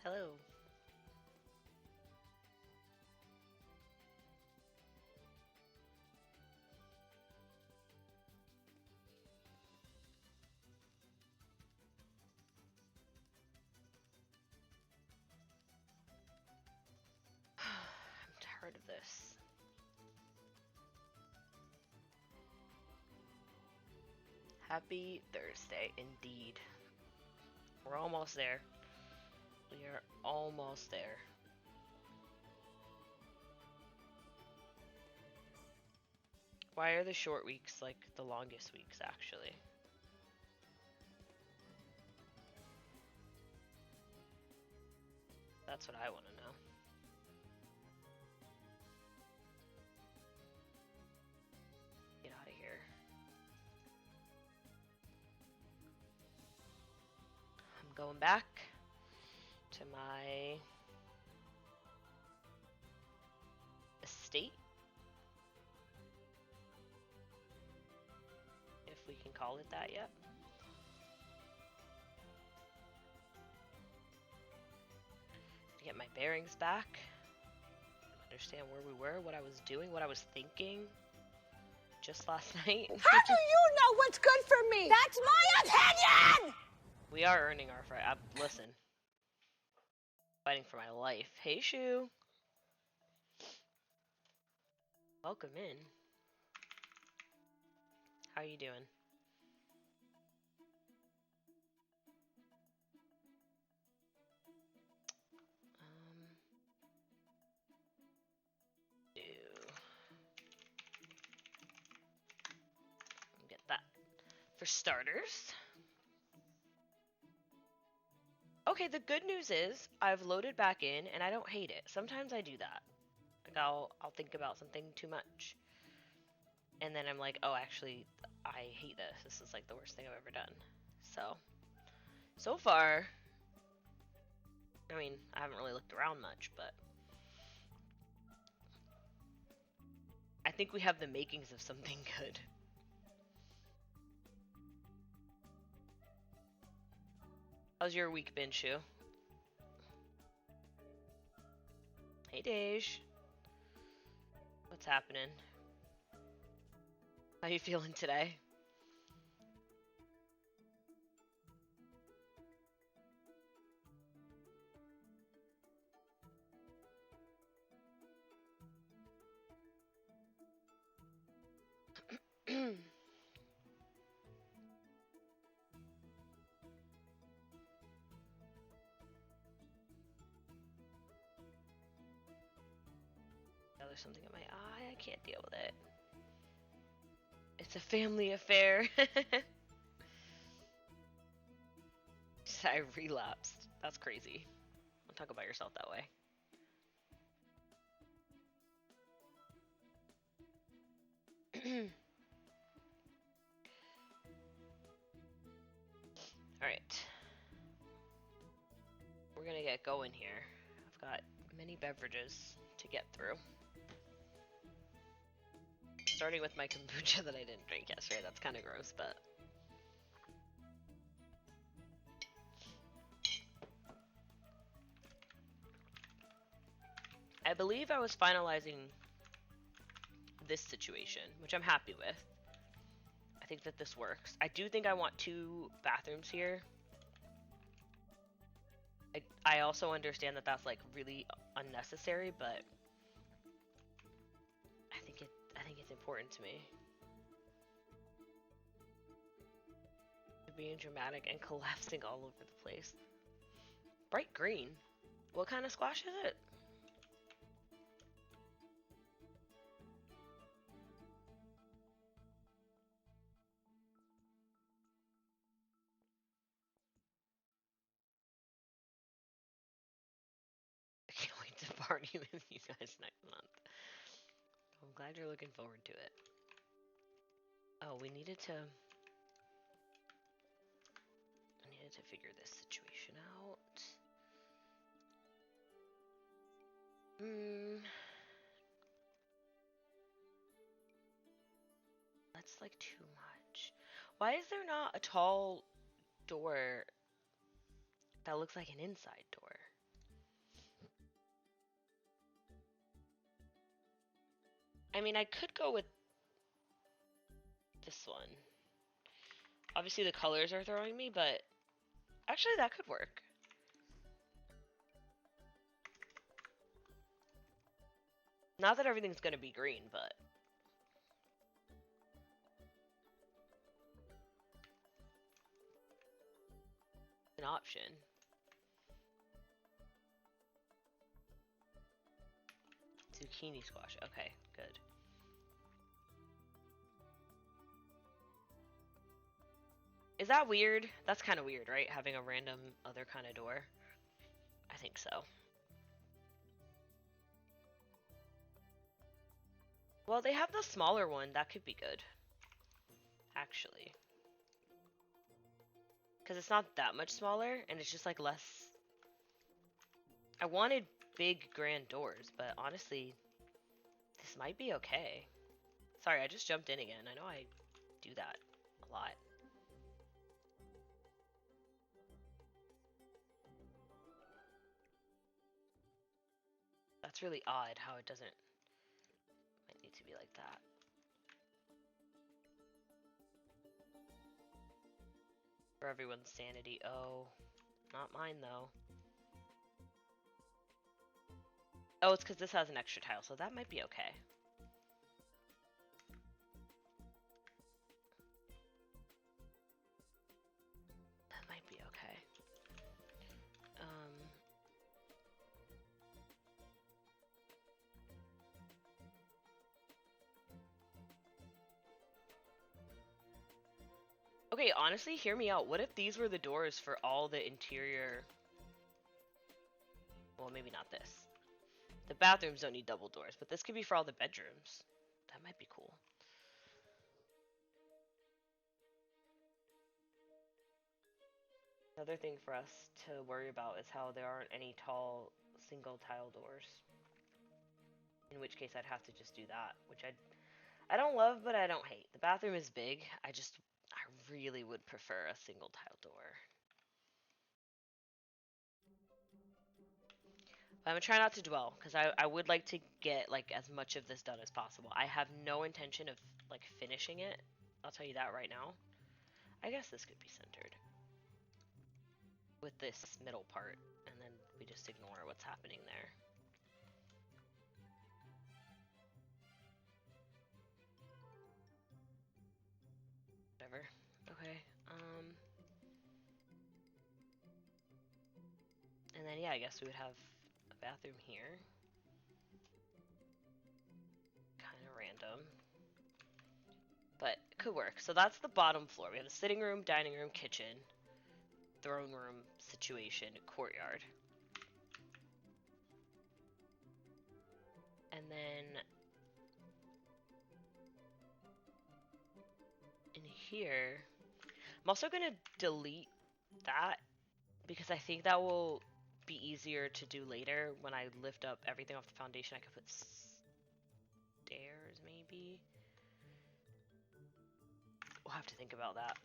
Hello. I'm tired of this. Happy Thursday, indeed. We're almost there. We are almost there. Why are the short weeks like the longest weeks, actually? That's what I want to know. Get out of here. I'm going back to my estate, if we can call it that yet. To get my bearings back, understand where we were, what I was doing, what I was thinking just last night. How do you know what's good for me? That's my opinion! We are earning our fright. Listen. Fighting for my life. Hey, Shu. Welcome in. How you doing? Get that for starters. Okay, the good news is I've loaded back in and I don't hate it. Sometimes I do that. Like I'll think about something too much. And then I'm like, oh, actually, I hate this. This is like the worst thing I've ever done. So far, I mean, I haven't really looked around much, but I think we have the makings of something good. How's your week been, Shu? Hey, Dej. What's happening? How you feeling today? There's something in my eye. I can't deal with it. It's a family affair. I relapsed. That's crazy. Don't talk about yourself that way. Alright. We're gonna get going here. I've got many beverages to get through. Starting with my kombucha that I didn't drink yesterday. That's kind of gross, but... I believe I was finalizing this situation, which I'm happy with. I think that this works. I do think I want 2 bathrooms here. I also understand that that's like really unnecessary, but I think it's important to me. Being dramatic and collapsing all over the place. Bright green. What kind of squash is it? I can't wait to party with you guys next month. I'm glad you're looking forward to it. Oh, I needed to figure this situation out. That's like too much. Why is there not a tall door that looks like an inside door? I mean, I could go with this one. Obviously the colors are throwing me, but actually that could work. Not that everything's gonna be green, but an option. Zucchini squash. Okay, good. Is that weird? That's kind of weird, right? Having a random other kind of door. I think so. Well, they have the smaller one. That could be good. Actually. Because it's not that much smaller, and it's just like less... I wanted big grand doors, but honestly, this might be okay. Sorry, I just jumped in again. I know I do that a lot. That's really odd how it doesn't... Might need to be like that. For everyone's sanity. Oh, not mine though. Oh, it's because this has an extra tile, so that might be okay. That might be okay. Okay, honestly, hear me out. What if these were the doors for all the interior... Well, maybe not this. The bathrooms don't need double doors, but this could be for all the bedrooms. That might be cool. Another thing for us to worry about is how there aren't any tall single tile doors. In which case I'd have to just do that, which I don't love, but I don't hate. The bathroom is big. I really would prefer a single tile door. But I'm gonna try not to dwell, because I would like to get like as much of this done as possible. I have no intention of like finishing it. I'll tell you that right now. I guess this could be centered with this middle part, and then we just ignore what's happening there. Whatever. Okay. And then yeah, I guess we would have a bathroom here. Kind of random. But it could work. So that's the bottom floor. We have the sitting room, dining room, kitchen, throne room situation, courtyard. And then in here, I'm also going to delete that because I think that will be easier to do later when I lift up everything off the foundation. I could put stairs maybe. We'll have to think about that.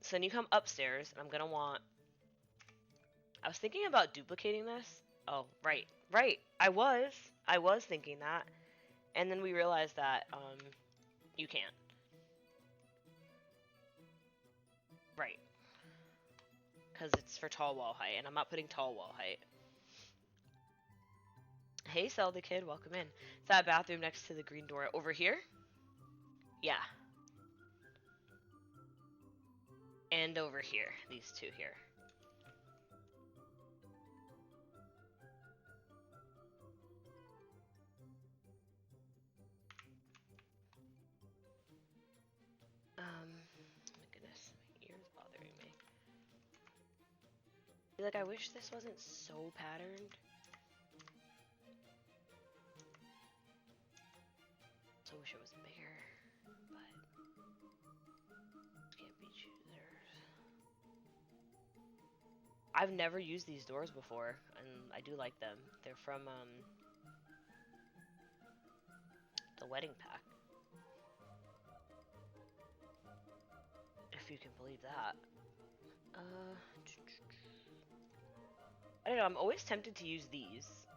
So then you come upstairs, and I'm gonna want... I was thinking about duplicating this. Oh, right. I was thinking that. And then we realized that, you can't. Right. Because it's for tall wall height, and I'm not putting tall wall height. Hey, Zelda kid, welcome in. Is that bathroom next to the green door over here? Yeah. And over here, these two here. My goodness, my ear's bothering me. Like, I wish this wasn't so patterned. So wish it was bigger, but can't be choosers. I've never used these doors before, and I do like them. They're from the wedding pack, if you can believe that. I don't know, I'm always tempted to use these,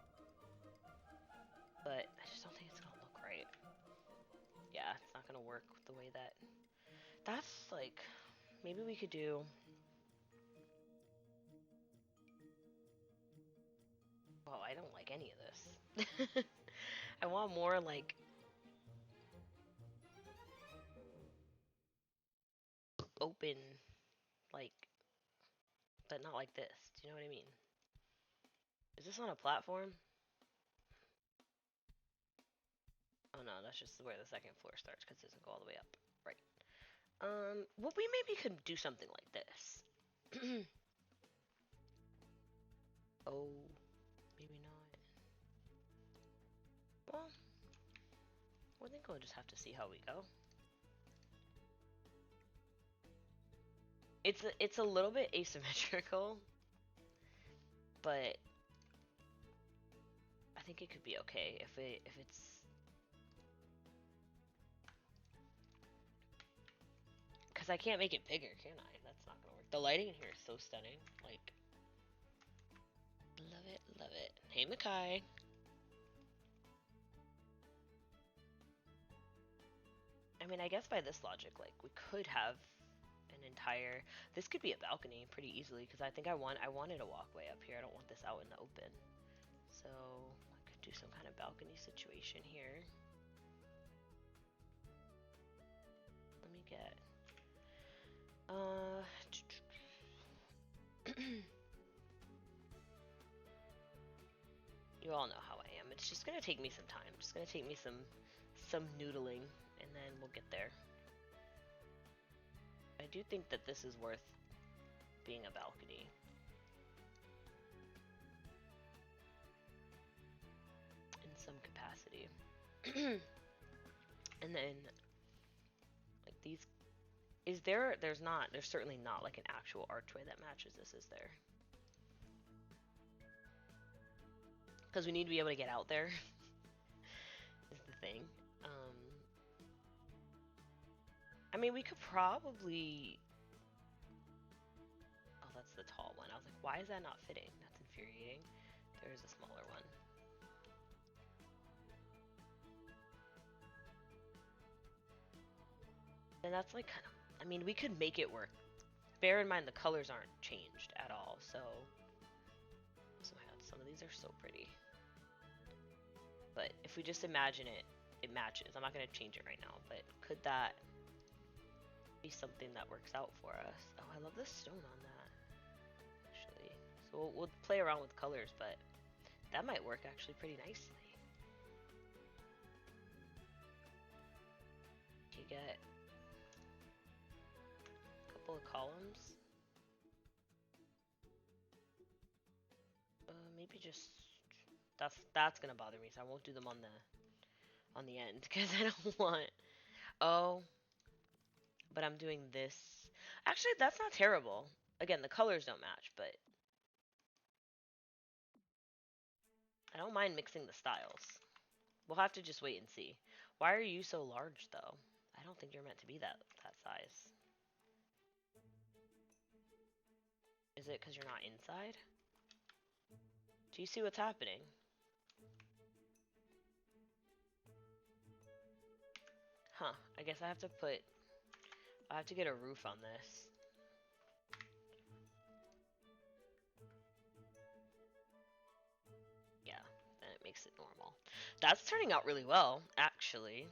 but I just don't think it's gonna look gonna work the way that. That's like, maybe we could do. Well, I don't like any of this. I want more like open, like, but not like this. Do you know what I mean? Is this on a platform? Oh no, that's just where the second floor starts because it doesn't go all the way up. Right. Well, we maybe could do something like this. Oh, maybe not. Well, I think we'll just have to see how we go. It's a little bit asymmetrical, but I think it could be okay if it's. Because I can't make it bigger, can I? That's not gonna work. The lighting in here is so stunning. Like, love it, love it. Hey, Makai. I mean, I guess by this logic, like, we could have an entire. This could be a balcony pretty easily because I think I wanted a walkway up here. I don't want this out in the open. So I could do some kind of balcony situation here. Let me get. You all know how I am. It's just gonna take me some time. It's gonna take me some noodling, and then we'll get there. I do think that this is worth being a balcony. In some capacity. And then, like these, there's certainly not like an actual archway that matches this, is there? Because we need to be able to get out there, is the thing. I mean, we could probably... Oh, that's the tall one. I was like, why is that not fitting? That's infuriating. There's a smaller one. And that's like kind of... I mean, we could make it work. Bear in mind the colors aren't changed at all, so... Some of these are so pretty. But if we just imagine it, it matches. I'm not going to change it right now, but could that be something that works out for us? Oh, I love the stone on that, actually. So we'll play around with colors, but that might work actually pretty nicely. You get a couple of columns. Maybe just that's gonna bother me, so I won't do them on the end because I don't want. Oh, but I'm doing this. Actually, that's not terrible. Again, the colors don't match, but I don't mind mixing the styles. We'll have to just wait and see. Why are you so large, though? I don't think you're meant to be that size. Is it because you're not inside? Do you see what's happening? Huh, I guess I have to get a roof on this. Yeah, then it makes it normal. That's turning out really well, actually.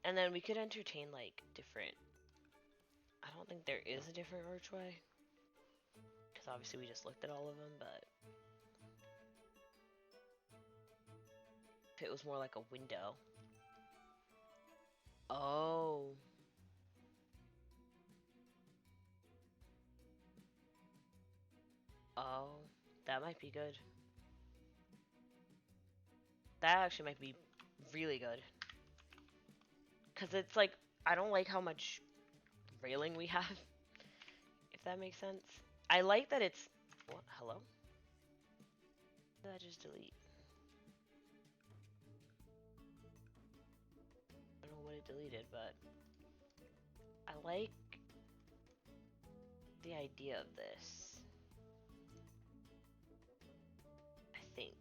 And then we could entertain like different... I don't think there is a different archway. Because obviously we just looked at all of them, but... If it was more like a window. Oh. Oh, that might be good. That actually might be really good. Because it's like, I don't like how much railing we have. If that makes sense. I like that it's... What? Hello? Did I just delete? I don't know what it deleted, but... I like the idea of this. I think.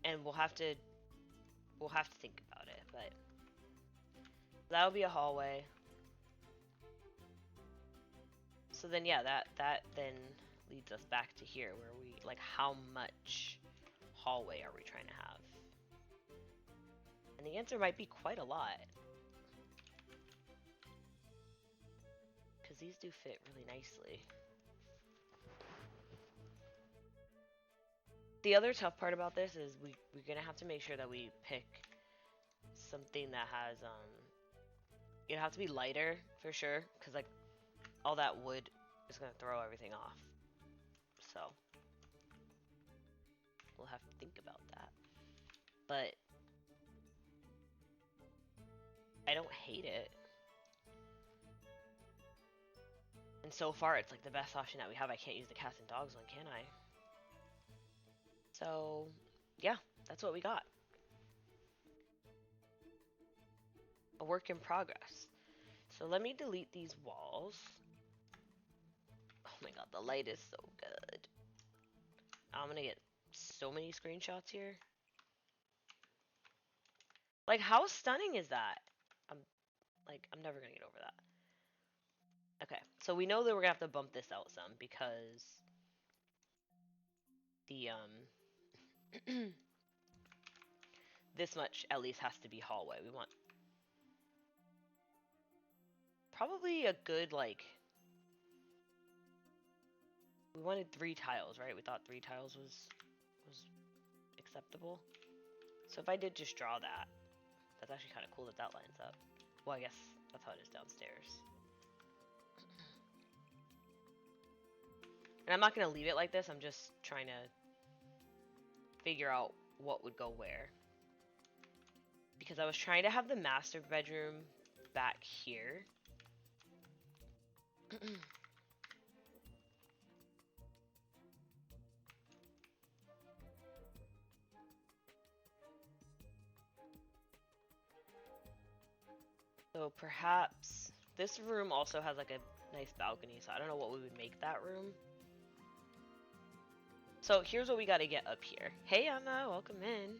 and we'll have to think about it, but that'll be a hallway. So then, yeah, that then leads us back to here, where we, like, how much hallway are we trying to have? And the answer might be quite a lot. Because these do fit really nicely. The other tough part about this is we're gonna have to make sure that we pick something that has, it'll have to be lighter, for sure, because, like, all that wood is gonna throw everything off. So we'll have to think about that. But I don't hate it. And so far, it's like the best option that we have. I can't use the cats and dogs one, can I? So, yeah, that's what we got. A work in progress. So let me delete these walls. Oh my god, the light is so good. I'm gonna get so many screenshots here. Like, how stunning is that? I'm never gonna get over that. Okay, so we know that we're gonna have to bump this out some because the this much at least has to be hallway. We want probably a good, like, we wanted 3 tiles, right? We thought 3 tiles was acceptable. So if I did just draw that, that's actually kind of cool that that lines up. Well, I guess that's how it is downstairs. And I'm not going to leave it like this. I'm just trying to figure out what would go where. Because I was trying to have the master bedroom back here. So perhaps this room also has like a nice balcony, so I don't know what we would make that room. So here's what we got to get up here. Hey Anna, welcome in.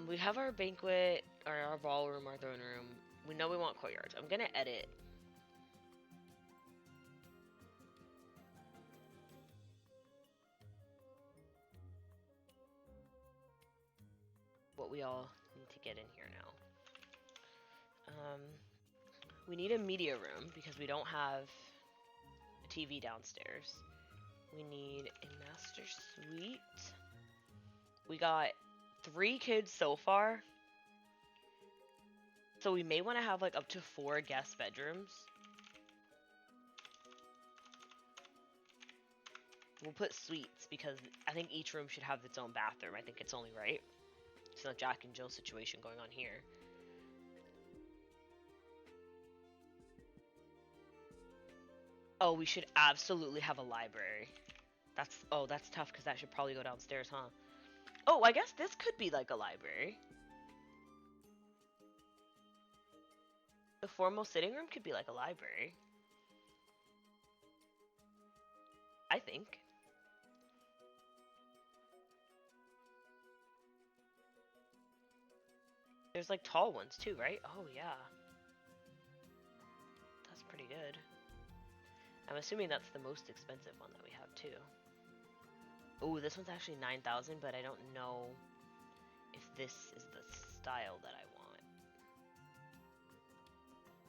We have our banquet, or our ballroom, our throne room. We know we want courtyards. I'm gonna edit what we all need to get in here now. We need a media room because we don't have a TV downstairs. We need a master suite. We got 3 kids so far. So we may want to have like up to 4 guest bedrooms. We'll put suites because I think each room should have its own bathroom. I think it's only right. It's not Jack and Jill situation going on here. Oh, we should absolutely have a library. That's tough because that should probably go downstairs, huh? Oh, I guess this could be like a library. The formal sitting room could be like a library. I think. There's like tall ones too, right? Oh yeah. That's pretty good. I'm assuming that's the most expensive one that we have too. Oh, this one's actually 9,000, but I don't know if this is the style that I want.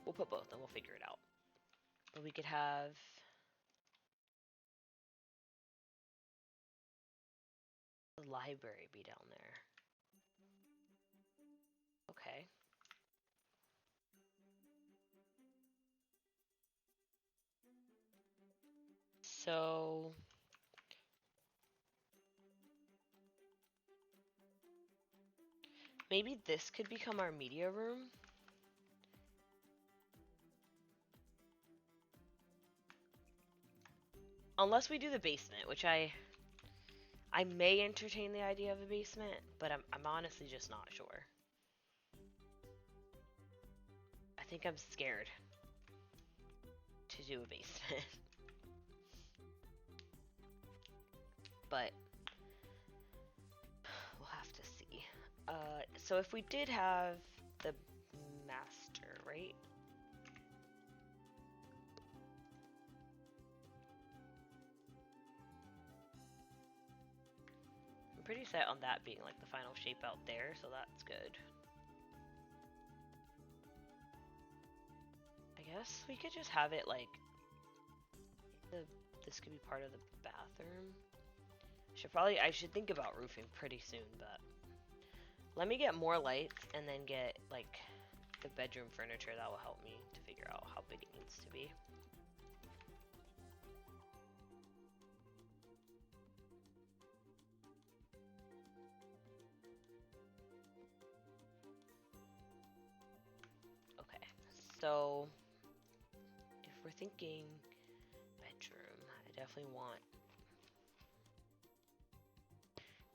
We'll put both and we'll figure it out. But we could have the library be down there. Okay. So maybe this could become our media room. Unless we do the basement, which I may entertain the idea of a basement, but I'm honestly just not sure. I think I'm scared to do a basement. But we'll have So if we did have the master, right? I'm pretty set on that being like the final shape out there, so that's good. I guess we could just have it like this could be part of the bathroom. I should think about roofing pretty soon, but let me get more lights and then get like the bedroom furniture. That will help me to figure out how big it needs to be. Okay, so if we're thinking bedroom, I definitely want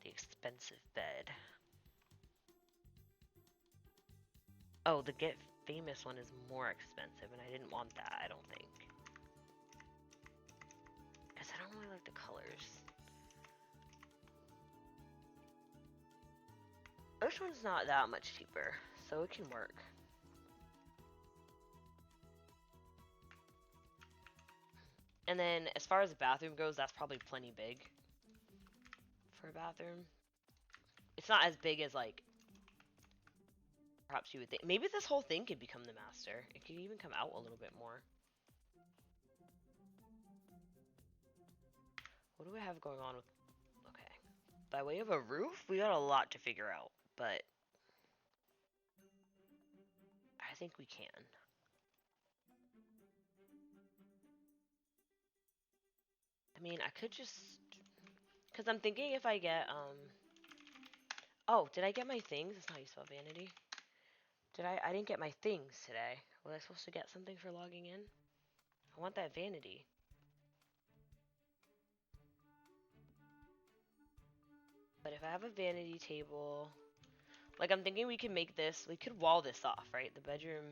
the expensive bed. Oh, the Get Famous one is more expensive, and I didn't want that, I don't think. Because I don't really like the colors. This one's not that much cheaper, so it can work. And then, as far as the bathroom goes, that's probably plenty big for a bathroom. It's not as big as, like, perhaps you would think. Maybe this whole thing could become the master. It could even come out a little bit more. What do we have going on with... Okay. By way of a roof, we got a lot to figure out, but I think we can. I mean, I could just... Because I'm thinking if I get, Oh, did I get my things? It's not useful vanity. I didn't get my things today. Was I supposed to get something for logging in? I want that vanity. But if I have a vanity table... Like, I'm thinking we could make this... We could wall this off, right? The bedroom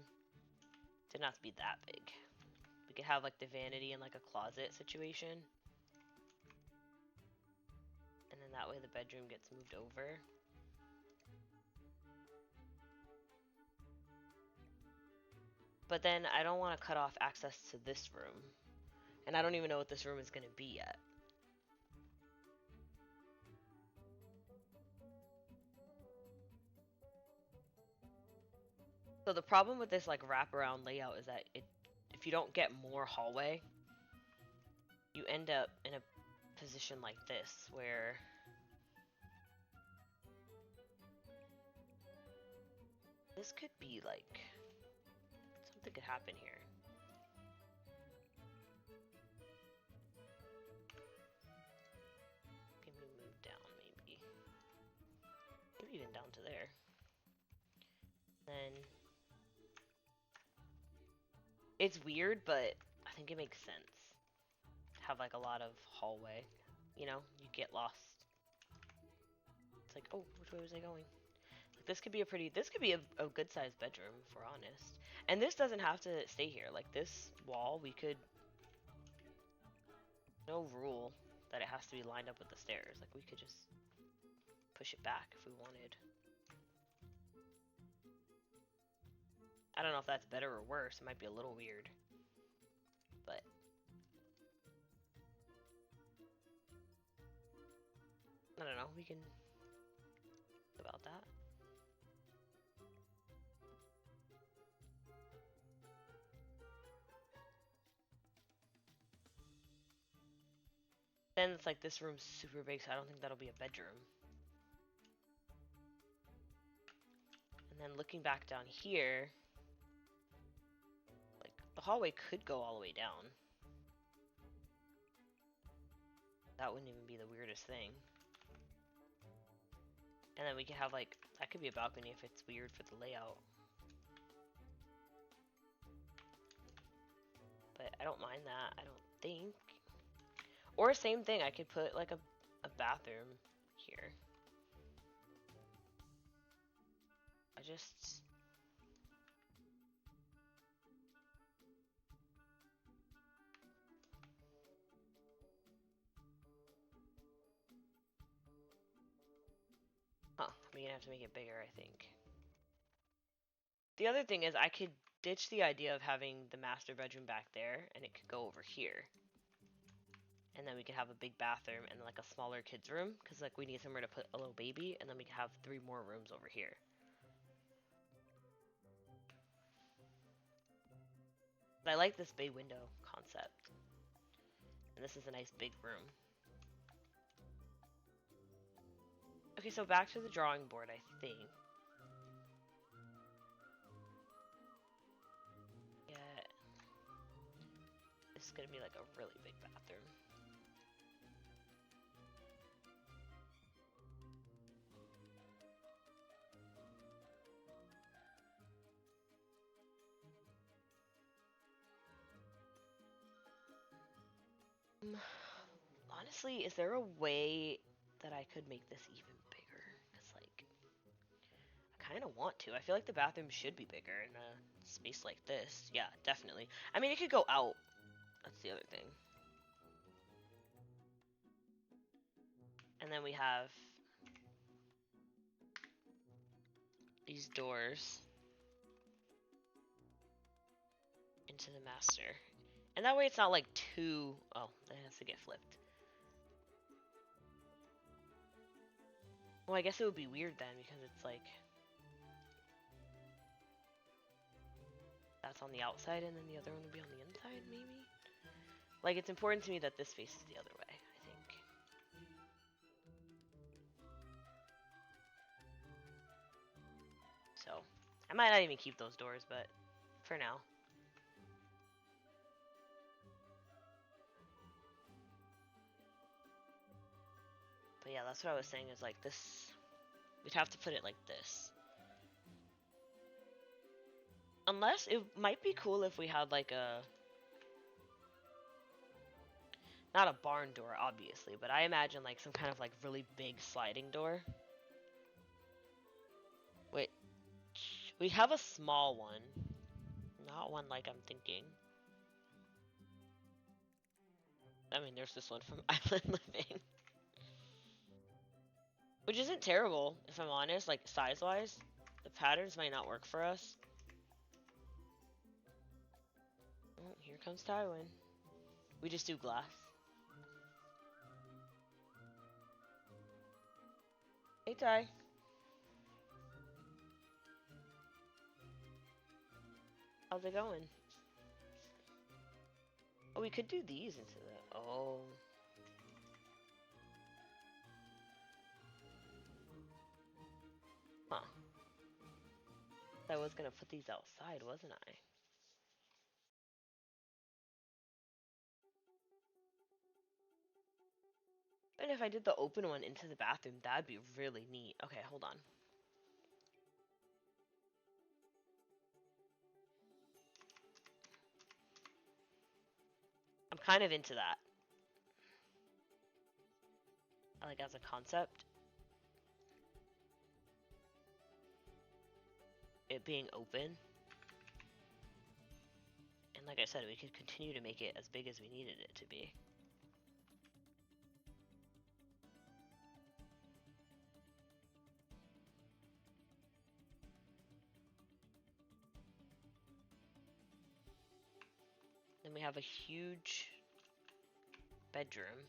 didn't have to be that big. We could have, like, the vanity in, like, a closet situation. And then that way the bedroom gets moved over. But then I don't want to cut off access to this room. And I don't even know what this room is going to be yet. So the problem with this like wraparound layout is that if you don't get more hallway, you end up in a position like this where this could be like something could happen here. Can we move down maybe? Maybe even down to there. Then it's weird, but I think it makes sense. Have like a lot of hallway, you know, you get lost. It's like, oh, which way was I going? Like this could be a good sized bedroom if we're honest. And this doesn't have to stay here. Like this wall, we could, no rule that it has to be lined up with the stairs. Like we could just push it back if we wanted. I don't know if that's better or worse. It might be a little weird. But I don't know. We can think about that. Then it's like this room's super big, so I don't think that'll be a bedroom. And then looking back down here, like the hallway could go all the way down. That wouldn't even be the weirdest thing. And then we could have like, that could be a balcony if it's weird for the layout. But I don't mind that, I don't think. Or same thing, I could put like a bathroom here. I just... Huh, We're gonna have to make it bigger, I think. The other thing is I could ditch the idea of having the master bedroom back there, and it could go over here. And then we could have a big bathroom and like a smaller kid's room, because like we need somewhere to put a little baby, and then we could have 3 more rooms over here. But I like this bay window concept. And this is a nice big room. Okay, so back to the drawing board, I think. Yeah. This is gonna be like a really big bathroom. Honestly, is there a way that I could make this even bigger? Because, like, I kind of want to. I feel like the bathroom should be bigger in a space like this. Yeah, definitely. I mean, it could go out. That's the other thing. And then we have these doors into the master. And that way it's not like too... Oh, that has to get flipped. Well, I guess it would be weird then, because it's like... That's on the outside, and then the other one would be on the inside, maybe? Like, it's important to me that this faces the other way, I think. So, I might not even keep those doors, but for now. But yeah, that's what I was saying, is like this... We'd have to put it like this. Unless, it might be cool if we had like a... Not a barn door, obviously, but I imagine like some kind of like really big sliding door. Wait, we have a small one. Not one like I'm thinking. I mean, there's this one from Island Living. Which isn't terrible, if I'm honest, like size-wise. The patterns might not work for us. Oh, here comes Tywin. We just do glass. Hey, Ty. How's it going? Oh, we could do these into the... Oh. Huh. I was gonna put these outside, wasn't I? And if I did the open one into the bathroom, that'd be really neat. Okay, hold on. I'm kind of into that. Like, as a concept. It being open. And like I said, we could continue to make it as big as we needed it to be. Then we have a huge bedroom.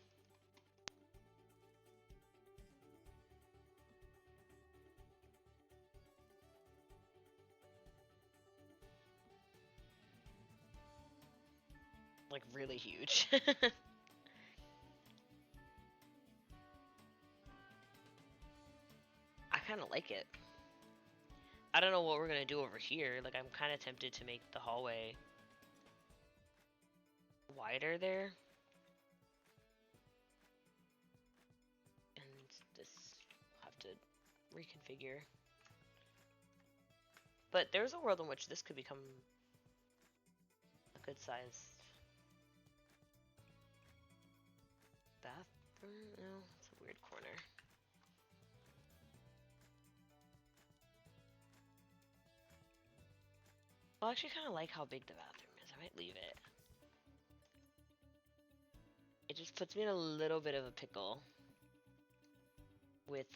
Like, really huge. I kind of like it. I don't know what we're gonna do over here. Like, I'm kind of tempted to make the hallway wider there. And this will have to reconfigure. But there's a world in which this could become a good size bathroom. No, it's a weird corner. I actually kind of like how big the bathroom is. I might leave it. It just puts me in a little bit of a pickle with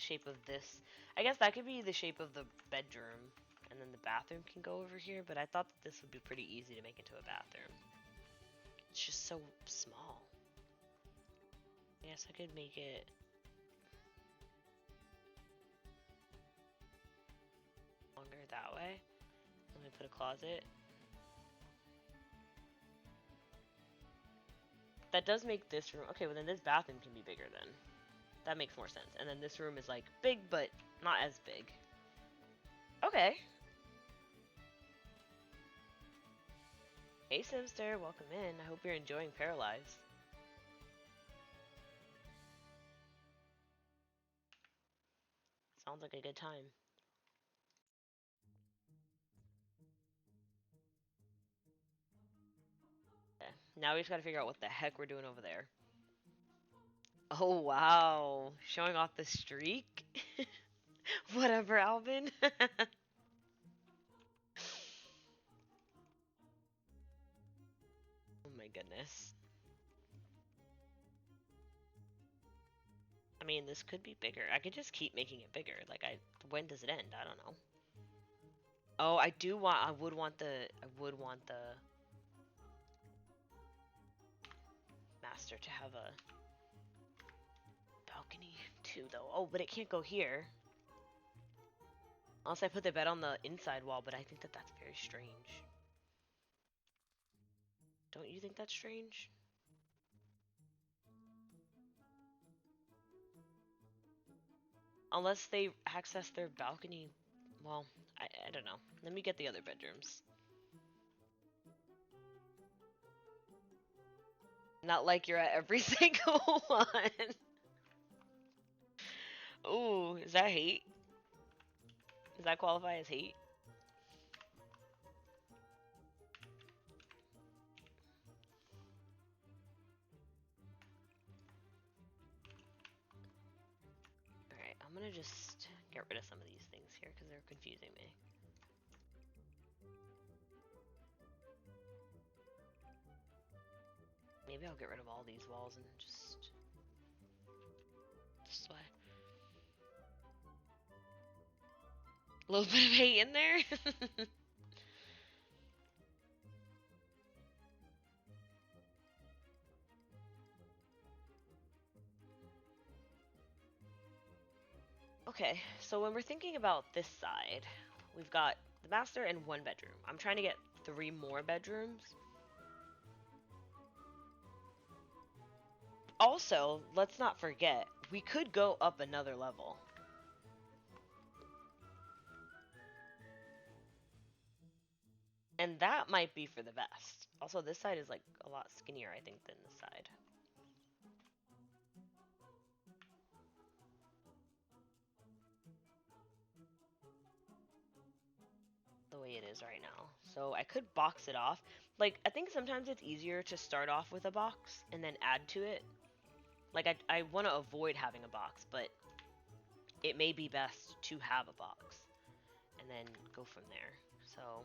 the shape of this. I guess that could be the shape of the bedroom, and then the bathroom can go over here, but I thought that this would be pretty easy to make into a bathroom. It's just so small. I guess I could make it longer that way. Let me put a closet. That does make this room... Okay, well then this bathroom can be bigger then. That makes more sense. And then this room is like big, but not as big. Okay. Hey Simster, welcome in. I hope you're enjoying Paralyzed. Sounds like a good time. Okay. Now we just gotta figure out what the heck we're doing over there. Oh wow, showing off the streak? Whatever, Alvin. Oh my goodness. I mean, this could be bigger. I could just keep making it bigger. Like, when does it end? I don't know. Oh, I would want the master to have a balcony too, though. Oh, but it can't go here. Unless I put the bed on the inside wall, but I think that that's very strange. Don't you think that's strange? Unless they access their balcony. Well, I don't know. Let me get the other bedrooms. Not like you're at every single one. Ooh, is that hate? Does that qualify as hate? Alright, I'm gonna just get rid of some of these things here because they're confusing me. Maybe I'll get rid of all these walls and just this way. A little bit of hate in there. Okay, so when we're thinking about this side, we've got the master and one bedroom. I'm trying to get 3 more bedrooms. Also, let's not forget, we could go up another level. And that might be for the best. Also, this side is like a lot skinnier, I think, than this side. The way it is right now. So I could box it off. Like, I think sometimes it's easier to start off with a box and then add to it. Like, I want to avoid having a box, but it may be best to have a box. And then go from there. So...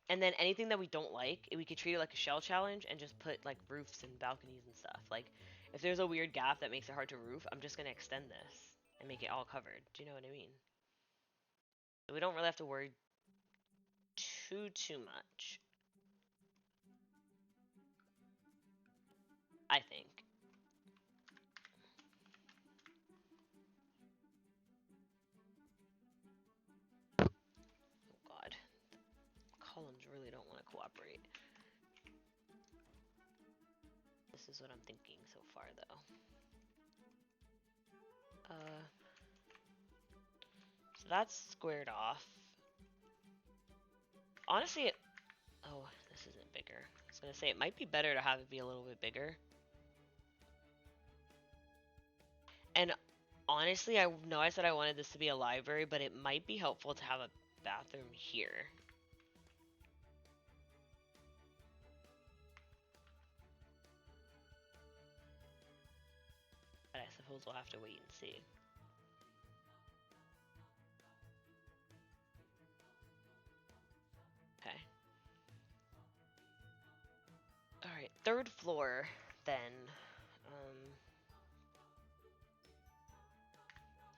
And then anything that we don't like, we could treat it like a shell challenge and just put like roofs and balconies and stuff. Like, if there's a weird gap that makes it hard to roof, I'm just gonna extend this and make it all covered. Do you know what I mean? So we don't really have to worry too much. I think. Oh god. Columns really don't want to cooperate. This is what I'm thinking so far, though. So that's squared off. Honestly, oh, this isn't bigger. I was gonna say it might be better to have it be a little bit bigger. And honestly, I know I said I wanted this to be a library, but it might be helpful to have a bathroom here. But I suppose we'll have to wait and see. Okay. Alright, 3rd floor, then.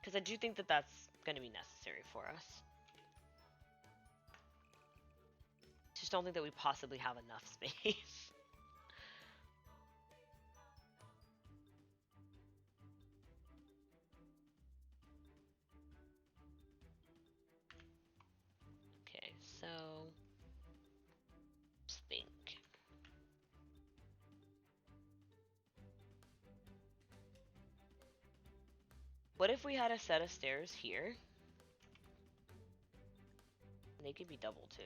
Because I do think that that's going to be necessary for us. Just don't think that we possibly have enough space. Okay, so let's think. What if we had a set of stairs here? They could be double too.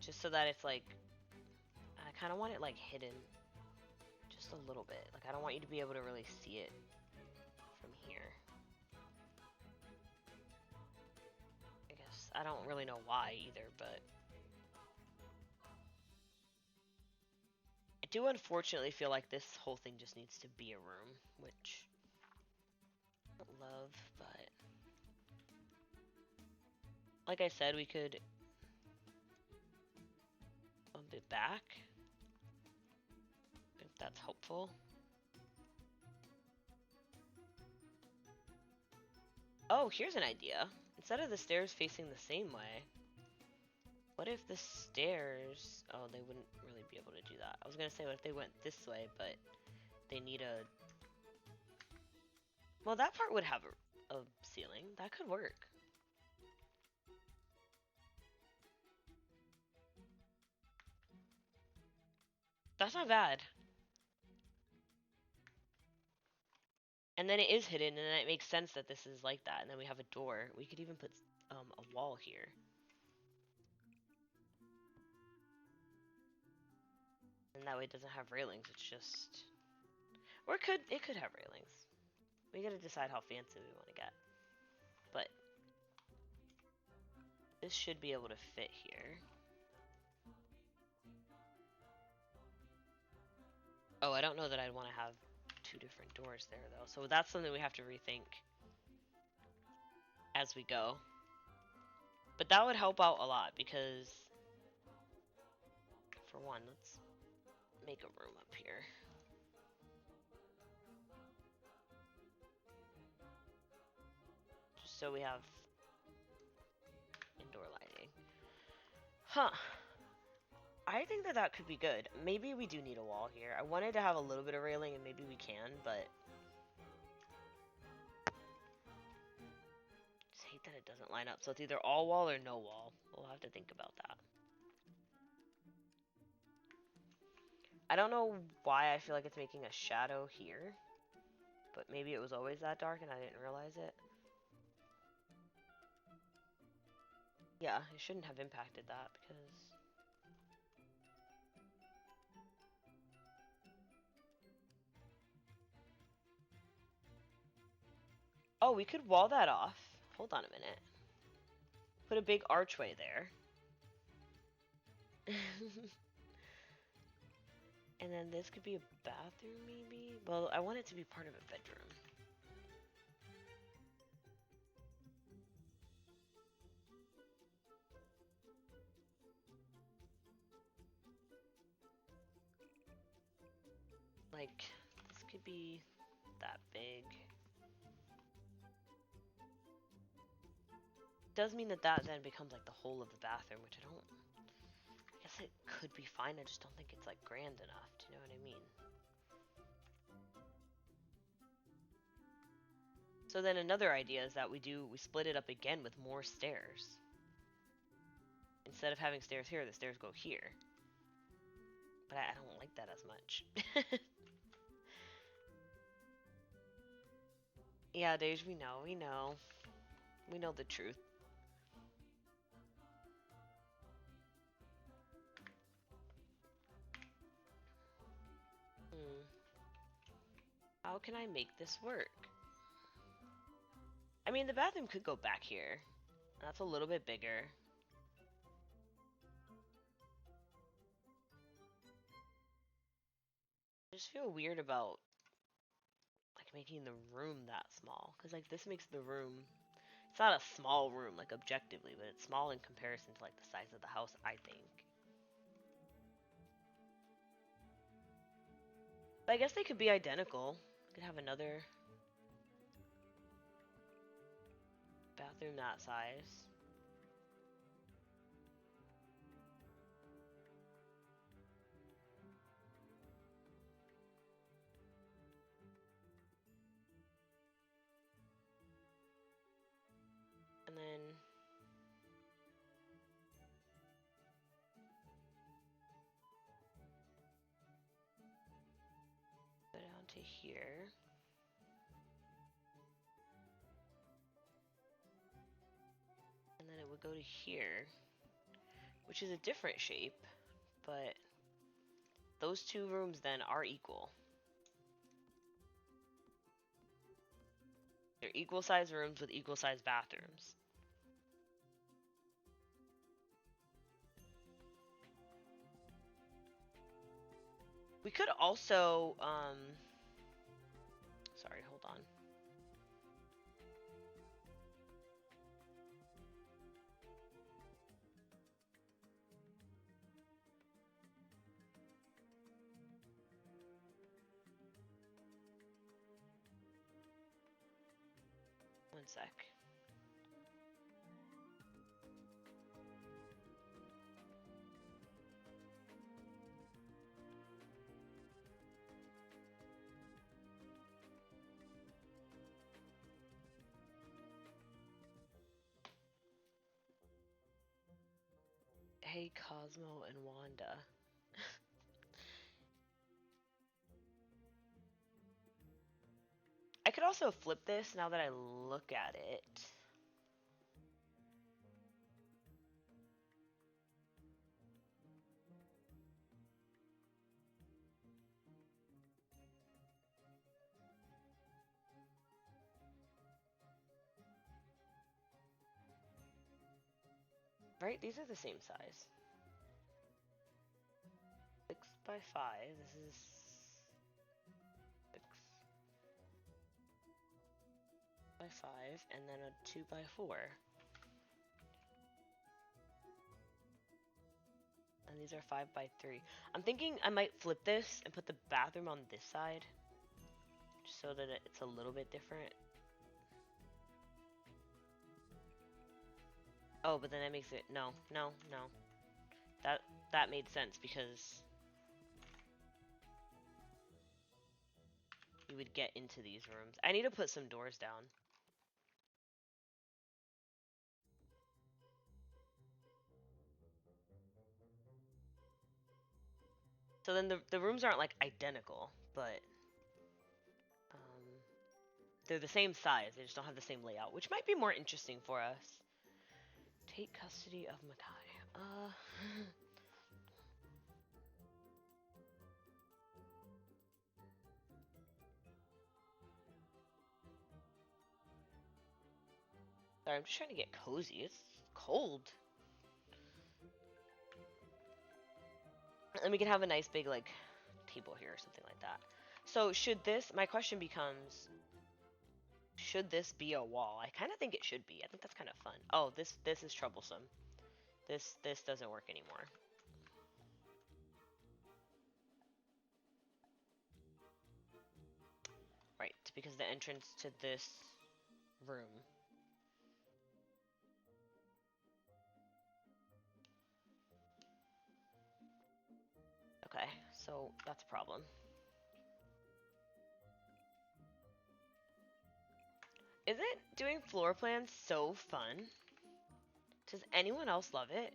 Just so that it's like, I kind of want it like hidden just a little bit. Like I don't want you to be able to really see it from here. I guess I don't really know why either, but I do unfortunately feel like this whole thing just needs to be a room, which I don't love, but like I said, we could bump it back if that's helpful. Oh, here's an idea. Instead of the stairs facing the same way, what if the stairs... Oh, they wouldn't really be able to do that. I was gonna say, what if they went this way, but they need a... Well, that part would have a ceiling. That could work. That's not bad. And then it is hidden, and then it makes sense that this is like that. And then we have a door. We could even put a wall here. And that way it doesn't have railings. It's just... Or it could have railings. We gotta decide how fancy we want to get. But this should be able to fit here. Oh, I don't know that I'd want to have two different doors there, though. So that's something we have to rethink as we go. But that would help out a lot because, for one, let's make a room up here. Just so we have indoor lighting. Huh. I think that could be good. Maybe we do need a wall here. I wanted to have a little bit of railing, and maybe we can, but... Just hate that it doesn't line up. So it's either all wall or no wall. We'll have to think about that. I don't know why I feel like it's making a shadow here, but maybe it was always that dark and I didn't realize it. Yeah, it shouldn't have impacted that because... Oh, we could wall that off. Hold on a minute. Put a big archway there. And then this could be a bathroom, maybe? Well, I want it to be part of a bedroom. Like, this could be that big. Does mean that then becomes like the whole of the bathroom, which I guess it could be fine. I just don't think it's like grand enough. Do you know what I mean? So then another idea is that we split it up again with more stairs. Instead of having stairs here, the stairs go here. But I don't like that as much. Yeah, Dej, we know. We know the truth. How can I make this work? I mean, the bathroom could go back here. That's a little bit bigger. I just feel weird about like making the room that small, because like this makes the room, it's not a small room like objectively, but it's small in comparison to like the size of the house, I think. But I guess they could be identical. Could have another bathroom that size. And then go down to here. And then it would go to here, which is a different shape, but those two rooms then are equal. They're equal size rooms with equal size bathrooms. We could also, sorry, hold on. One sec. Hey, Cosmo and Wanda. I could also flip this now that I look at it. Right? These are the same size. 6 by 5. This is 6 by 5, and then a 2 by 4. And these are 5 by 3. I'm thinking I might flip this and put the bathroom on this side, just so that it's a little bit different. Oh, but then that makes it, no. That made sense because you would get into these rooms. I need to put some doors down. So then the rooms aren't like identical, but they're the same size. They just don't have the same layout, which might be more interesting for us. Take custody of Makai. Sorry, I'm just trying to get cozy. It's cold. And we can have a nice big like table here or something like that. So should this, my question becomes, should this be a wall? I kind of think it should be. I think that's kind of fun. Oh, this is troublesome. This doesn't work anymore. Right, because the entrance to this room. Okay, so that's a problem. Isn't doing floor plans so fun? Does anyone else love it?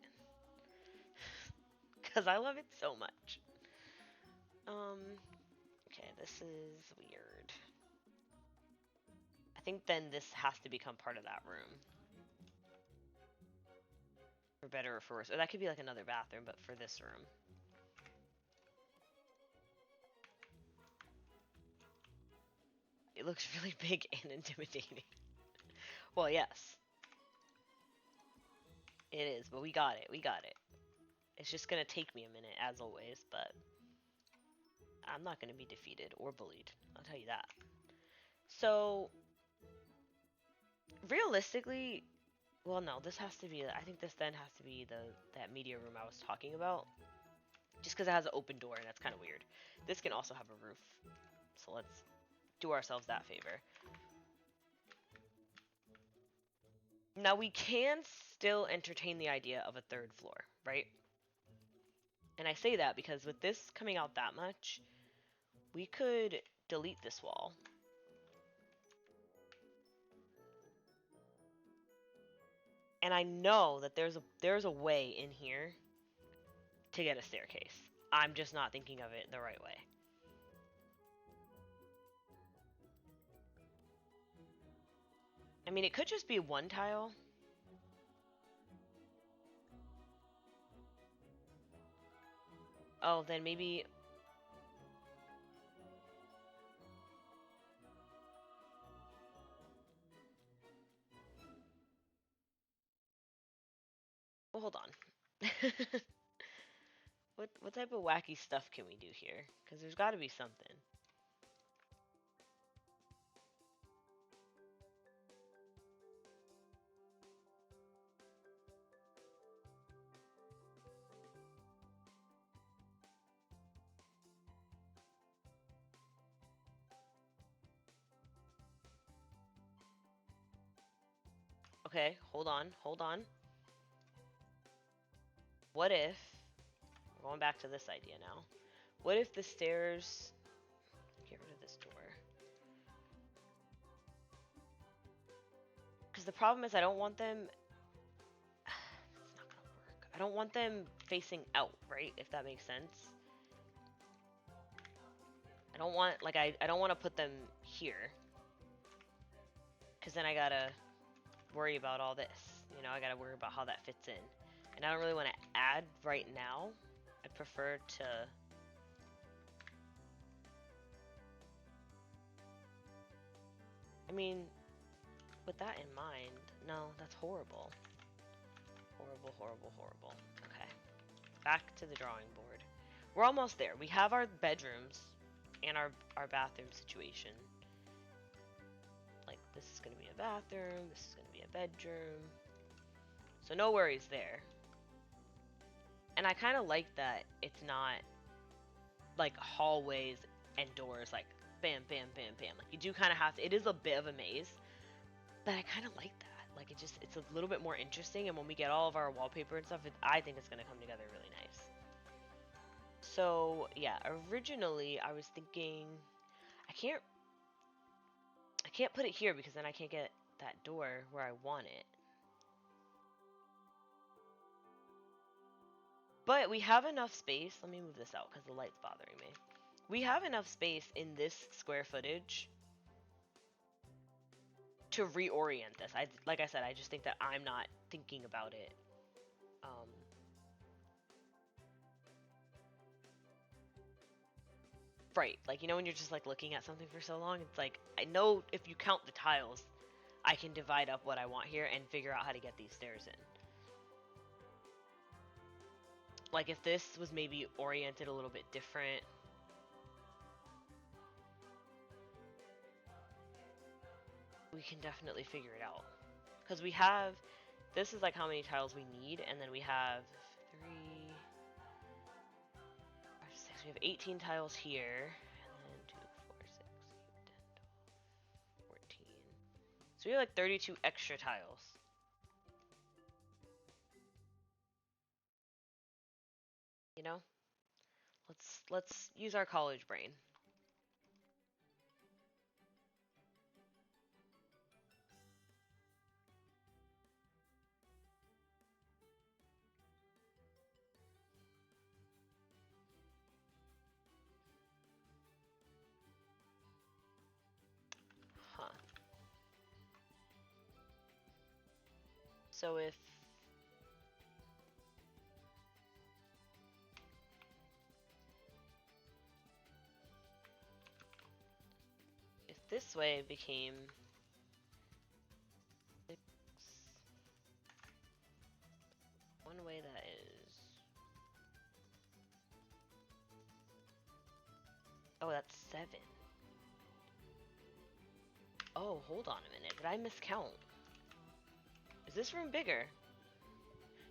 Because I love it so much. Okay, this is weird. I think then this has to become part of that room. For better or for worse. Or that could be like another bathroom, but for this room. It looks really big and intimidating. Well, yes. It is, but we got it. We got it. It's just gonna take me a minute, as always, but I'm not gonna be defeated or bullied. I'll tell you that. So, realistically, well, no, this has to be, I think this then has to be that media room I was talking about. Just because it has an open door, and that's kind of weird. This can also have a roof. So let's do ourselves that favor. Now we can still entertain the idea of a third floor, right? And I say that because with this coming out that much, we could delete this wall. And I know that there's a way in here to get a staircase. I'm just not thinking of it the right way. I mean, it could just be one tile. Oh, then maybe... Well, hold on. What type of wacky stuff can we do here? Because there's got to be something. Okay, hold on. What if... We're going back to this idea now. What if the stairs... Get rid of this door. Because the problem is I don't want them... It's not gonna work. I don't want them facing out, right? If that makes sense. I don't want... Like, I don't want to put them here. Because then I gotta worry about all this. You know, I gotta worry about how that fits in. And I don't really want to add right now. I prefer to... I mean, with that in mind, no, that's horrible. Horrible. Okay. Back to the drawing board. We're almost there. We have our bedrooms and our bathroom situation. Like, this is going to be a bathroom, this is going to be a bedroom. So no worries there. And I kind of like that it's not like hallways and doors like bam, bam, bam, bam. Like you do kind of have to, it is a bit of a maze, but I kind of like that. Like it's a little bit more interesting, and when we get all of our wallpaper and stuff, I think it's going to come together really nice. So yeah, originally I was thinking, I can't put it here because then I can't get that door where I want it. But we have enough space. Let me move this out because the light's bothering me. We have enough space in this square footage to reorient this. Like I said, I just think that I'm not thinking about it. Right. Like, you know when you're just like looking at something for so long? It's like, I know if you count the tiles, I can divide up what I want here and figure out how to get these stairs in. Like if this was maybe oriented a little bit different. We can definitely figure it out. Because we have, this is like how many tiles we need, and then we have 3, 5, 6, we have 18 tiles here, and then 2, 4, 6, 8, 10, 12, 14. So we have like 32 extra tiles. You know? Let's use our college brain. Huh. So if this way became 6, one way that is, oh, that's 7. Oh, hold on a minute, did I miscount? Is this room bigger?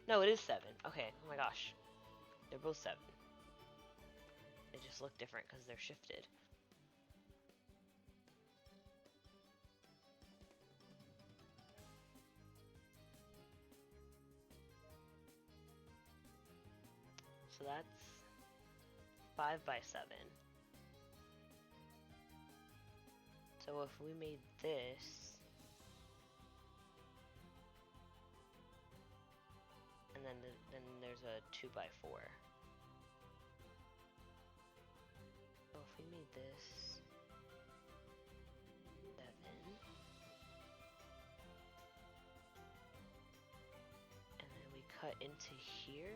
No, it is 7. Okay, oh my gosh, they're both 7. They just look different because they're shifted. So that's 5 by 7. So if we made this, and then there's a 2 by 4. So if we made this 7, and then we cut into here.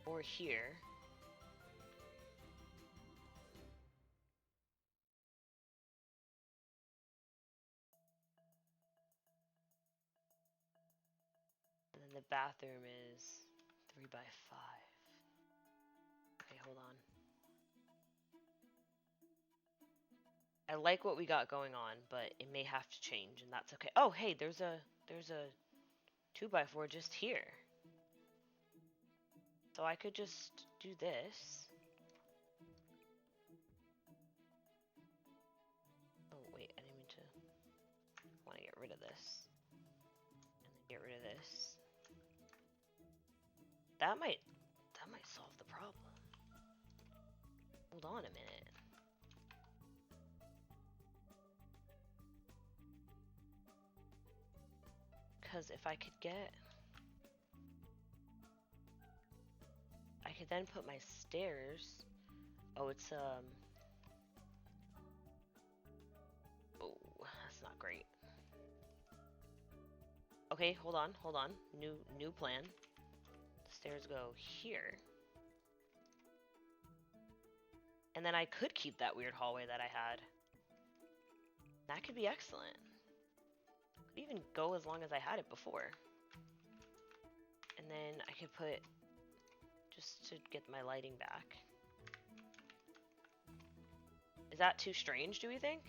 Or here. And then the bathroom is 3 by 5. Okay, hold on. I like what we got going on, but it may have to change, and that's okay. Oh, hey, there's a 2 by 4 just here. So I could just do this. Oh wait, I didn't mean to. I want to get rid of this. And then get rid of this. That might solve the problem. Hold on a minute. Because if I could get... I could then put my stairs... Oh, it's, Oh, that's not great. Okay, hold on. New plan. The stairs go here. And then I could keep that weird hallway that I had. That could be excellent. Could even go as long as I had it before. And then I could put, just to get my lighting back. Is that too strange, do we think?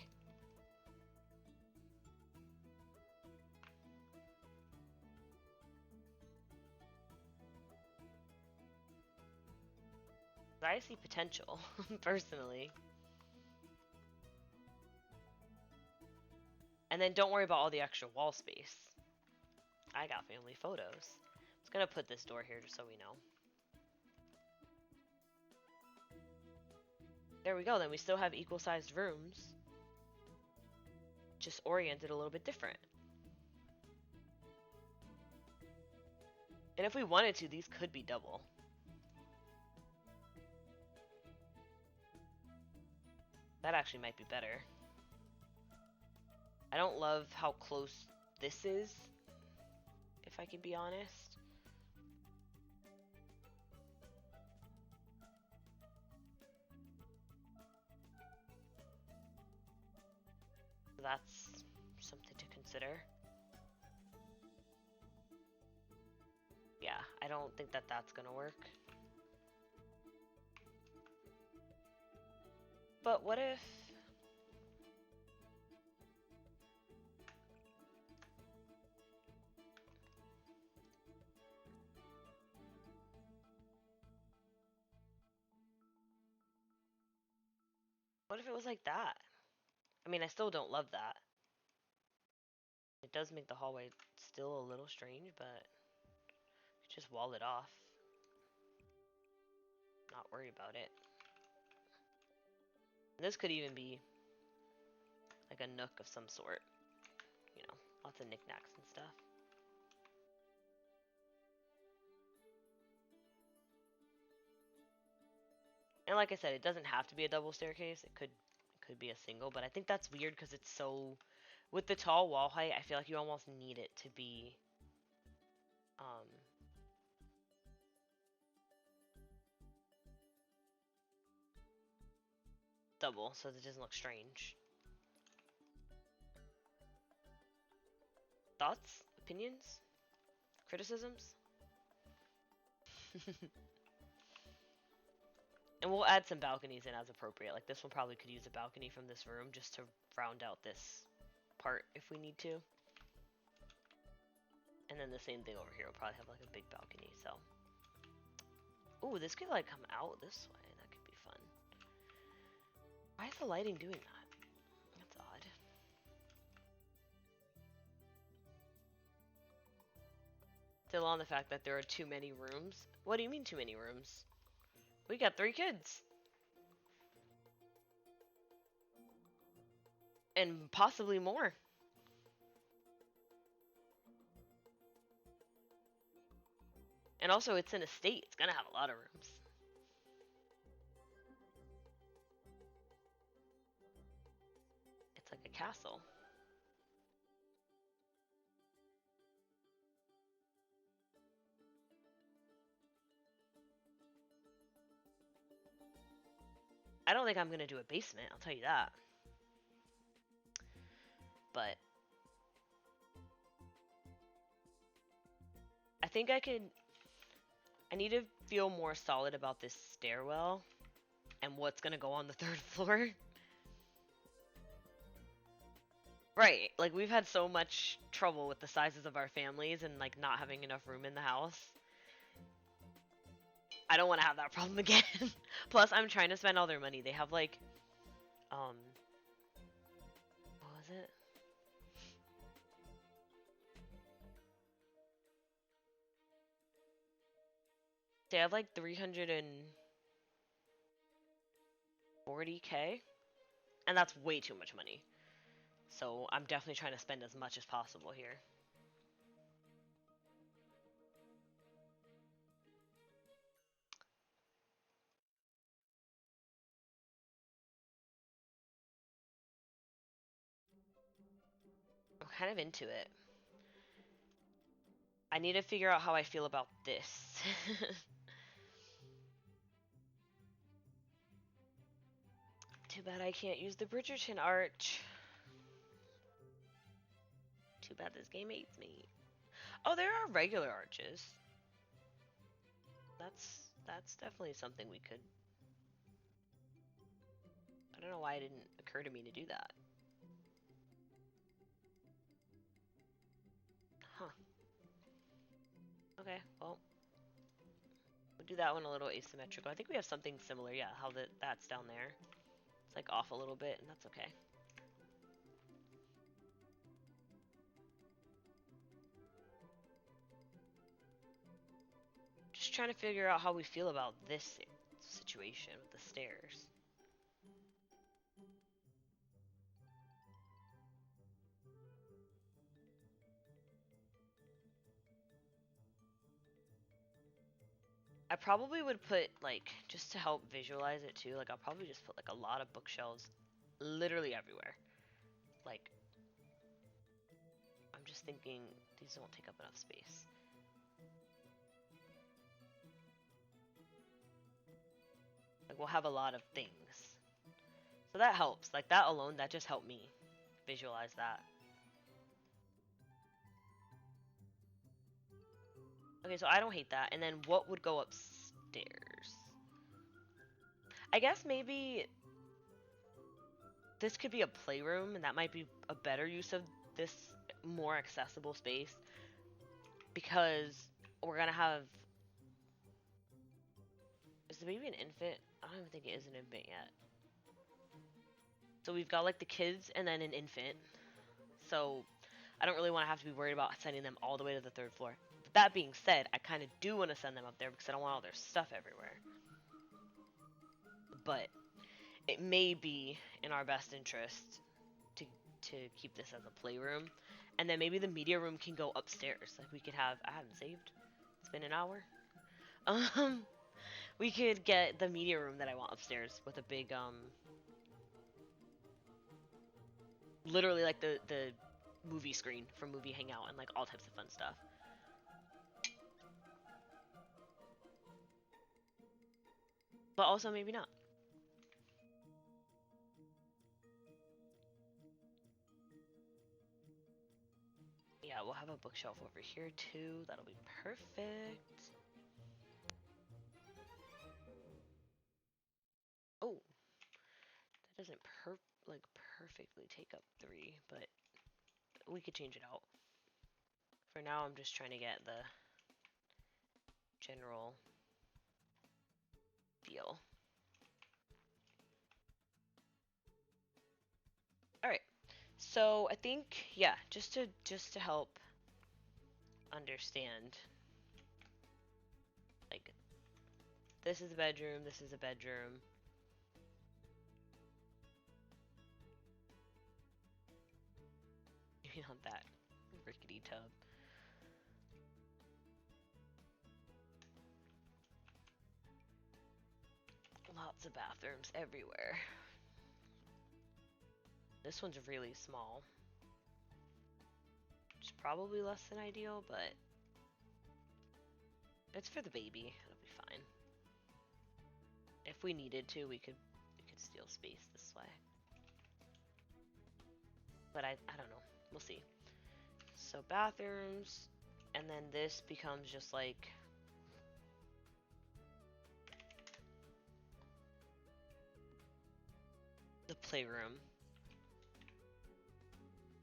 I see potential, personally. And then don't worry about all the extra wall space. I got family photos. I'm just gonna put this door here just so we know. There we go, then we still have equal-sized rooms. Just oriented a little bit different. And if we wanted to, these could be double. That actually might be better. I don't love how close this is, if I can be honest. That's something to consider. Yeah, I don't think that that's gonna work. But what if... What if it was like that? I mean, I still don't love that. It does make the hallway still a little strange, but just wall it off. Not worry about it. This could even be like a nook of some sort. You know, lots of knickknacks and stuff. And like I said, it doesn't have to be a double staircase. It could be a single, but I think that's weird because it's so... With the tall wall height, I feel like you almost need it to be... double, so it doesn't look strange. Thoughts? Opinions? Criticisms? And we'll add some balconies in as appropriate. Like this one probably could use a balcony from this room just to round out this part if we need to. And then the same thing over here. We'll probably have like a big balcony, so. Ooh, this could like come out this way. That could be fun. Why is the lighting doing that? That's odd. still on the fact that there are too many rooms. What do you mean too many rooms? We got 3 kids. And possibly more. And also, it's an estate. It's gonna have a lot of rooms. It's like a castle. I don't think I'm gonna do a basement, I'll tell you that. But I think I need to feel more solid about this stairwell and what's gonna go on the 3rd floor. Right, like we've had so much trouble with the sizes of our families and like not having enough room in the house. I don't want to have that problem again. Plus, I'm trying to spend all their money. They have like, what was it? They have like 340K, and that's way too much money. So I'm definitely trying to spend as much as possible here. I'm kind of into it. I need to figure out how I feel about this. Too bad I can't use the Bridgerton arch. Too bad this game hates me. Oh, there are regular arches. That's definitely something we could. I don't know why it didn't occur to me to do that. Huh. Okay, well, we'll do that one a little asymmetrical. I think we have something similar, yeah, how that's down there. It's like off a little bit, and that's okay. Just trying to figure out how we feel about this situation with the stairs. I probably would put, like, just to help visualize it too, like, I'll probably just put, like, a lot of bookshelves literally everywhere. Like, I'm just thinking these don't take up enough space. Like, we'll have a lot of things. So that helps. Like, that alone, that just helped me visualize that. Okay, so I don't hate that. And then what would go upstairs? I guess maybe this could be a playroom, and that might be a better use of this more accessible space. Because we're gonna have... Is the baby an infant? I don't even think it is an infant yet. So we've got like the kids and then an infant. So I don't really want to have to be worried about sending them all the way to the 3rd floor. But that being said, I kind of do want to send them up there because I don't want all their stuff everywhere. But it may be in our best interest to keep this as a playroom. And then maybe the media room can go upstairs. Like we could have... I haven't saved. It's been an hour. We could get the media room that I want upstairs with a big, literally like the movie screen from Movie Hangout and like all types of fun stuff. But also maybe not. Yeah, we'll have a bookshelf over here too. That'll be perfect. Oh, that doesn't perfectly take up 3, but we could change it out. For now, I'm just trying to get the general feel. All right. So I think, yeah, just to help understand This is a bedroom. This is a bedroom. Maybe not that rickety tub. Lots of bathrooms everywhere. This one's really small. It's probably less than ideal, but it's for the baby. It'll be fine. If we needed to, we could steal space this way. But I don't know. We'll see. So bathrooms, and then this becomes just like the playroom.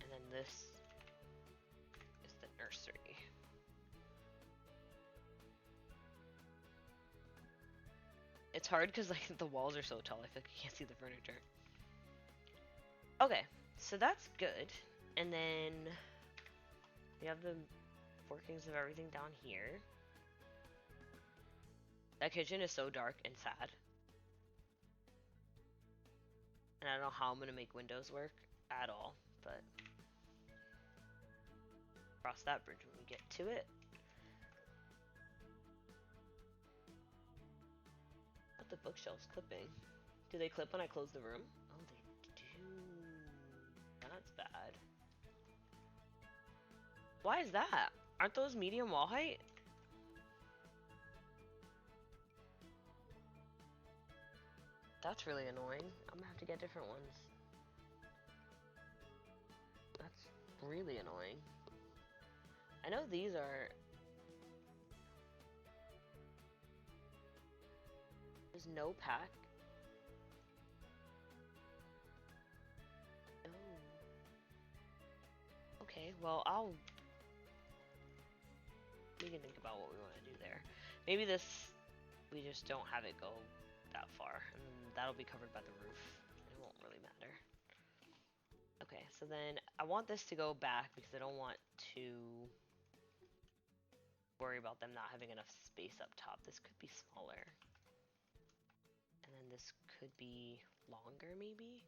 And then this is the nursery. It's hard because like the walls are so tall, I feel like you can't see the furniture. Okay, so that's good. And then we have the workings of everything down here. That kitchen is so dark and sad. And I don't know how I'm gonna make windows work at all, but cross that bridge when we get to it. But the bookshelves clipping. Do they clip when I close the room? Oh, they do. That's bad. Why is that? Aren't those medium wall height? That's really annoying. I'm gonna have to get different ones. That's really annoying. I know these are... There's no pack. Oh. Okay, well, we can think about what we want to do there. Maybe this, we just don't have it go that far, and that'll be covered by the roof. It won't really matter. Okay, so then I want this to go back because I don't want to worry about them not having enough space up top. This could be smaller. And then this could be longer, maybe?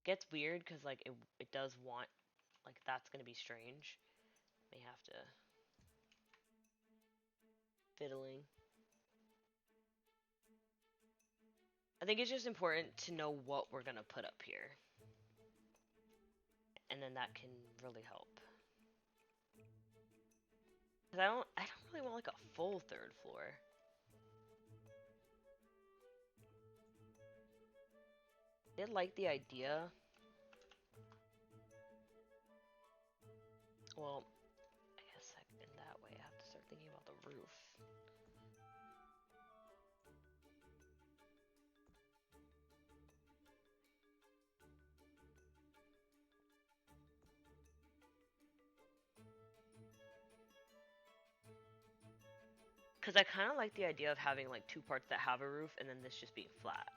Gets weird because like it does want, like that's gonna be strange. May have to fiddling. I think it's just important to know what we're gonna put up here. And then that can really help. Cause I don't really want like a full third floor. I did like the idea. Well, I guess in that way I have to start thinking about the roof. Because I kind of like the idea of having like two parts that have a roof and then this just being flat.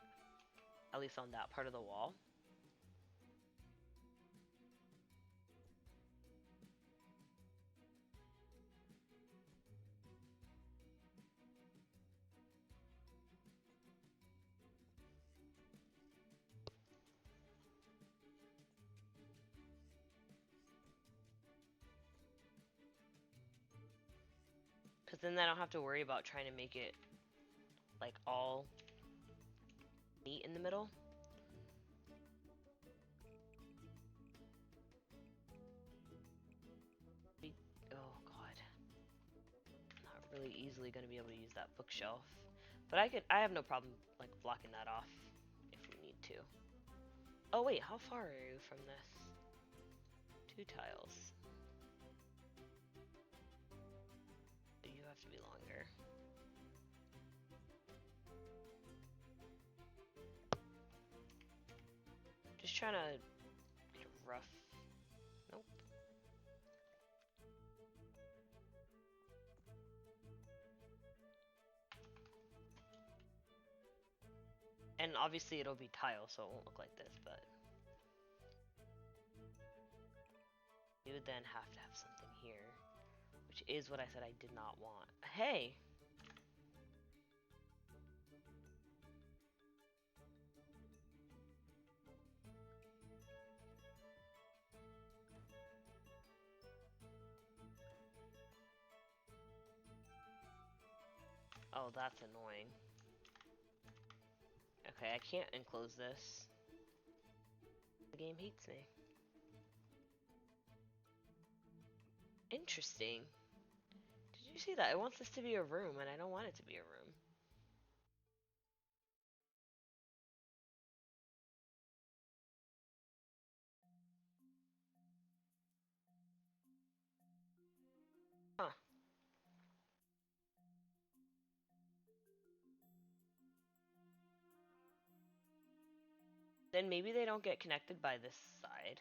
At least on that part of the wall. Because then I don't have to worry about trying to make it like all neat in the middle. Oh god. I'm not really easily going to be able to use that bookshelf. But I have no problem like blocking that off if we need to. Oh wait, how far are you from this? 2 tiles. You have to be longer. Just trying to get a rough... Nope. And obviously it'll be tile, so it won't look like this, but... You would then have to have something here, which is what I said I did not want. Hey! Oh, that's annoying. Okay, I can't enclose this. The game hates me. Interesting. Did you see that? It wants this to be a room, and I don't want it to be a room. Huh. Then maybe they don't get connected by this side.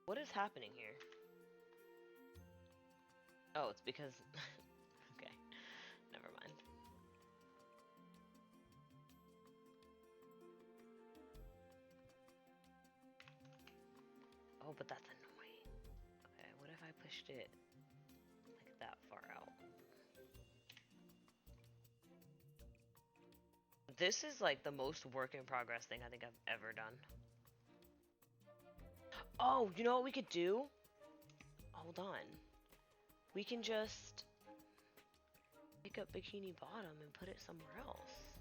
What is happening here? Oh, it's because... okay, never mind. Oh, but that's annoying. Okay, what if I pushed it like that far out? This is like the most work in progress thing I think I've ever done. Oh, you know what we could do? Hold on. We can just pick up Bikini Bottom and put it somewhere else.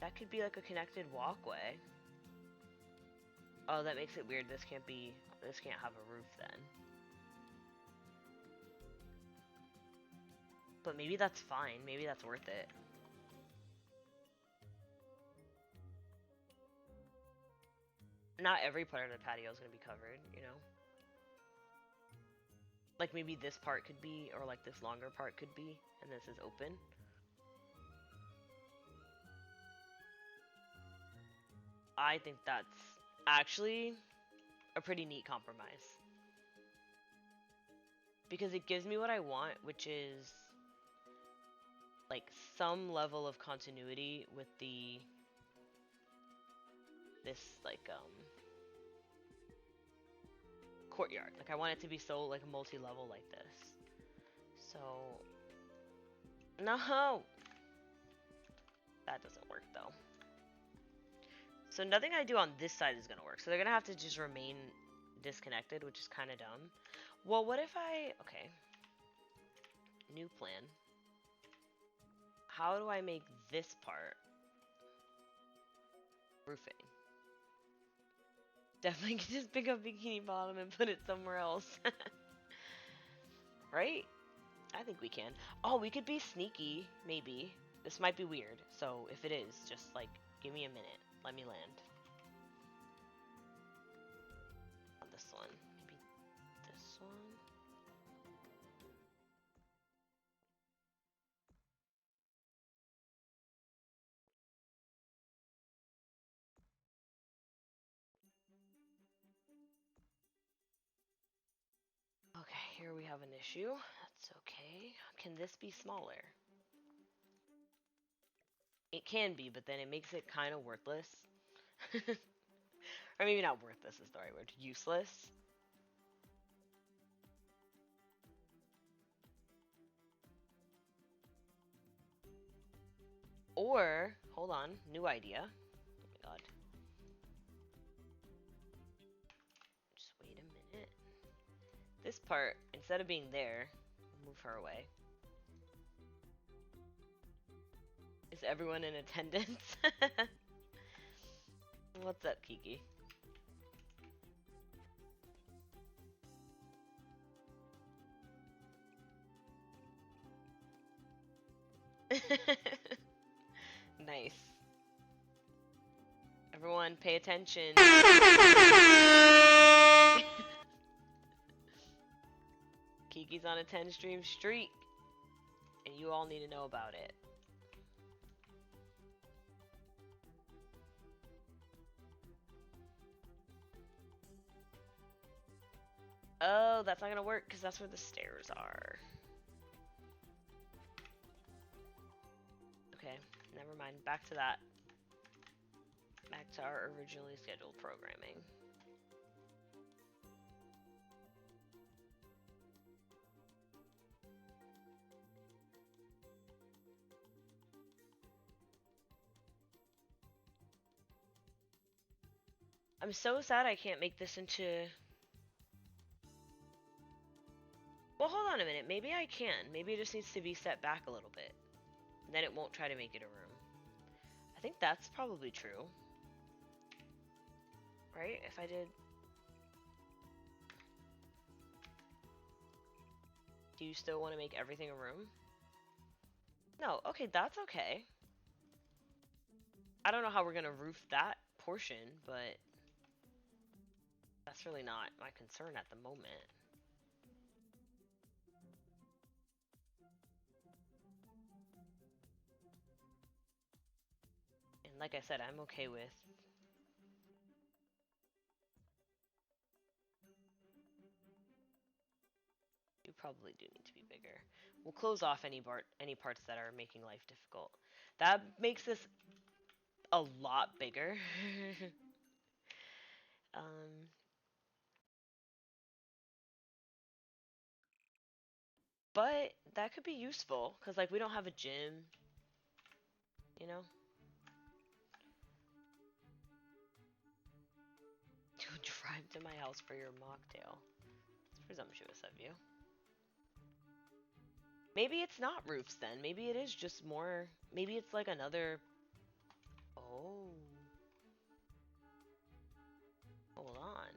That could be like a connected walkway. Oh, that makes it weird. This can't have a roof then. But maybe that's fine. Maybe that's worth it. Not every part of the patio is going to be covered, you know? Like maybe this part could be, or like this longer part could be, and this is open. I think that's actually a pretty neat compromise. Because it gives me what I want, which is like some level of continuity with this like courtyard. Like I want it to be so like multi-level like this. So no, that doesn't work though. So nothing I do on this side is gonna work. So they're gonna have to just remain disconnected, which is kind of dumb. Well, what if okay, new plan. How do I make this part roofing? Definitely can just pick up Bikini Bottom and put it somewhere else. Right? I think we can. Oh, we could be sneaky, maybe. This might be weird, so if it is, just like, give me a minute. Let me land. On this one. Maybe this one. Okay, here we have an issue. That's okay. Can this be smaller? It can be, but then it makes it kind of worthless. Or maybe not worthless is the right word. Useless. Or, hold on, new idea. Oh my god. Just wait a minute. This part, instead of being there, move her away. Is everyone in attendance? What's up, Kiki? Nice. Everyone, pay attention. Kiki's on a 10-stream streak, and you all need to know about it. Oh, that's not gonna work because that's where the stairs are. Okay, never mind. Back to that. Back to our originally scheduled programming. I'm so sad I can't make this into... Well, hold on a minute. Maybe I can. Maybe it just needs to be set back a little bit. Then it won't try to make it a room. I think that's probably true. Right? If I did... Do you still want to make everything a room? No. Okay, that's okay. I don't know how we're going to roof that portion, but... That's really not my concern at the moment. And like I said, I'm okay with... You probably do need to be bigger. We'll close off any parts that are making life difficult. That makes this a lot bigger. But that could be useful, because, like, we don't have a gym, you know? To drive to my house for your mocktail. It's presumptuous of you. Maybe it's not roofs then. Maybe it is just more... Maybe it's like another... Oh. Hold on.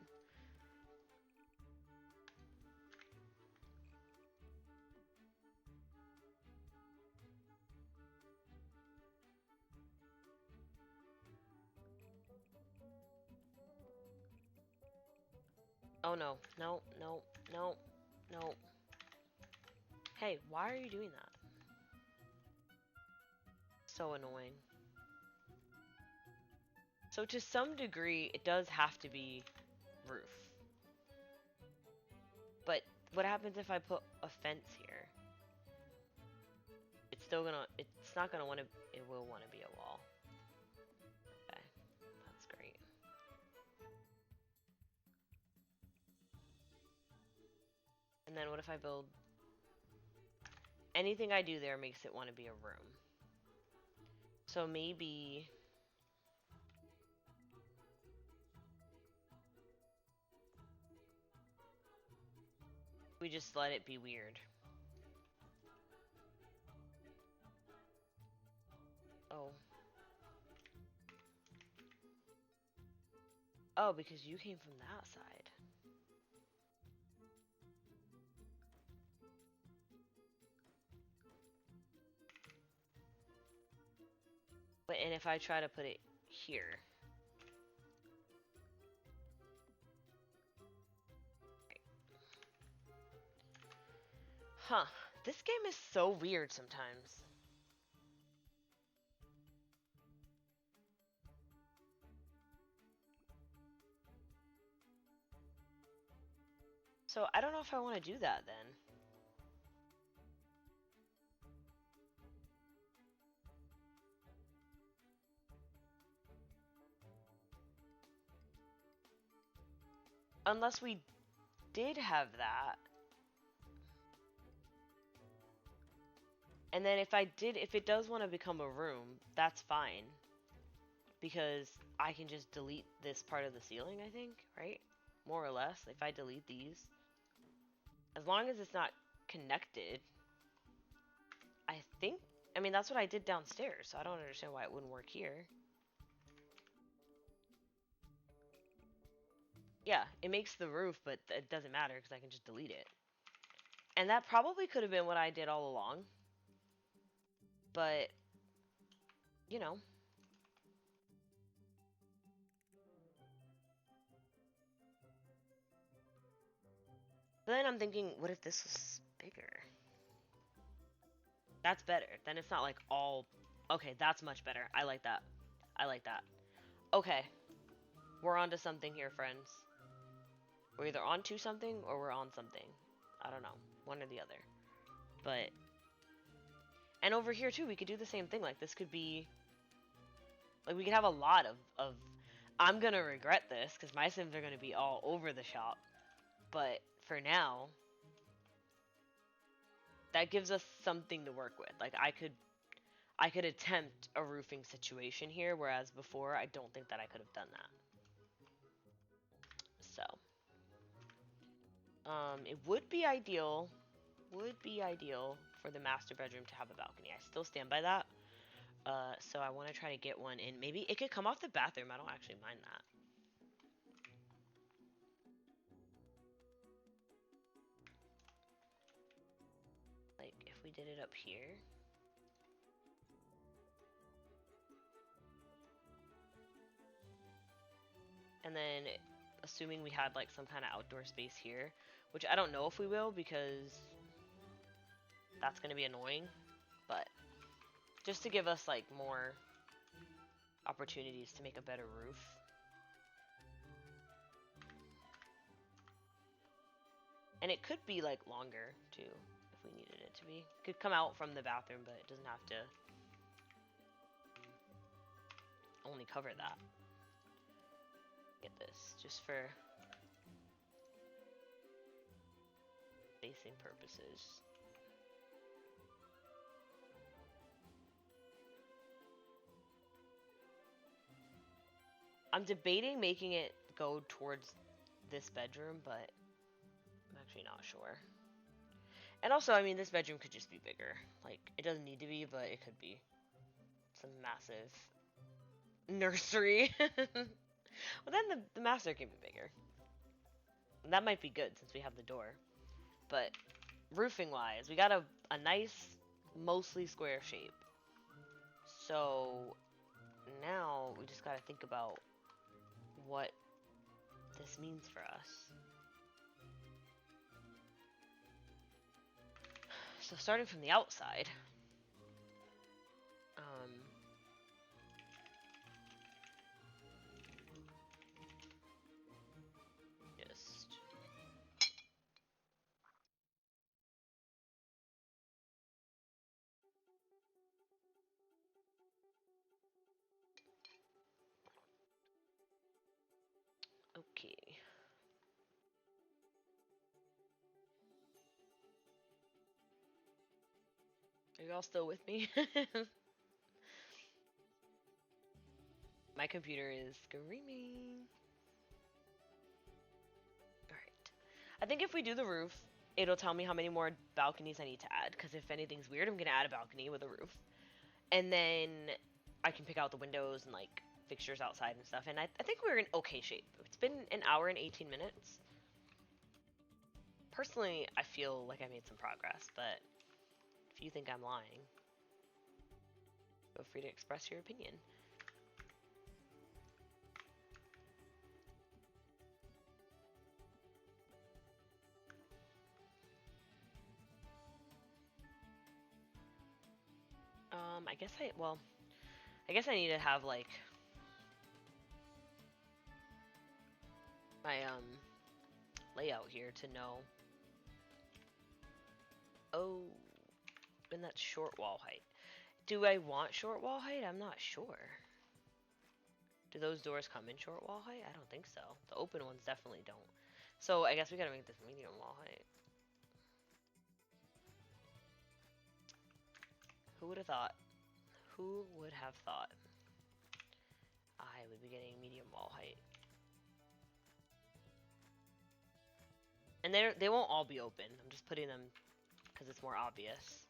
Oh no. No, no, no, no. Hey, why are you doing that? So annoying. So to some degree, it does have to be roof. But what happens if I put a fence here? It's still gonna, it's not gonna want to, it will want to be a wall. Okay, that's great. And then what if I build, anything I do there makes it want to be a room. So maybe... we just let it be weird. Oh. Oh, because you came from that side. But, and if I try to put it here... Huh. This game is so weird sometimes. So I don't know if I want to do that then. Unless we did have that. And then if it does want to become a room, that's fine. Because I can just delete this part of the ceiling, I think, right? More or less, if I delete these. As long as it's not connected, I think, I mean, that's what I did downstairs, so I don't understand why it wouldn't work here. Yeah, it makes the roof, but it doesn't matter because I can just delete it. And that probably could have been what I did all along. But, you know. But then I'm thinking, what if this was bigger? That's better. Then it's not like all... Okay, that's much better. I like that. I like that. Okay. We're onto something here, friends. We're either onto something or we're on something. I don't know. One or the other. But... And over here, too, we could do the same thing. Like, this could be... Like, we could have a lot of I'm gonna regret this, because my Sims are gonna be all over the shop. But, for now... That gives us something to work with. Like, I could attempt a roofing situation here, whereas before, I don't think that I could have done that. It would be ideal for the master bedroom to have a balcony. I still stand by that. So I want to try to get one in. Maybe it could come off the bathroom. I don't actually mind that. Like, if we did it up here. And then, assuming we had, like, some kind of outdoor space here. Which I don't know if we will, because that's going to be annoying. But, just to give us, like, more opportunities to make a better roof. And it could be, like, longer, too, if we needed it to be. It could come out from the bathroom, but it doesn't have to only cover that. Get this, just for spacing purposes. I'm debating making it go towards this bedroom, but I'm actually not sure. And also, I mean, this bedroom could just be bigger. Like, it doesn't need to be, but it could be. Some massive nursery. Well, then the master can be bigger. And that might be good since we have the door. But roofing-wise, we got a nice, mostly square shape. So now we just got to think about what this means for us. So starting from the outside, just okay. Are you all still with me? My computer is screaming. Alright. I think if we do the roof, it'll tell me how many more balconies I need to add. Because if anything's weird, I'm going to add a balcony with a roof. And then I can pick out the windows and, like, fixtures outside and stuff. And I think we're in okay shape. It's been an hour and 18 minutes. Personally, I feel like I made some progress. But if you think I'm lying, feel free to express your opinion. I guess I need to have, like, my, layout here to know. Oh, and that's short wall height. Do I want short wall height? I'm not sure. Do those doors come in short wall height? I don't think so. The open ones definitely don't. So I guess we gotta make this medium wall height. Who would have thought? Who would have thought I would be getting medium wall height? And they won't all be open. I'm just putting them because it's more obvious.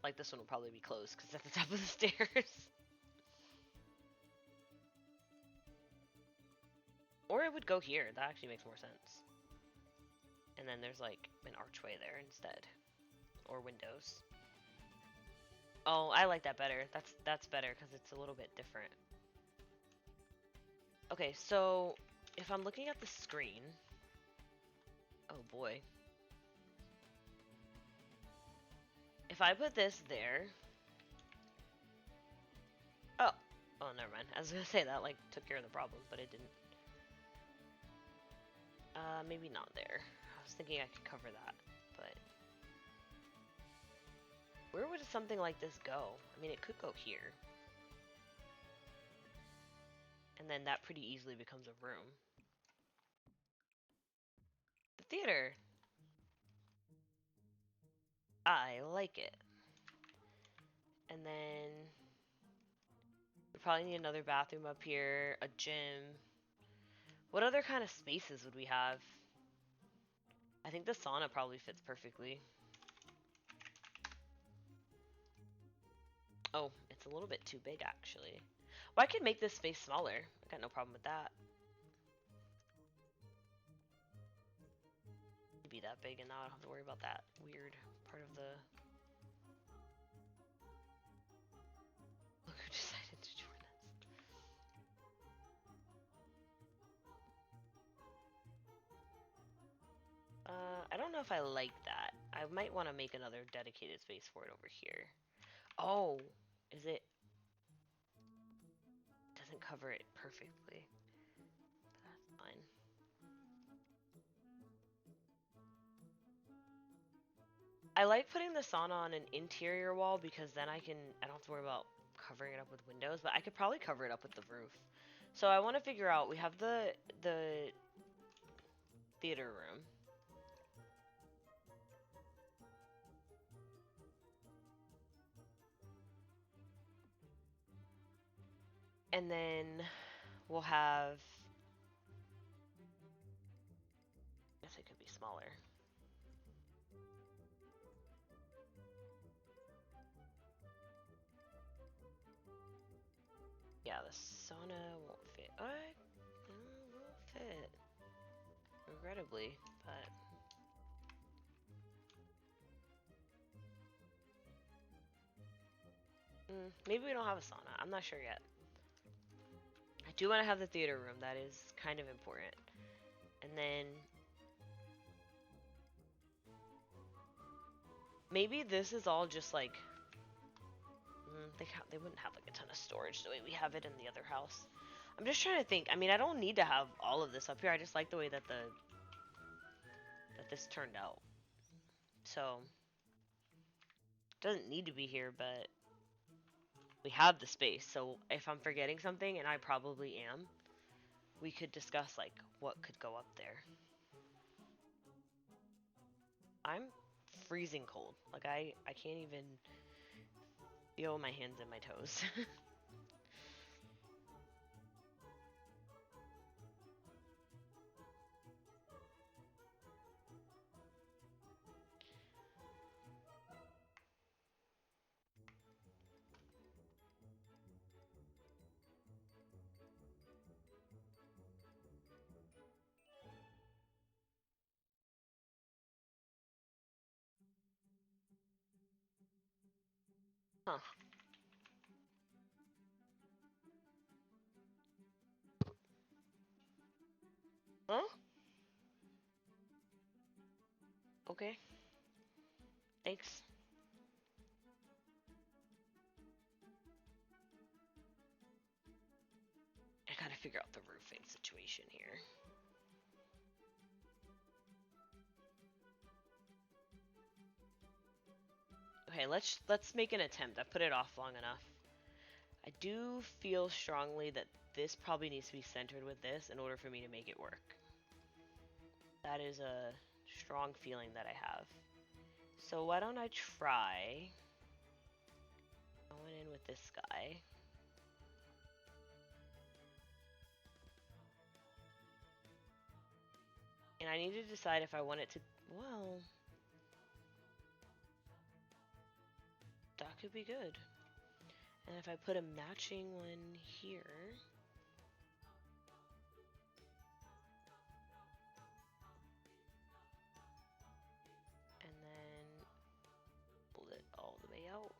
Like, this one will probably be closed because it's at the top of the stairs. Or it would go here. That actually makes more sense. And then there's, like, an archway there instead. Or windows. Oh, I like that better. That's better because it's a little bit different. Okay, so if I'm looking at the screen... Oh boy. If I put this there... Oh, never mind. I was gonna say that, like, took care of the problem, but it didn't. Maybe not there. I was thinking I could cover that, but... Where would something like this go? I mean, it could go here. And then that pretty easily becomes a room. The theater! I like it. And then... probably need another bathroom up here, a gym. What other kind of spaces would we have? I think the sauna probably fits perfectly. Oh, it's a little bit too big actually. Well, I could make this space smaller. I got no problem with that. It'd be that big and now I don't have to worry about that weird part of the... Look who decided to join us. I don't know if I like that. I might want to make another dedicated space for it over here. Oh, is it? Doesn't cover it perfectly. That's fine. I like putting the sauna on an interior wall because then I don't have to worry about covering it up with windows, but I could probably cover it up with the roof. So I want to figure out, we have the theater room. And then we'll have, I guess it could be smaller. Yeah, the sauna won't fit. Won't fit. Regrettably, but... maybe we don't have a sauna. I'm not sure yet. I do want to have the theater room. That is kind of important. And then... maybe this is all just like... they wouldn't have like a ton of storage the way we have it in the other house. I'm just trying to think. I mean, I don't need to have all of this up here. I just like the way that this turned out. So, doesn't need to be here, but we have the space. So if I'm forgetting something, and I probably am, we could discuss like what could go up there. I'm freezing cold. Like I can't even feel my hands and my toes. Huh. Huh? Okay. Thanks. I gotta figure out the roofing situation here. Okay, let's make an attempt. I put it off long enough. I do feel strongly that this probably needs to be centered with this in order for me to make it work. That is a strong feeling that I have. So why don't I try going in with this guy. And I need to decide if I want it to, well, that could be good. And if I put a matching one here, and then pull it all the way out.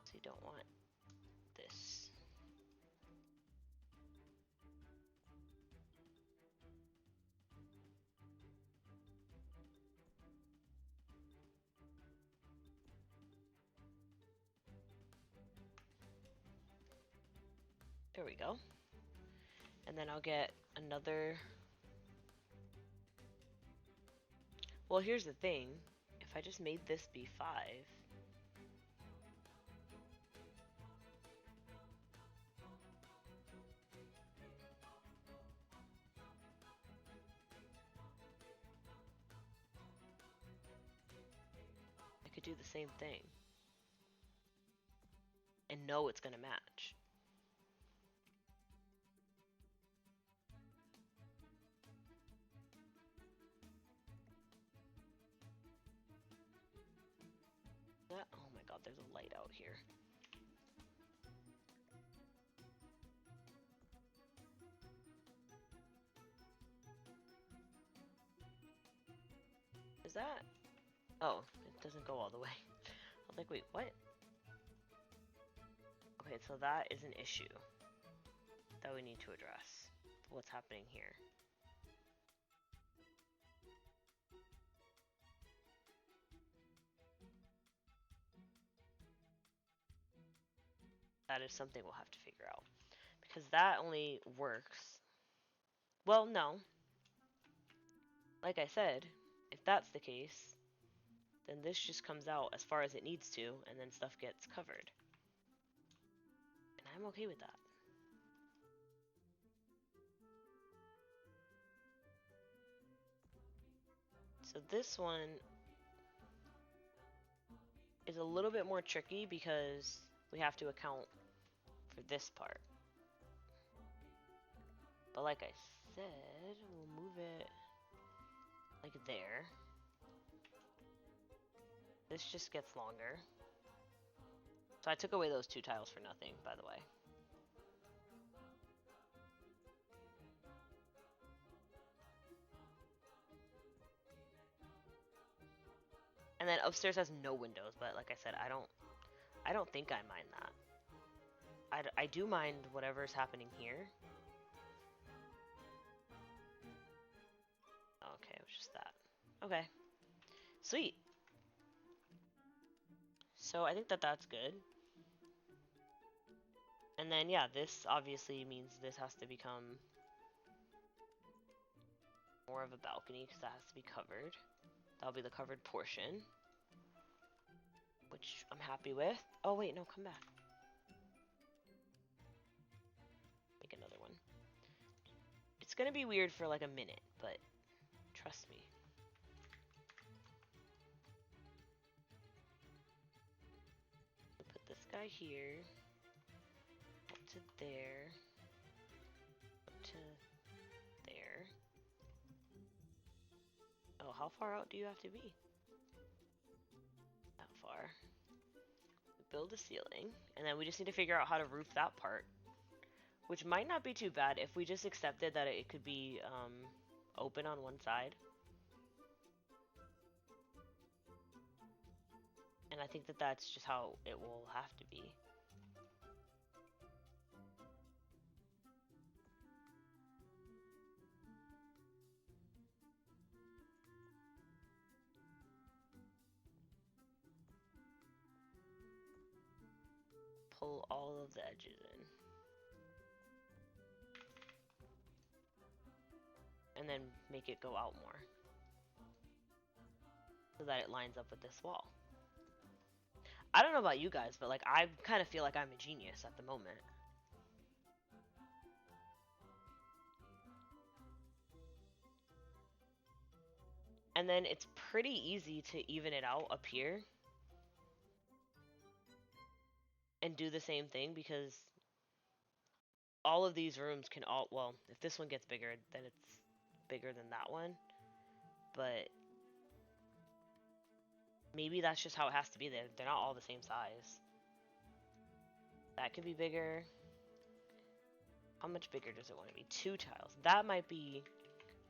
So you don't want this. There we go. And then I'll get another. Well, here's the thing. If I just made this be 5. I could do the same thing. and know it's gonna match. Oh my god, there's a light out here. Is that? Oh, it doesn't go all the way. I was like, wait, what? Okay, so that is an issue that we need to address. What's happening here? That is something we'll have to figure out. Because that only works. Well, no. Like I said, if that's the case, then this just comes out as far as it needs to, and then stuff gets covered. And I'm okay with that. So this one is a little bit more tricky because we have to account for this part. But like I said, we'll move it like there. This just gets longer. So I took away those 2 tiles for nothing, by the way. And then upstairs has no windows, but like I said, I don't think I mind that. I do mind whatever's happening here. Okay, it was just that. Okay. Sweet. So I think that that's good. And then, yeah, this obviously means this has to become more of a balcony because that has to be covered. That'll be the covered portion, which I'm happy with. Oh, wait, no, come back. Make another one. It's gonna be weird for like a minute, but trust me. Put this guy here. Up to there. Up to there. Oh, how far out do you have to be? That far. We build a ceiling, and then we just need to figure out how to roof that part. Which might not be too bad if we just accepted that it could be open on one side. And I think that that's just how it will have to be. Pull all of the edges in. And then make it go out more. So that it lines up with this wall. I don't know about you guys, but like I kind of feel like I'm a genius at the moment. And then it's pretty easy to even it out up here. And do the same thing because all of these rooms can all, well, if this one gets bigger, then it's bigger than that one. But maybe that's just how it has to be. They're not all the same size. That could be bigger. How much bigger does it want to be? 2 tiles. That might be...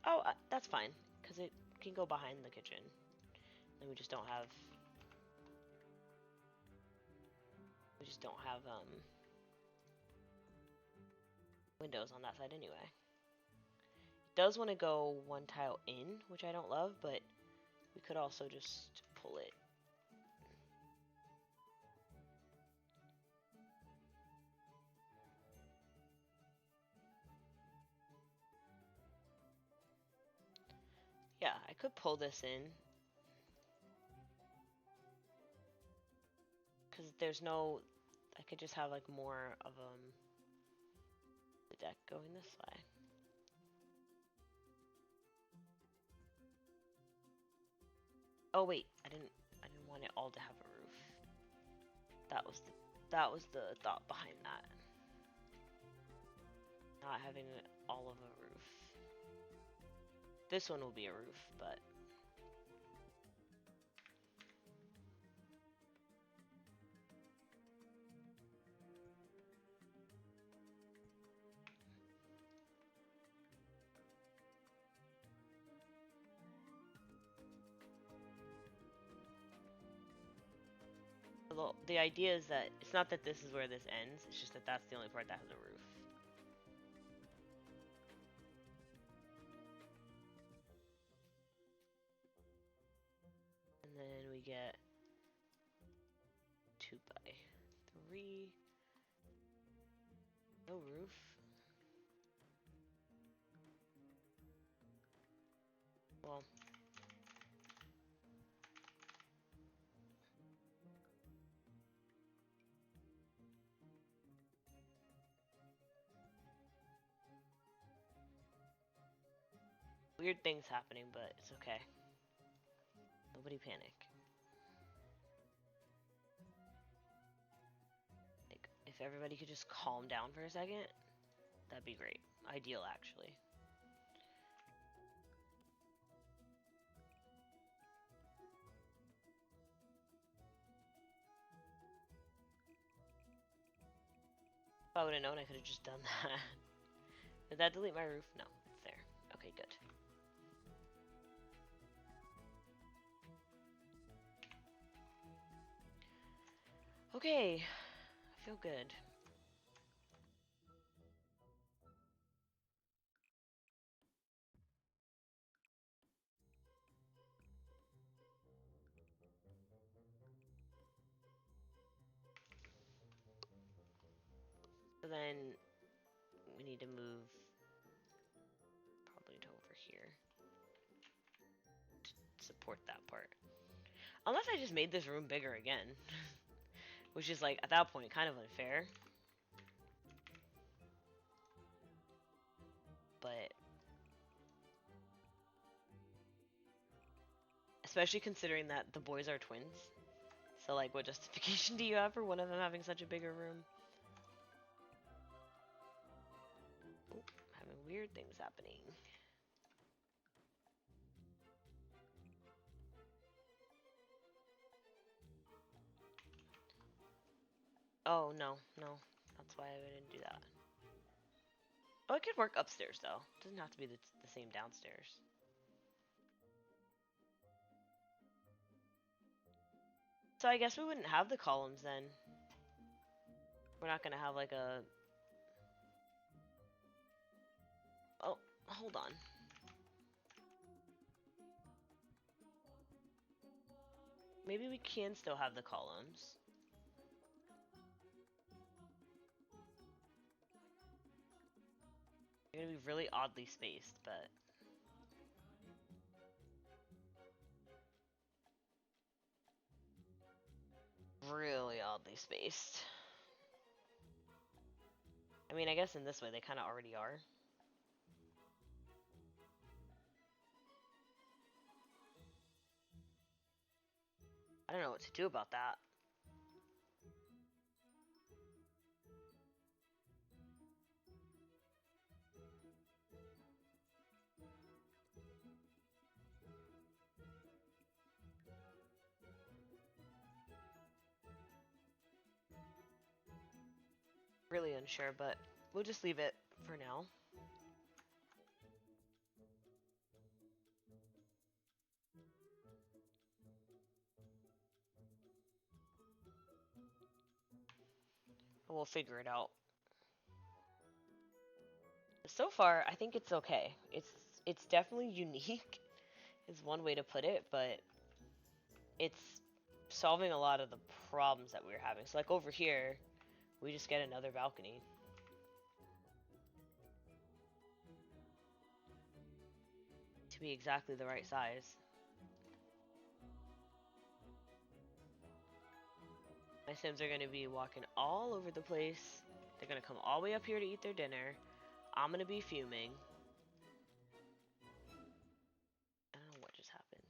Oh, that's fine. Because it can go behind the kitchen. And we just don't have... windows on that side anyway. It does want to go 1 tile in, which I don't love, but we could also just pull it. Yeah, I could pull this in. Because there's no... I could just have like more of the deck going this way. Oh wait, I didn't want it all to have a roof. That was That was the thought behind that. Not having all of a roof. This one will be a roof, but the idea is that it's not that this is where this ends, it's just that that's the only part that has a roof. And then we get 2x3. No roof. Well, weird things happening, but it's okay. Nobody panic. Like, if everybody could just calm down for a second, that'd be great. Ideal, actually. If I would have known, I could have just done that. Did that delete my roof? No, it's there. Okay, good. Okay, I feel good. So then we need to move probably to over here to support that part. Unless I just made this room bigger again. Which is, like, at that point, kind of unfair. But especially considering that the boys are twins. So, like, what justification do you have for one of them having such a bigger room? Ooh, having weird things happening. Oh, no, no. That's why I didn't do that. Oh, it could work upstairs, though. It doesn't have to be the same downstairs. So I guess we wouldn't have the columns then. We're not gonna have like a... Oh, hold on. Maybe we can still have the columns. They're gonna be really oddly spaced, but... really oddly spaced. I mean, I guess in this way they kind of already are. I don't know what to do about that. Really unsure, but we'll just leave it for now. We'll figure it out. So far, I think it's okay. It's definitely unique, is one way to put it, but it's solving a lot of the problems that we were having. So like over here, we just get another balcony. To be exactly the right size. My Sims are going to be walking all over the place. They're going to come all the way up here to eat their dinner. I'm going to be fuming. I don't know what just happened.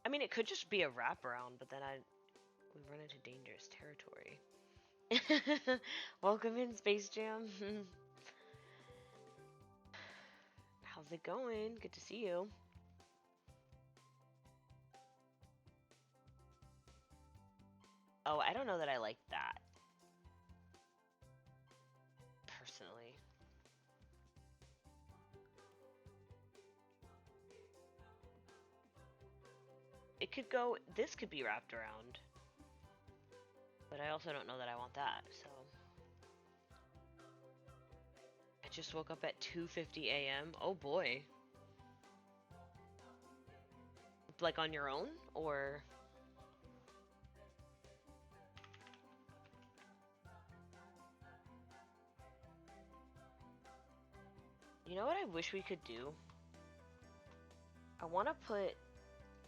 I mean, it could just be a wraparound, but then we run into dangerous territory. Welcome in, Space Jam. How's it going? Good to see you. Oh, I don't know that I like that. Personally. It could go, this could be wrapped around. But I also don't know that I want that, so. I just woke up at 2:50 a.m. Oh boy. Like on your own, or? You know what I wish we could do? I want to put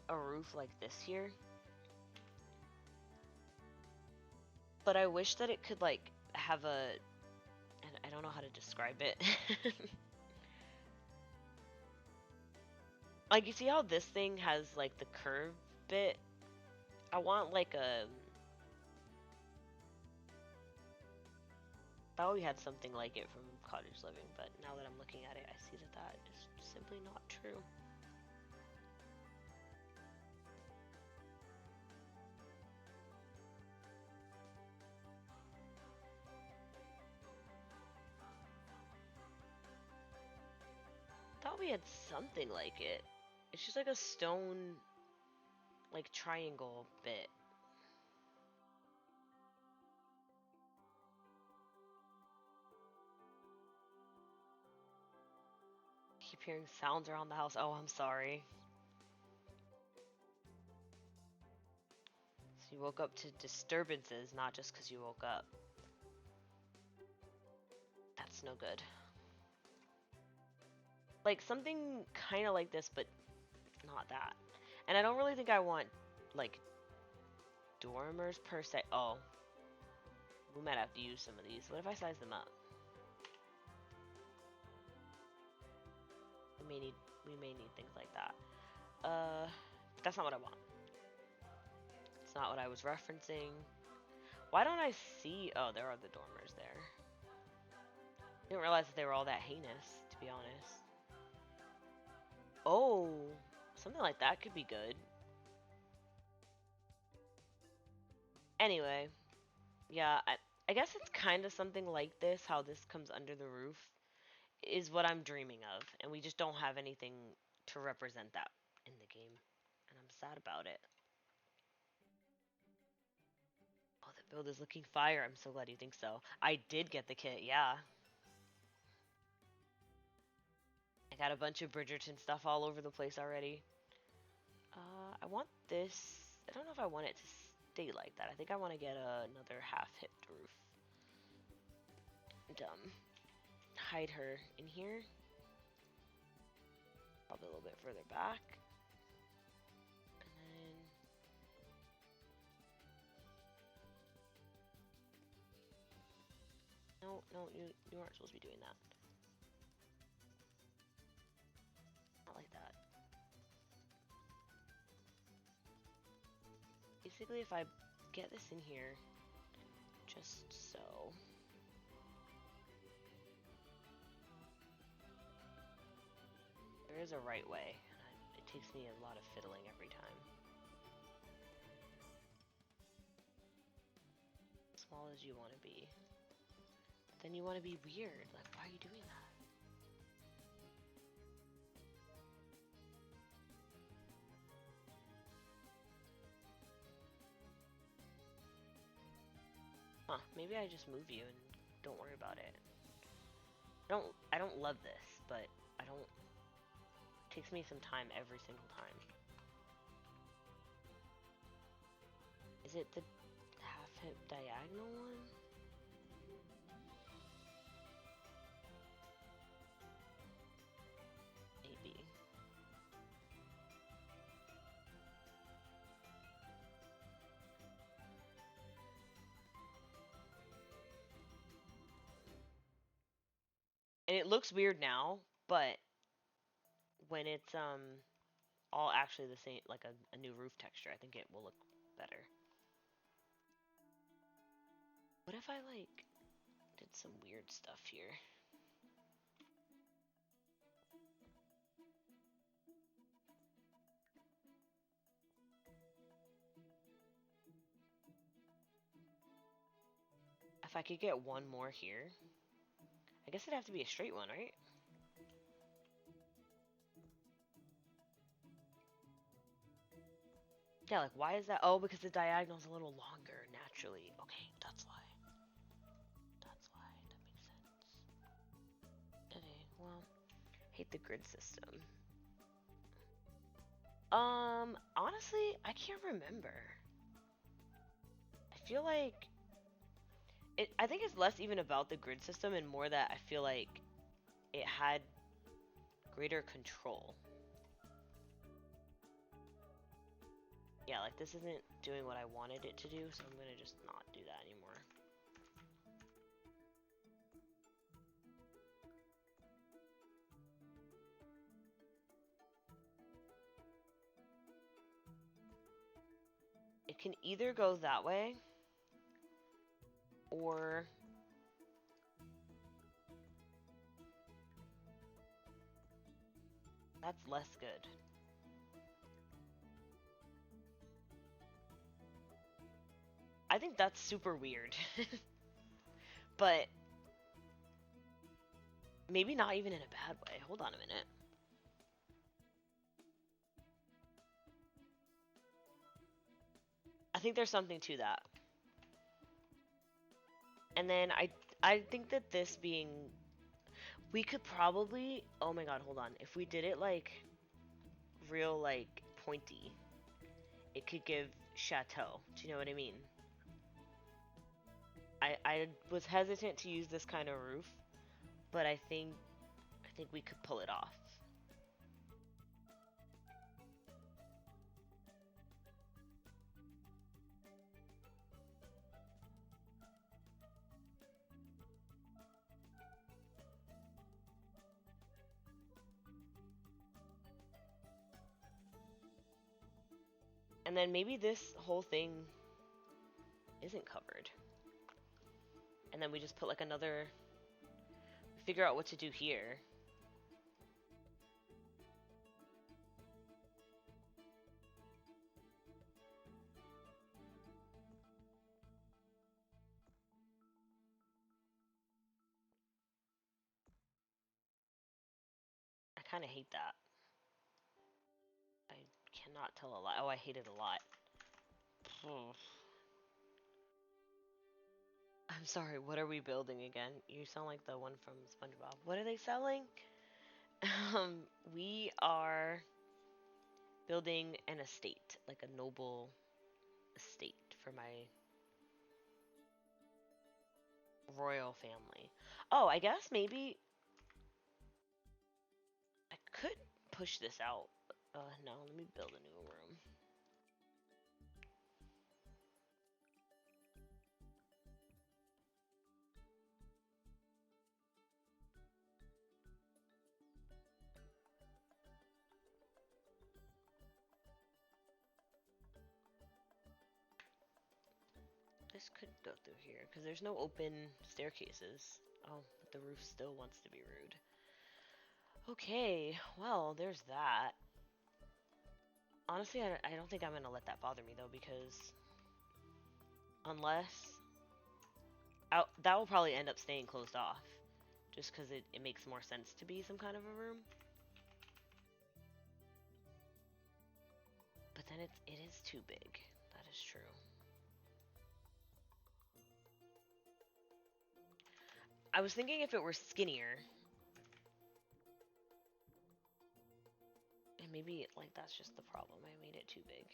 a roof like this here. But I wish that it could like have a, and I don't know how to describe it. Like, you see how this thing has like the curve bit? I want like a, I thought we had something like it from Cottage Living, but now that I'm looking at it, I see that that is simply not true. Thought we had something like it. It's just like a stone, like triangle bit. Keep hearing sounds around the house. Oh, I'm sorry. So you woke up to disturbances, not just because you woke up. That's no good. Like something kind of like this, but not that. And I don't really think I want like dormers per se. Oh, we might have to use some of these. What if I size them up? We may need things like that. That's not what I want. It's not what I was referencing. Why don't I see? Oh, there are the dormers there. I didn't realize that they were all that heinous, to be honest. Oh, something like that could be good. Anyway, yeah, I guess it's kind of something like this, how this comes under the roof, is what I'm dreaming of, and we just don't have anything to represent that in the game, and I'm sad about it. Oh, the build is looking fire. I'm so glad you think so. I did get the kit, yeah. I got a bunch of Bridgerton stuff all over the place already. I want this. I don't know if I want it to stay like that. I think I want to get another half-hipped roof. And, hide her in here. Probably a little bit further back. And then... No, you aren't supposed to be doing that. Not like that. Basically, if I get this in here, just so. There is a right way, and it takes me a lot of fiddling every time. As small as you want to be. But then you want to be weird. Like, why are you doing that? Huh, maybe I just move you and don't worry about it. I don't love this, but it takes me some time every single time. Is it the half-hip diagonal one? Maybe. And it looks weird now, but when it's all actually the same, like a new roof texture. I think it will look better. What if I like did some weird stuff here? If I could get one more here, I guess it'd have to be a straight one, right? Yeah, like why is that? Oh, because the diagonal's a little longer naturally. Okay, that's why. That's why. That makes sense. Okay, well, hate the grid system. Honestly, I can't remember. I feel like I think it's less even about the grid system and more that I feel like it had greater control. Yeah, like this isn't doing what I wanted it to do, so I'm gonna just not do that anymore. It can either go that way or that's less good. I think that's super weird. But maybe not even in a bad way. Hold on a minute. I think there's something to that. And then I think that this being, we could probably, oh my god, hold on. If we did it like real like pointy, it could give chateau. Do you know what I mean? I was hesitant to use this kind of roof, but I think we could pull it off. And then maybe this whole thing isn't covered. And then we just put like another, figure out what to do here. I kind of hate that. I cannot tell a lie. Oh, I hate it a lot. I'm sorry, what are we building again? You sound like the one from SpongeBob. What are they selling? We are building an estate, like a noble estate for my royal family. Oh, I guess maybe I could push this out. No, let me build a new room. This could go through here, because there's no open staircases. Oh, but the roof still wants to be rude. Okay, well, there's that. Honestly, I don't think I'm going to let that bother me, though, because unless that will probably end up staying closed off, just because it makes more sense to be some kind of a room. But then it is too big. That is true. I was thinking if it were skinnier, and maybe like that's just the problem. I made it too big.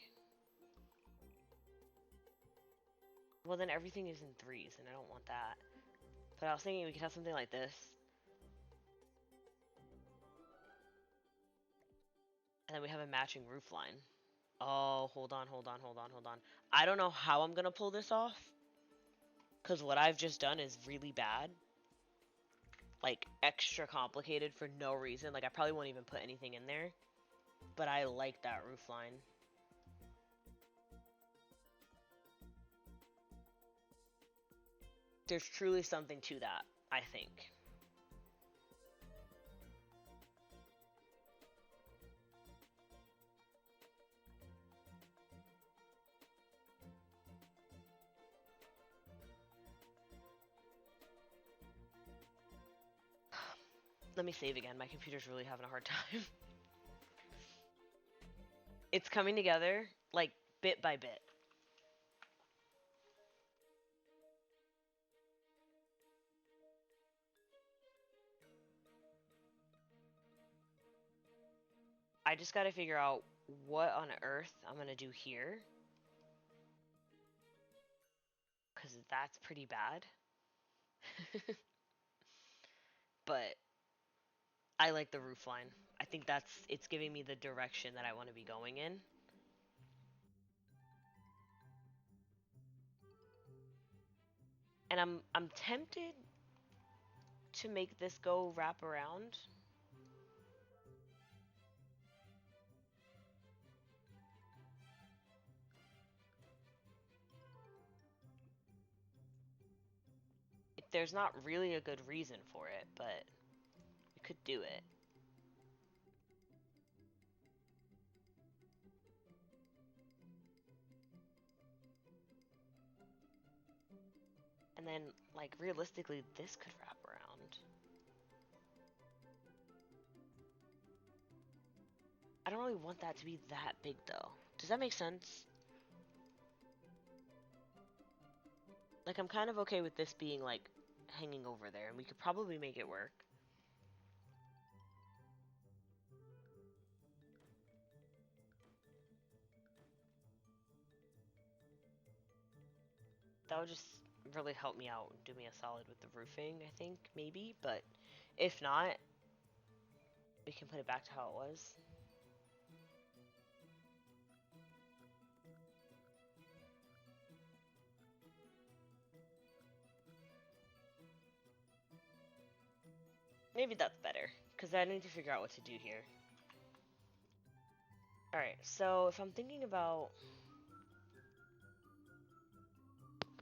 Well, then everything is in threes, and I don't want that. But I was thinking we could have something like this. And then we have a matching roof line. Oh, hold on. I don't know how I'm gonna pull this off. Because what I've just done is really bad. Like, extra complicated for no reason. Like, I probably won't even put anything in there. but I like that roof line. There's truly something to that, I think. Let me save again. My computer's really having a hard time. It's coming together, like, bit by bit. I just gotta figure out what on earth I'm gonna do here. Because that's pretty bad. But I like the roof line. I think it's giving me the direction that I want to be going in. And I'm tempted to make this go wrap around. There's not really a good reason for it, but we could do it. And then, like, realistically, this could wrap around. I don't really want that to be that big, though. Does that make sense? Like, I'm kind of okay with this being, like, hanging over there, and we could probably make it work. That would just really help me out and do me a solid with the roofing, I think, maybe. But if not, we can put it back to how it was. Maybe that's better, because I need to figure out what to do here. Alright, so if I'm thinking about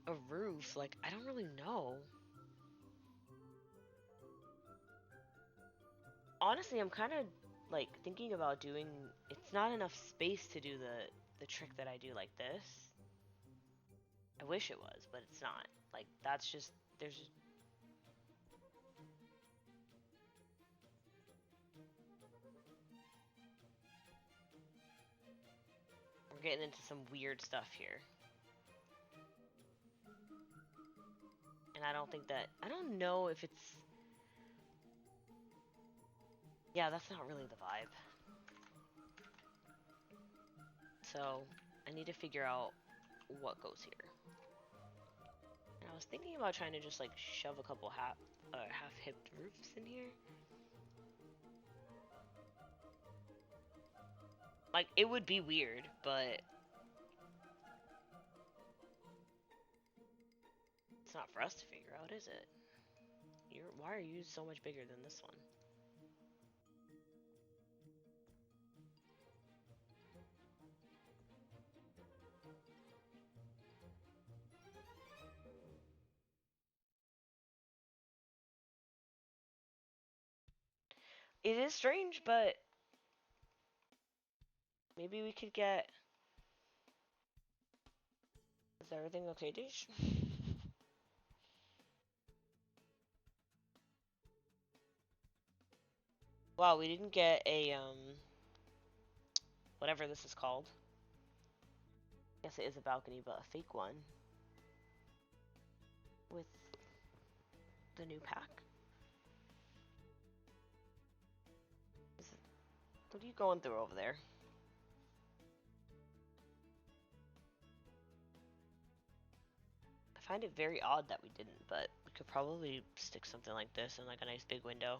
a roof, like, I don't really know. Honestly, I'm kind of, like, thinking about doing... It's not enough space to do the trick that I do like this. I wish it was, but it's not. Like, that's just... There's... We're getting into some weird stuff here. And I don't think that... I don't know if it's... Yeah, that's not really the vibe. So, I need to figure out what goes here. And I was thinking about trying to just, like, shove a couple half-hipped roofs in here. Like, it would be weird, but... It's not for us to figure out, is it? Why are you so much bigger than this one? It is strange, but... Maybe we could get... Is everything okay, Dish? Wow, we didn't get a, whatever this is called. I guess it is a balcony, but a fake one. With the new pack. What are you going through over there? I find it very odd that we didn't, but we could probably stick something like this in like a nice big window.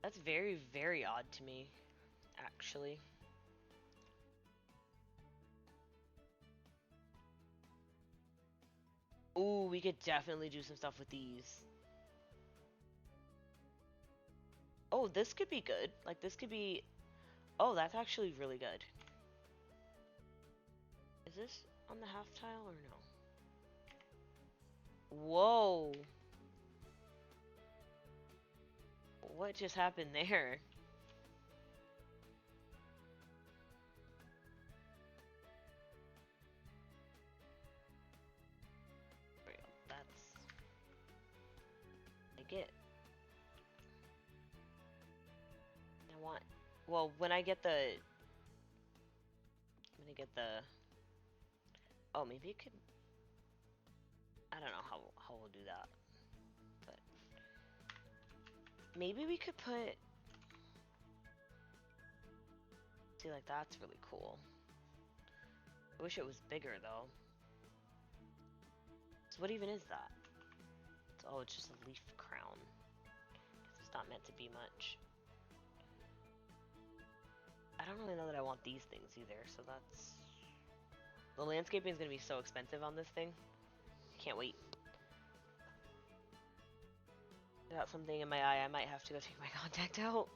That's very, very odd to me, actually. Ooh, we could definitely do some stuff with these. Oh, this could be good. Like, this could be... Oh, that's actually really good. Is this on the half tile or no? Whoa. What just happened there? That's... I get... I want... Well, when I get the... When I get the... Oh, maybe it could... I don't know how we'll do that. But... Maybe we could put... See, like, that's really cool. I wish it was bigger, though. So what even is that? Oh, it's just a leaf crown. It's not meant to be much. I don't really know that I want these things either, so that's... The landscaping is going to be so expensive on this thing. Can't wait. I got something in my eye. I might have to go take my contact out.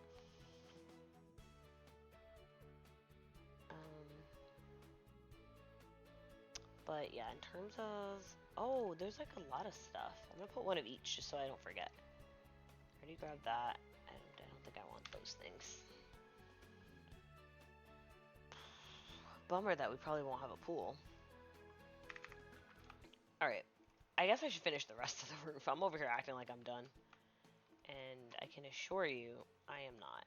But yeah, in terms of... Oh, there's like a lot of stuff. I'm going to put one of each just so I don't forget. I already grabbed that, and I don't think I want those things. Bummer that we probably won't have a pool. Alright. I guess I should finish the rest of the roof. I'm over here acting like I'm done. And I can assure you, I am not.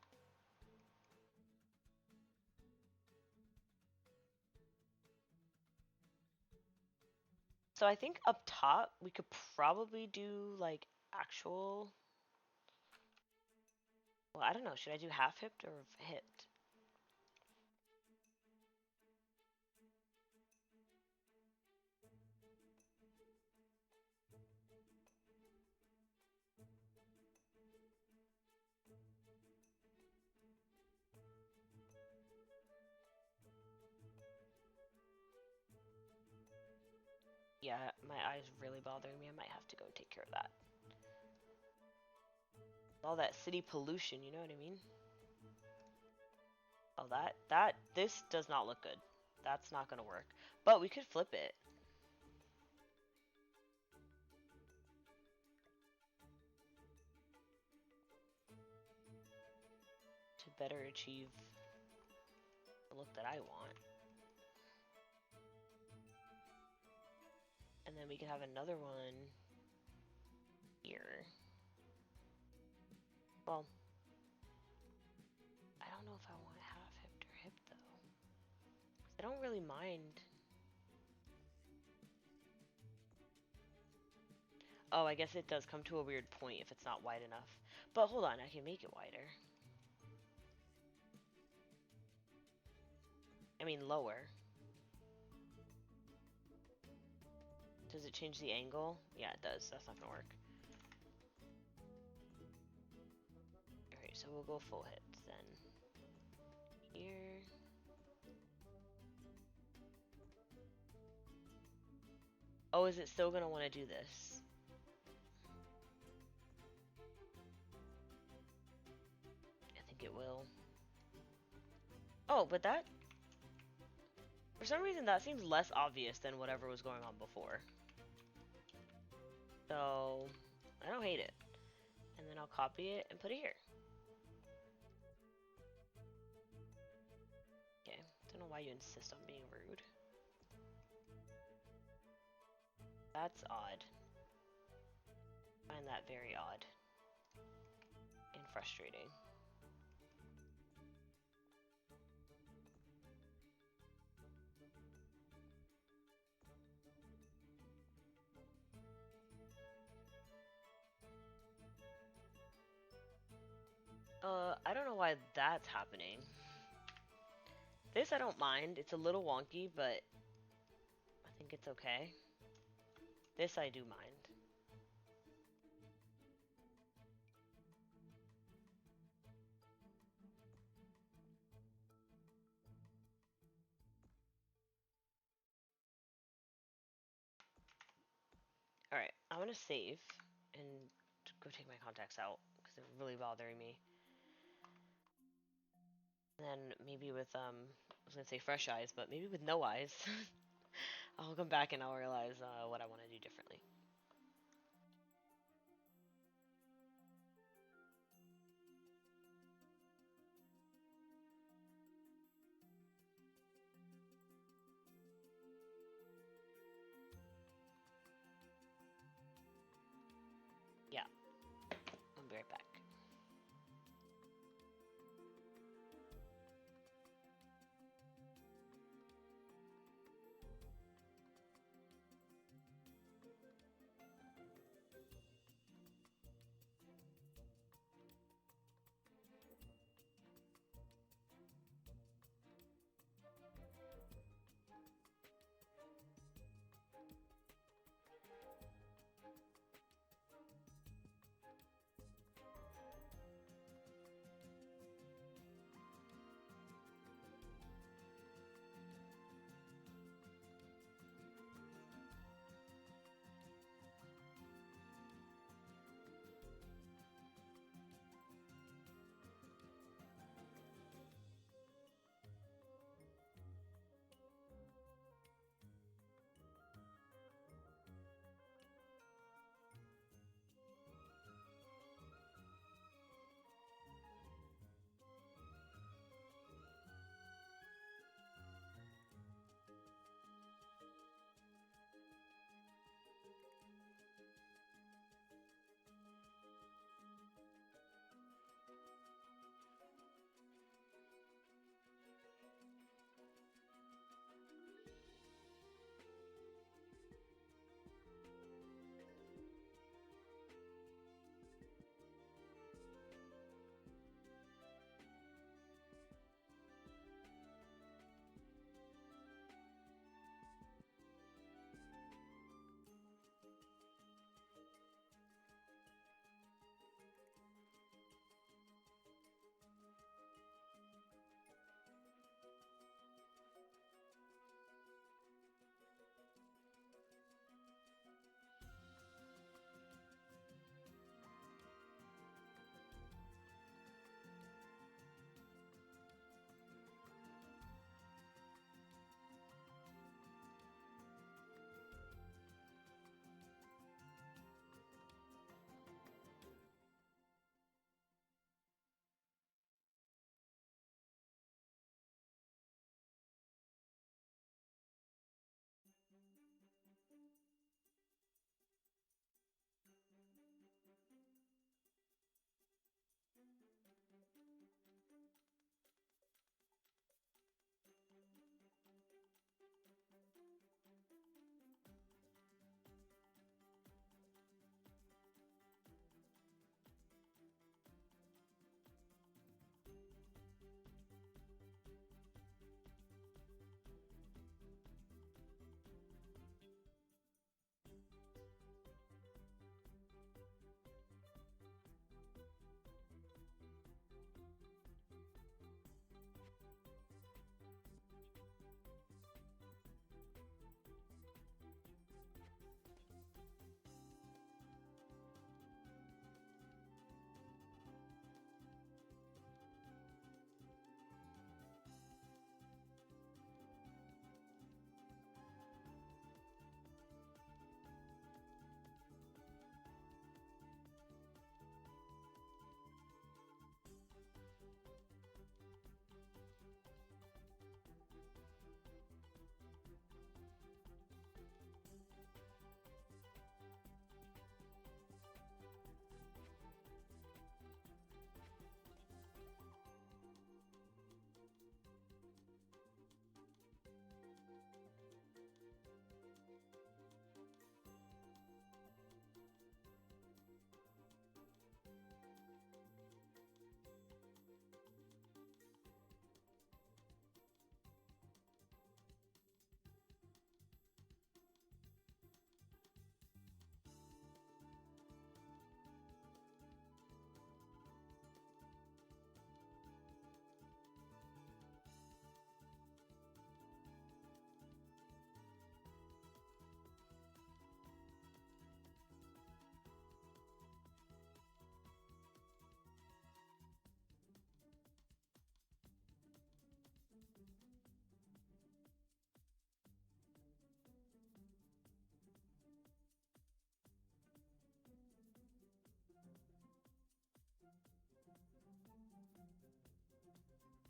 So I think up top, we could probably do, like, actual... Well, I don't know. Should I do half-hipped or hipped? Yeah, my eye's really bothering me. I might have to go take care of that. All that city pollution, you know what I mean? Oh, this does not look good. That's not gonna work. But we could flip it. To better achieve the look that I want. And then we could have another one here. Well, I don't know if I want half-hipped or hipped, though. I don't really mind. Oh, I guess it does come to a weird point if it's not wide enough. But hold on, I can make it wider. I mean, lower. Does it change the angle? Yeah, it does. That's not gonna work. Alright, so we'll go full hips then. Here. Oh, is it still gonna want to do this? I think it will. Oh, but that... For some reason, that seems less obvious than whatever was going on before. So, I don't hate it. And then I'll copy it and put it here. Okay, don't know why you insist on being rude. That's odd. I find that very odd. And frustrating. I don't know why that's happening. This I don't mind. It's a little wonky, but I think it's okay. This I do mind. Alright, I'm gonna save and go take my contacts out because they're really bothering me. And then maybe with I was gonna say fresh eyes, but maybe with no eyes, I'll come back and I'll realize what I want to do differently. Yeah, I'll be right back.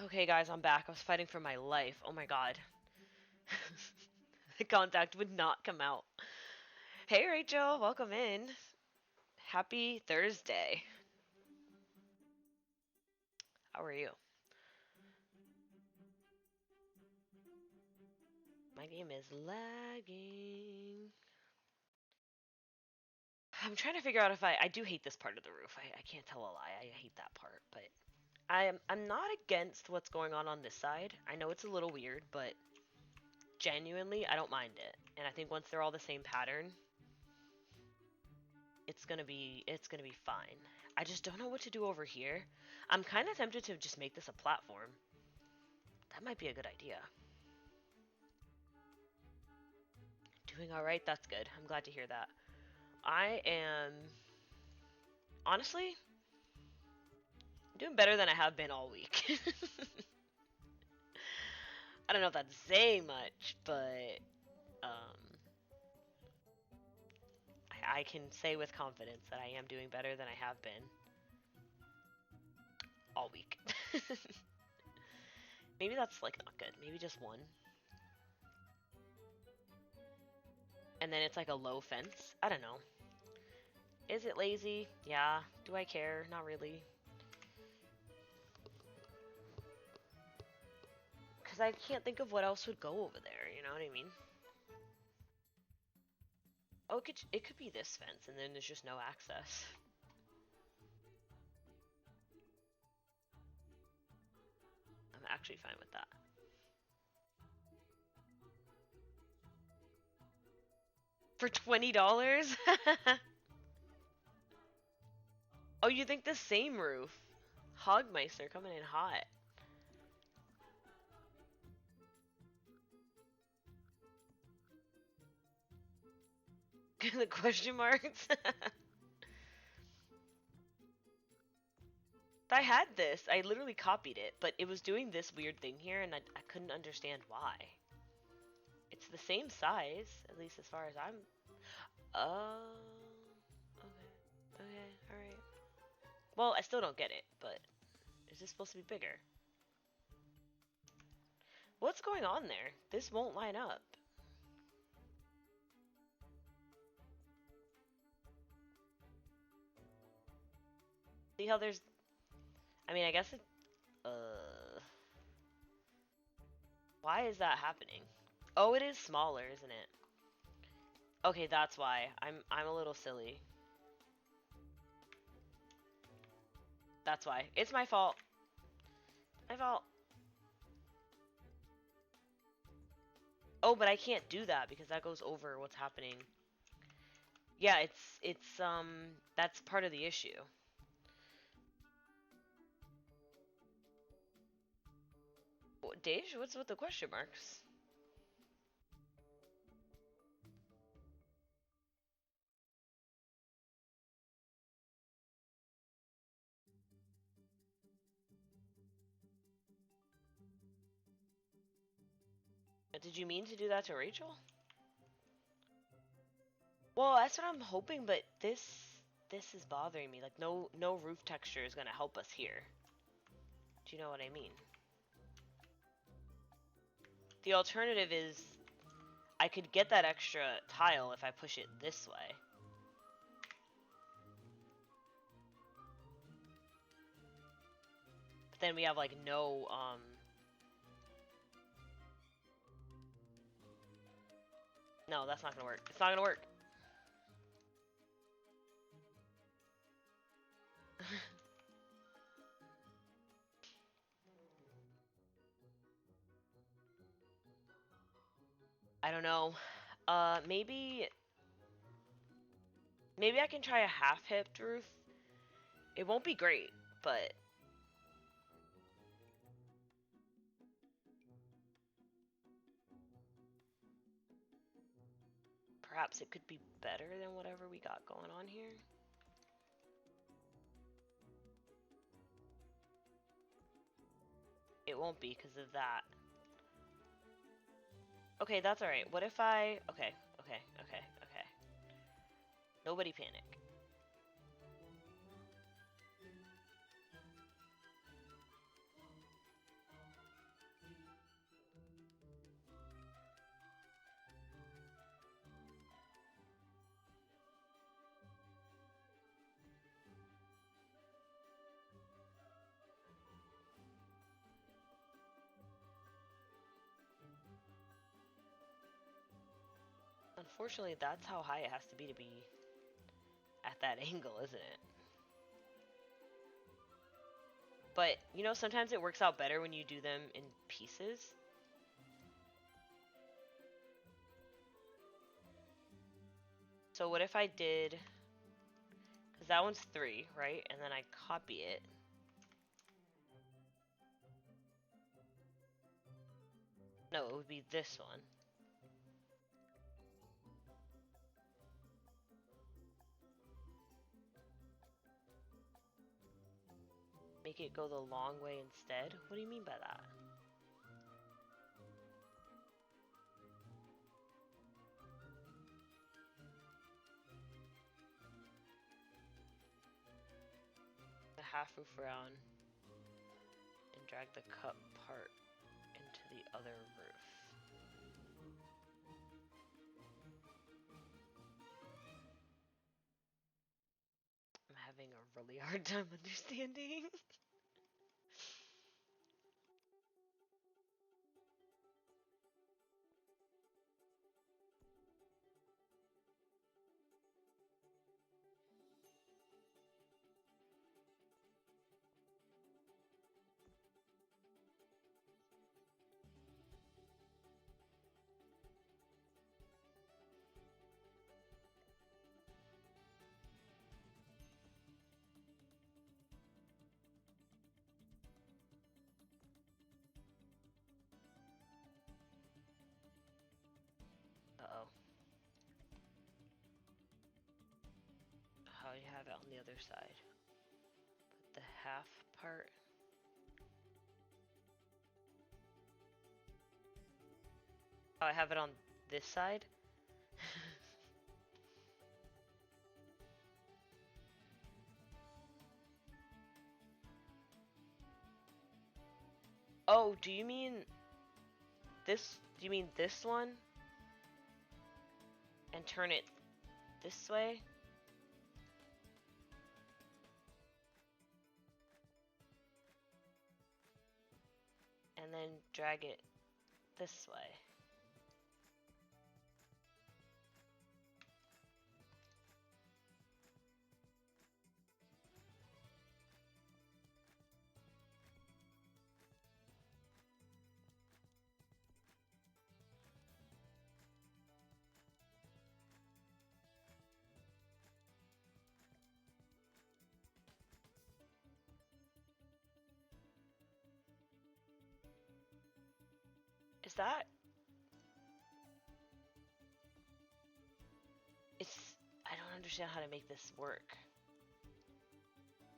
Okay, guys, I'm back. I was fighting for my life. Oh my god. The contact would not come out. Hey, Rachel, welcome in. Happy Thursday. How are you? My game is lagging. I'm trying to figure out if I do hate this part of the roof. I can't tell a lie. I hate that part, but I'm not against what's going on this side. I know it's a little weird, but genuinely, I don't mind it. And I think once they're all the same pattern, it's gonna be fine. I just don't know what to do over here. I'm kind of tempted to just make this a platform. That might be a good idea. Doing all right. That's good. I'm glad to hear that. I am honestly doing better than I have been all week. I don't know if that's saying much, but I can say with confidence that I am doing better than I have been all week. Maybe that's like not good. Maybe just one. And then it's like a low fence. I don't know. Is it lazy? Yeah. Do I care? Not really. Because I can't think of what else would go over there, you know what I mean? Oh, it could be this fence, and then there's just no access. I'm actually fine with that. For $20? Oh, you think the same roof? Hogmeister coming in hot. The question marks? I had this. I literally copied it, but it was doing this weird thing here, and I couldn't understand why. It's the same size, at least as far as I'm... Oh... Okay, alright. Well, I still don't get it, but... Is this supposed to be bigger? What's going on there? This won't line up. See how there's... I mean, I guess it... Why is that happening? Oh, it is smaller, isn't it? Okay, that's why. I'm a little silly. That's why. It's my fault. My fault. Oh, but I can't do that because that goes over what's happening. Yeah, that's part of the issue. Dej, what's with the question marks? Did you mean to do that to Rachel? Well, that's what I'm hoping, but this is bothering me. Like, no roof texture is gonna help us here. Do you know what I mean? The alternative is I could get that extra tile if I push it this way. But then we have like no no, that's not gonna work. It's not gonna work. I don't know. Maybe I can try a half-hipped roof. It won't be great, but perhaps it could be better than whatever we got going on here. It won't be because of that. Okay, that's alright. What if I... Okay. Nobody panic. Unfortunately, that's how high it has to be at that angle, isn't it? But, you know, sometimes it works out better when you do them in pieces. So what if I did, because that one's 3, right? And then I copy it. No, it would be this one. Make it go the long way instead? What do you mean by that? The half roof around and drag the cut part into the other roof. I'm having a really hard time understanding. Uh-oh. How you have it on the other side. Put the half part. Oh, I have it on this side? Oh, do you mean this? Do you mean this one? And turn it this way? And then drag it this way. Is that? I don't understand how to make this work.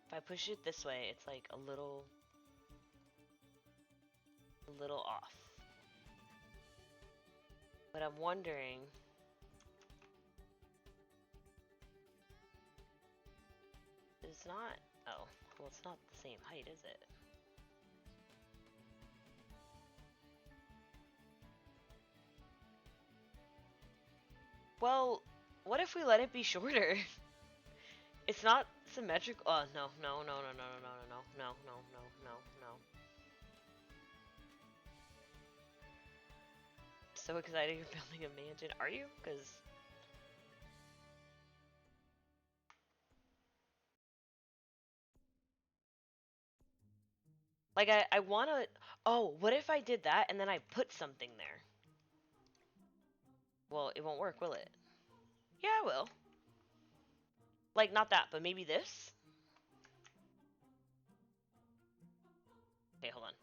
If I push it this way, it's like a little off. But I'm wondering, it's not, oh, well, it's not the same height, is it? Well, what if we let it be shorter? It's not symmetrical. Oh, no, no, no, no, no, no, no, no, no, no, no, no, no. So excited you're building a mansion. Are you? Because like I want to. Oh, what if I did that and then I put something there? Well, it won't work, will it? Yeah, I will. Like, not that, but maybe this? Okay, hold on.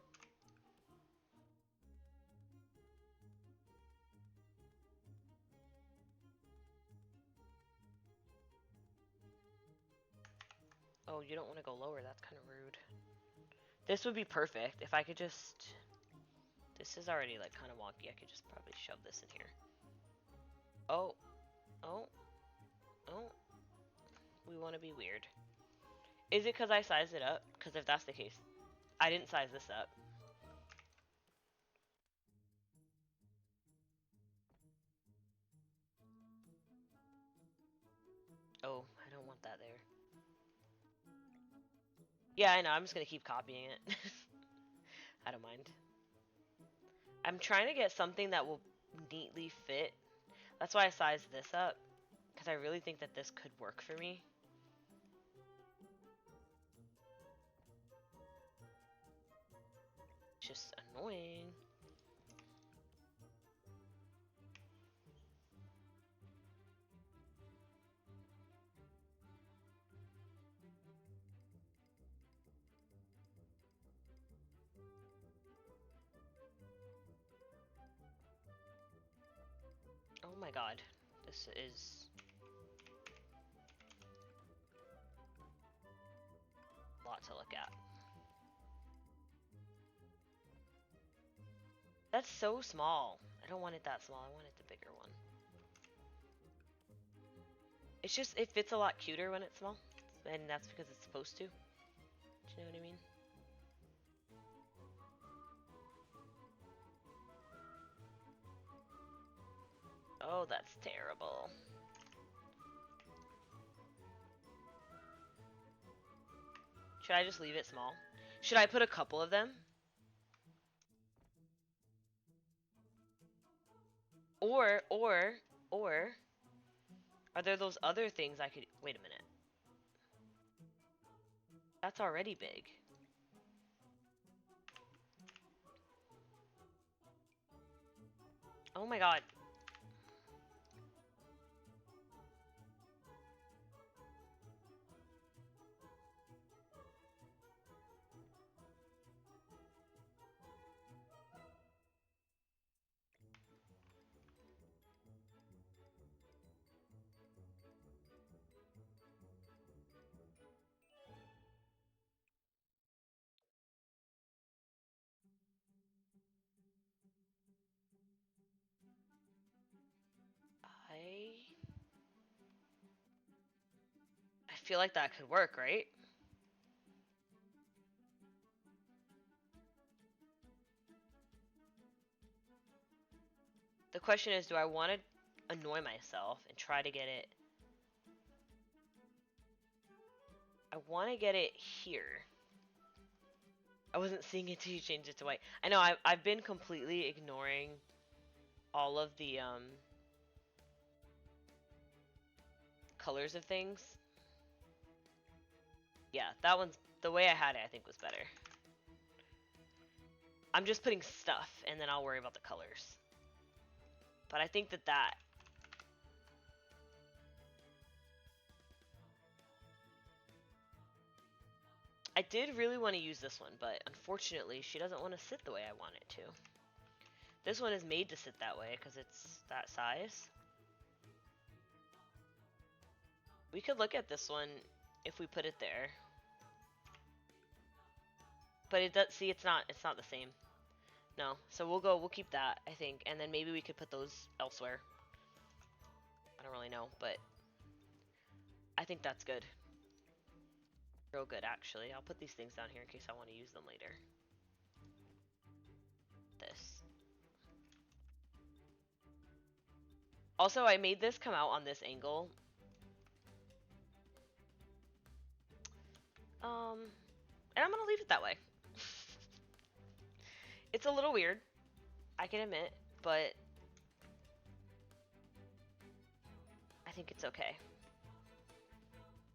Oh, you don't want to go lower. That's kind of rude. This would be perfect if I could just... This is already, like, kind of wonky. I could just probably shove this in here. Oh. Oh. Oh. We want to be weird. Is it because I sized it up? Because if that's the case, I didn't size this up. Oh, I don't want that there. Yeah, I know. I'm just going to keep copying it. I don't mind. I'm trying to get something that will neatly fit. That's why I sized this up, because I really think that this could work for me. It's just annoying. Oh my god, this is a lot to look at. That's so small. I don't want it that small. I want it the bigger one. It's just, it fits a lot cuter when it's small. And that's because it's supposed to. Do you know what I mean? Oh, that's terrible. Should I just leave it small? Should I put a couple of them? Or, are there those other things I could, wait a minute. That's already big. Oh my god. I feel like that could work, right? The question is, do I want to annoy myself and try to get it? I want to get it here. I wasn't seeing it till you changed it to white. I know, I've been completely ignoring all of the colors of things. Yeah, that one's, the way I had it I think was better. I'm just putting stuff and then I'll worry about the colors. But I think that I did really want to use this one, but unfortunately she doesn't want to sit the way I want it to. This one is made to sit that way because it's that size. We could look at this one if we put it there. But it does, see, it's not the same. No, so we'll keep that, I think, and then maybe we could put those elsewhere. I don't really know, but I think that's good. Real good, actually. I'll put these things down here in case I want to use them later. This. Also, I made this come out on this angle. And I'm gonna leave it that way. It's a little weird, I can admit, but I think it's okay.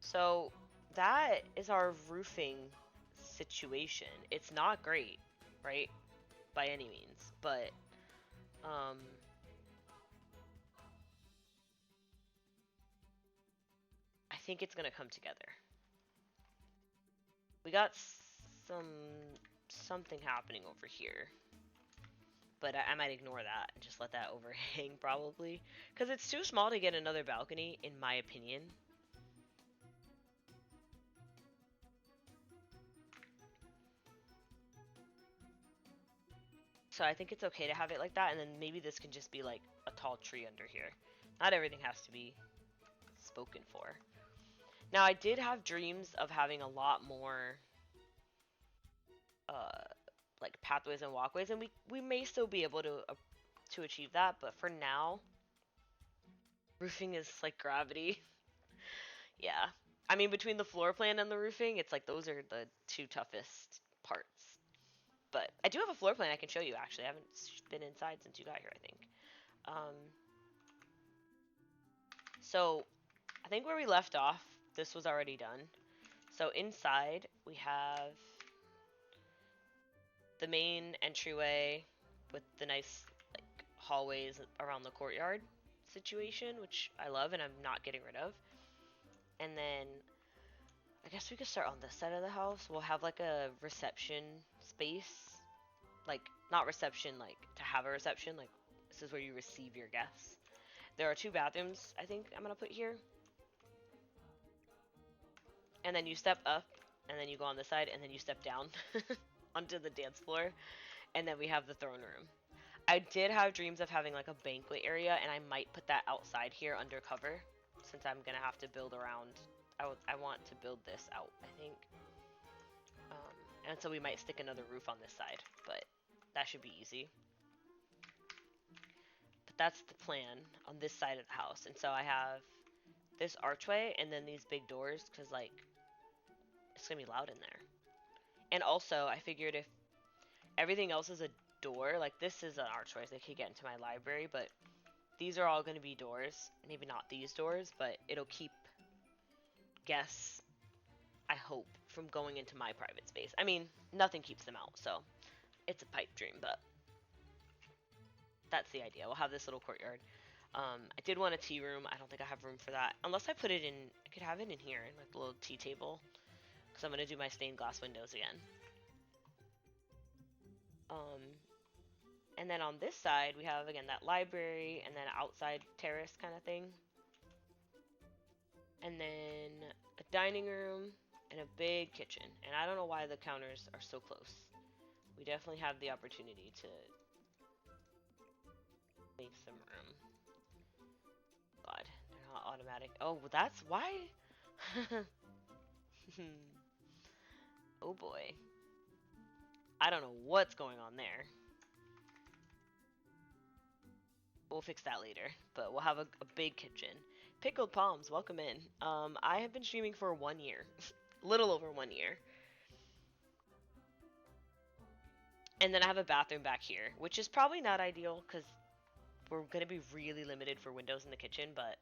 So that is our roofing situation. It's not great, right? By any means, but I think it's gonna come together. We got something happening over here, but I might ignore that and just let that overhang probably, because it's too small to get another balcony in my opinion. So I think it's okay to have it like that, and then maybe this can just be like a tall tree under here. Not everything has to be spoken for. Now I did have dreams of having a lot more like pathways and walkways, and we may still be able to achieve that, but for now roofing is like gravity. Yeah. I mean, between the floor plan and the roofing, it's like those are the two toughest parts. But I do have a floor plan I can show you, actually. I haven't been inside since you got here, I think. So I think where we left off, this was already done. So inside we have the main entryway with the nice like hallways around the courtyard situation, which I love and I'm not getting rid of. And then I guess we could start on this side of the house. We'll have like a reception space. Like, not reception, like to have a reception. Like, this is where you receive your guests. There are 2 bathrooms, I think I'm going to put here. And then you step up, and then you go on this side, and then you step down onto the dance floor. And then we have the throne room. I did have dreams of having like a banquet area, and I might put that outside here under cover, since I'm going to have to build around. I want to build this out, I think. And so we might stick another roof on this side, but that should be easy. But that's the plan on this side of the house. And so I have this archway and then these big doors, because like it's gonna be loud in there. And also I figured if everything else is a door, like this is an archway, so they could get into my library, but these are all gonna be doors. Maybe not these doors, but it'll keep guests, I hope, from going into my private space. I mean, nothing keeps them out, so it's a pipe dream, but that's the idea. We'll have this little courtyard. I did want a tea room. I don't think I have room for that. Unless I put it in, I could have it in here, in like the little tea table. Because I'm going to do my stained glass windows again. And then on this side, we have, again, that library, and then outside terrace kind of thing. And then a dining room, and a big kitchen. And I don't know why the counters are so close. We definitely have the opportunity to make some room. God, they're not automatic. Oh, well, that's why? Oh boy. I don't know what's going on there. We'll fix that later, but we'll have a big kitchen. Pickled Palms, welcome in. I have been streaming for 1 year. Little over 1 year. And then I have a bathroom back here, which is probably not ideal because we're going to be really limited for windows in the kitchen, but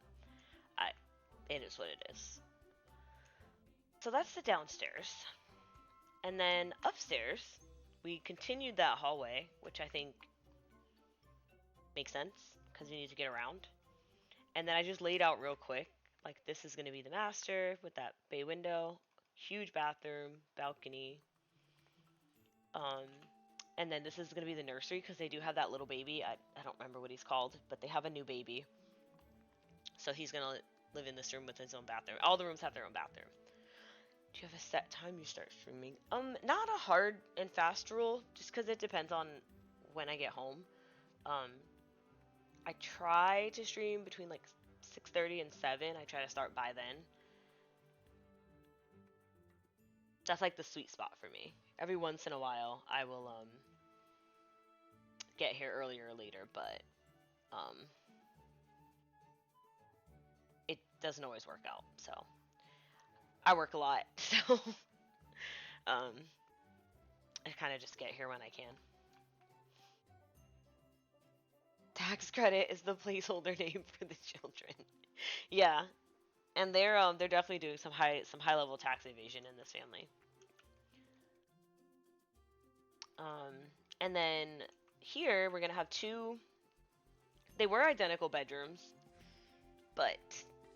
it is what it is. So that's the downstairs. And then upstairs, we continued that hallway, which I think makes sense because we need to get around. And then I just laid out real quick, like this is going to be the master with that bay window, huge bathroom, balcony. And then this is going to be the nursery because they do have that little baby. I don't remember what he's called, but they have a new baby. So he's going to live in this room with his own bathroom. All the rooms have their own bathroom. Do you have a set time you start streaming? Not a hard and fast rule, just because it depends on when I get home. I try to stream between like 6:30 and 7. I try to start by then. That's like the sweet spot for me. Every once in a while, I will get here earlier or later, but it doesn't always work out. So I work a lot, so I kind of just get here when I can. Tax credit is the placeholder name for the children. Yeah, and they're definitely doing some high level tax evasion in this family. And then here we're gonna have 2. They were identical bedrooms, but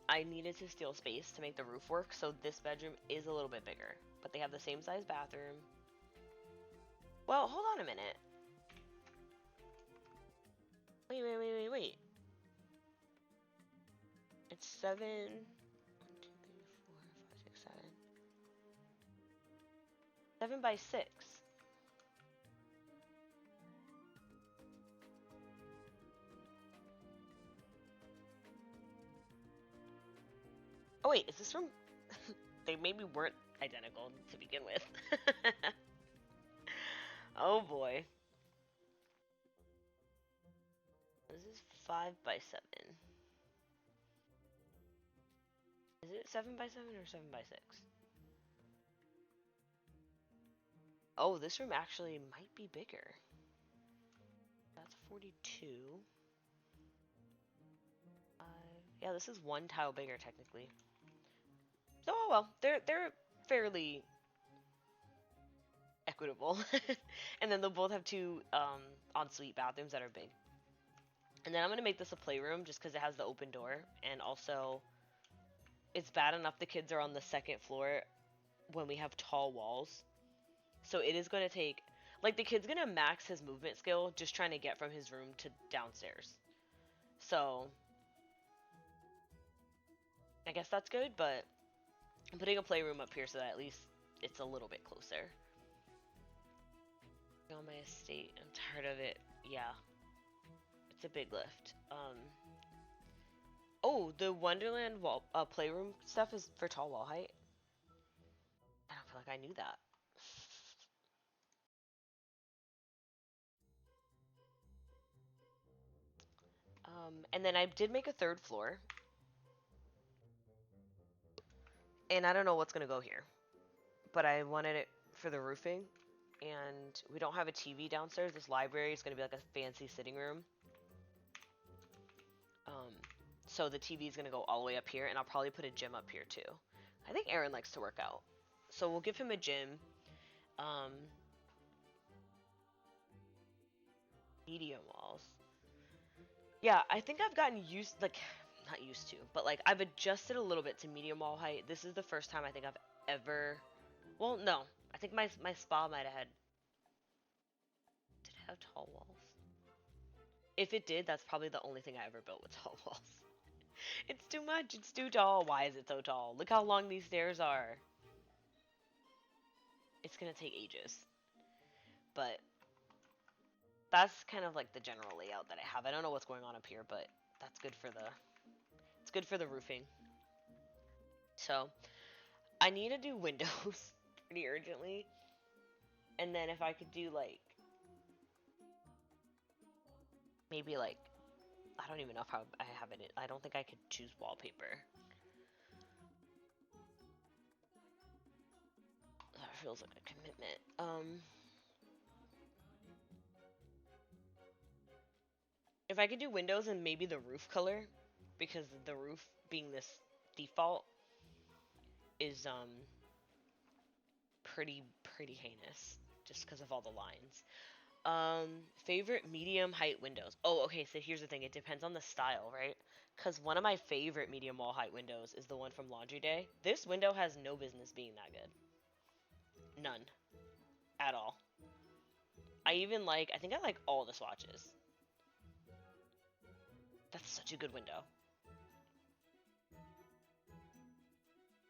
I needed to steal space to make the roof work, so this bedroom is a little bit bigger. But they have the same size bathroom. Well, hold on a minute. Wait. It's 7. 1, 2, 3, 4, 5, 6, 7. 7 by 6. Oh wait, is this from... They maybe weren't identical to begin with. Oh boy. This is 5 by 7. Is it 7 by 7 or 7 by 6? Oh, this room actually might be bigger. That's 42. 5 Yeah, this is one tile bigger technically. So oh well, they're fairly equitable. And then they'll both have two ensuite bathrooms that are big. And then I'm gonna make this a playroom just because it has the open door, and also it's bad enough the kids are on the second floor when we have tall walls. So it is gonna take, like, the kid's gonna max his movement skill just trying to get from his room to downstairs. So I guess that's good, but I'm putting a playroom up here so that at least it's a little bit closer. On my estate, I'm tired of it. Yeah, it's a big lift. Oh, the Wonderland wall playroom stuff is for tall wall height. I don't feel like I knew that. And then I did make a third floor, and I don't know what's gonna go here, but I wanted it for the roofing, and we don't have a TV downstairs. This library is gonna be like a fancy sitting room. So the TV is gonna go all the way up here, and I'll probably put a gym up here too. I think Aaron likes to work out, so we'll give him a gym. Medium walls. Yeah, I think I've gotten used, like, not used to, but like I've adjusted a little bit to medium wall height. This is the first time I think I've ever, well, no, I think my spa might have had, did it have tall walls? If it did, that's probably the only thing I ever built with tall walls. It's too much. It's too tall. Why is it so tall? Look how long these stairs are. It's gonna take ages. But that's kind of like the general layout that I have. I don't know what's going on up here, but that's good for the, it's good for the roofing. So I need to do windows pretty urgently. And then if I could do like, maybe like, I don't even know how I have it. I don't think I could choose wallpaper. That feels like a commitment. If I could do windows and maybe the roof color, because the roof being this default is pretty heinous just because of all the lines. Favorite medium height windows. Oh, okay, so here's the thing. It depends on the style, right? Because one of my favorite medium wall height windows is the one from Laundry Day. This window has no business being that good. None. At all. I think I like all the swatches. That's such a good window.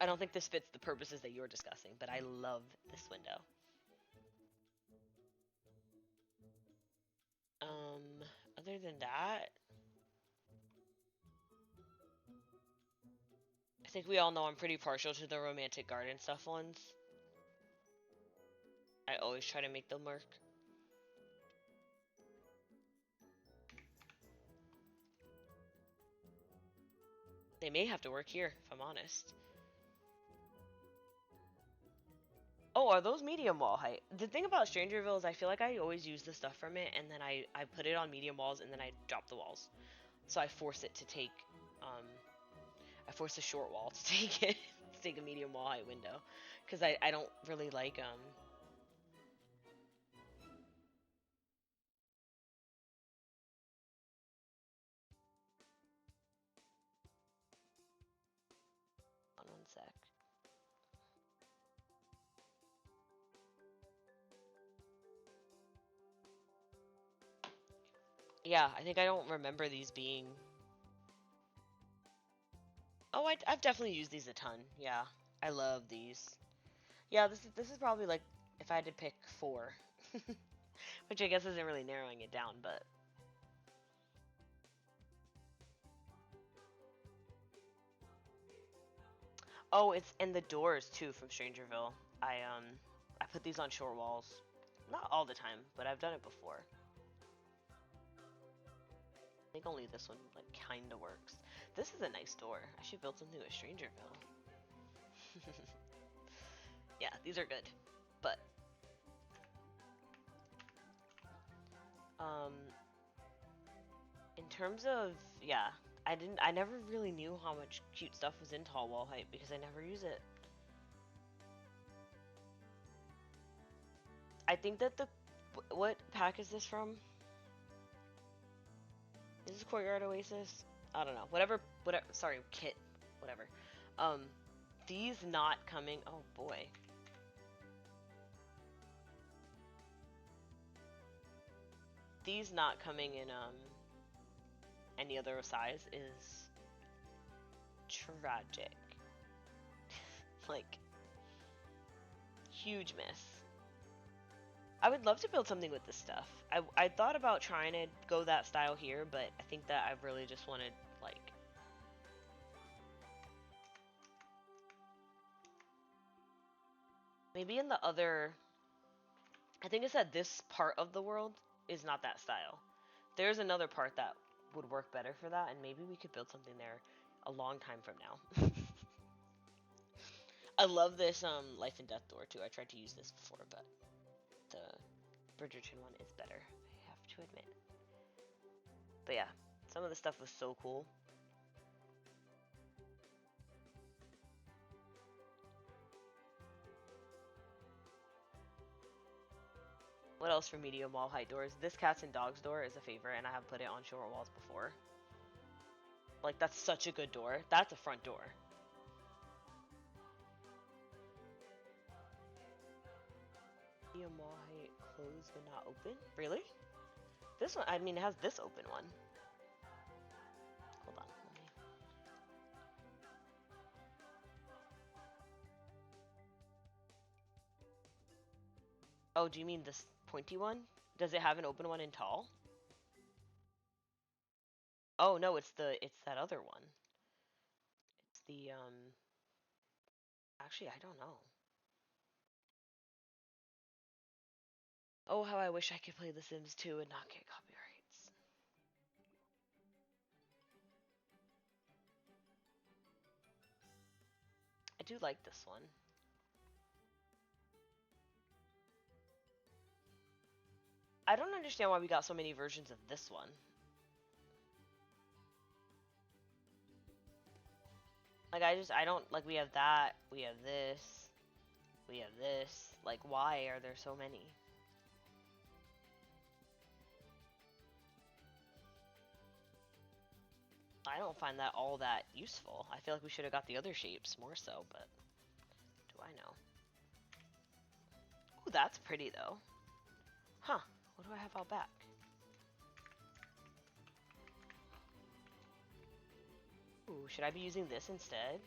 I don't think this fits the purposes that you're discussing, but I love this window. Other than that, I think we all know I'm pretty partial to the romantic garden stuff ones. I always try to make them work. They may have to work here, if I'm honest. Oh, are those medium wall height? The thing about Strangerville is I feel like I always use the stuff from it, and then I put it on medium walls, and then I drop the walls. So I force it to take, I force a short wall to take it, to take a medium wall height window. Because I don't really like, hold on one sec. Yeah, I think I don't remember these being... Oh, I've definitely used these a ton. Yeah, I love these. Yeah, this is probably like if I had to pick 4, which I guess isn't really narrowing it down, but oh, it's in the doors too from Strangerville. I put these on short walls, not all the time, but I've done it before. I think only this one like kind of works. This is a nice door. I should build something with Strangerville. Yeah, these are good, but in terms of, yeah, I never really knew how much cute stuff was in tall wall height because I never use it. I think that what pack is this from? Is this Courtyard Oasis? I don't know. Whatever, sorry, kit. Whatever. These not coming, oh boy. These not coming in, any other size is tragic. Like, huge miss. I would love to build something with this stuff. I thought about trying to go that style here, but I think that I really just wanted, like... Maybe in the other... I think it said this part of the world is not that style. There's another part that would work better for that, and maybe we could build something there a long time from now. I love this life and death door too. I tried to use this before, but the Bridgerton one is better, I have to admit. But yeah, some of the stuff was so cool. What else for medium wall height doors? This cats and dogs door is a favorite, and I have put it on short walls before. Like, that's such a good door. That's a front door. Medium wall height closed but not open? Really? This one, I mean, it has this open one. Hold on. Oh, do you mean this pointy one? Does it have an open one in tall? Oh no, it's that other one. It's the actually I don't know. Oh, how I wish I could play The Sims 2 and not get copyrights. I do like this one. I don't understand why we got so many versions of this one. Like, I don't, like, we have that, we have this, we have this. Like, why are there so many? I don't find that all that useful. I feel like we should have got the other shapes more so, but do I know? Ooh, that's pretty, though. Huh. What do I have out back? Ooh, should I be using this instead?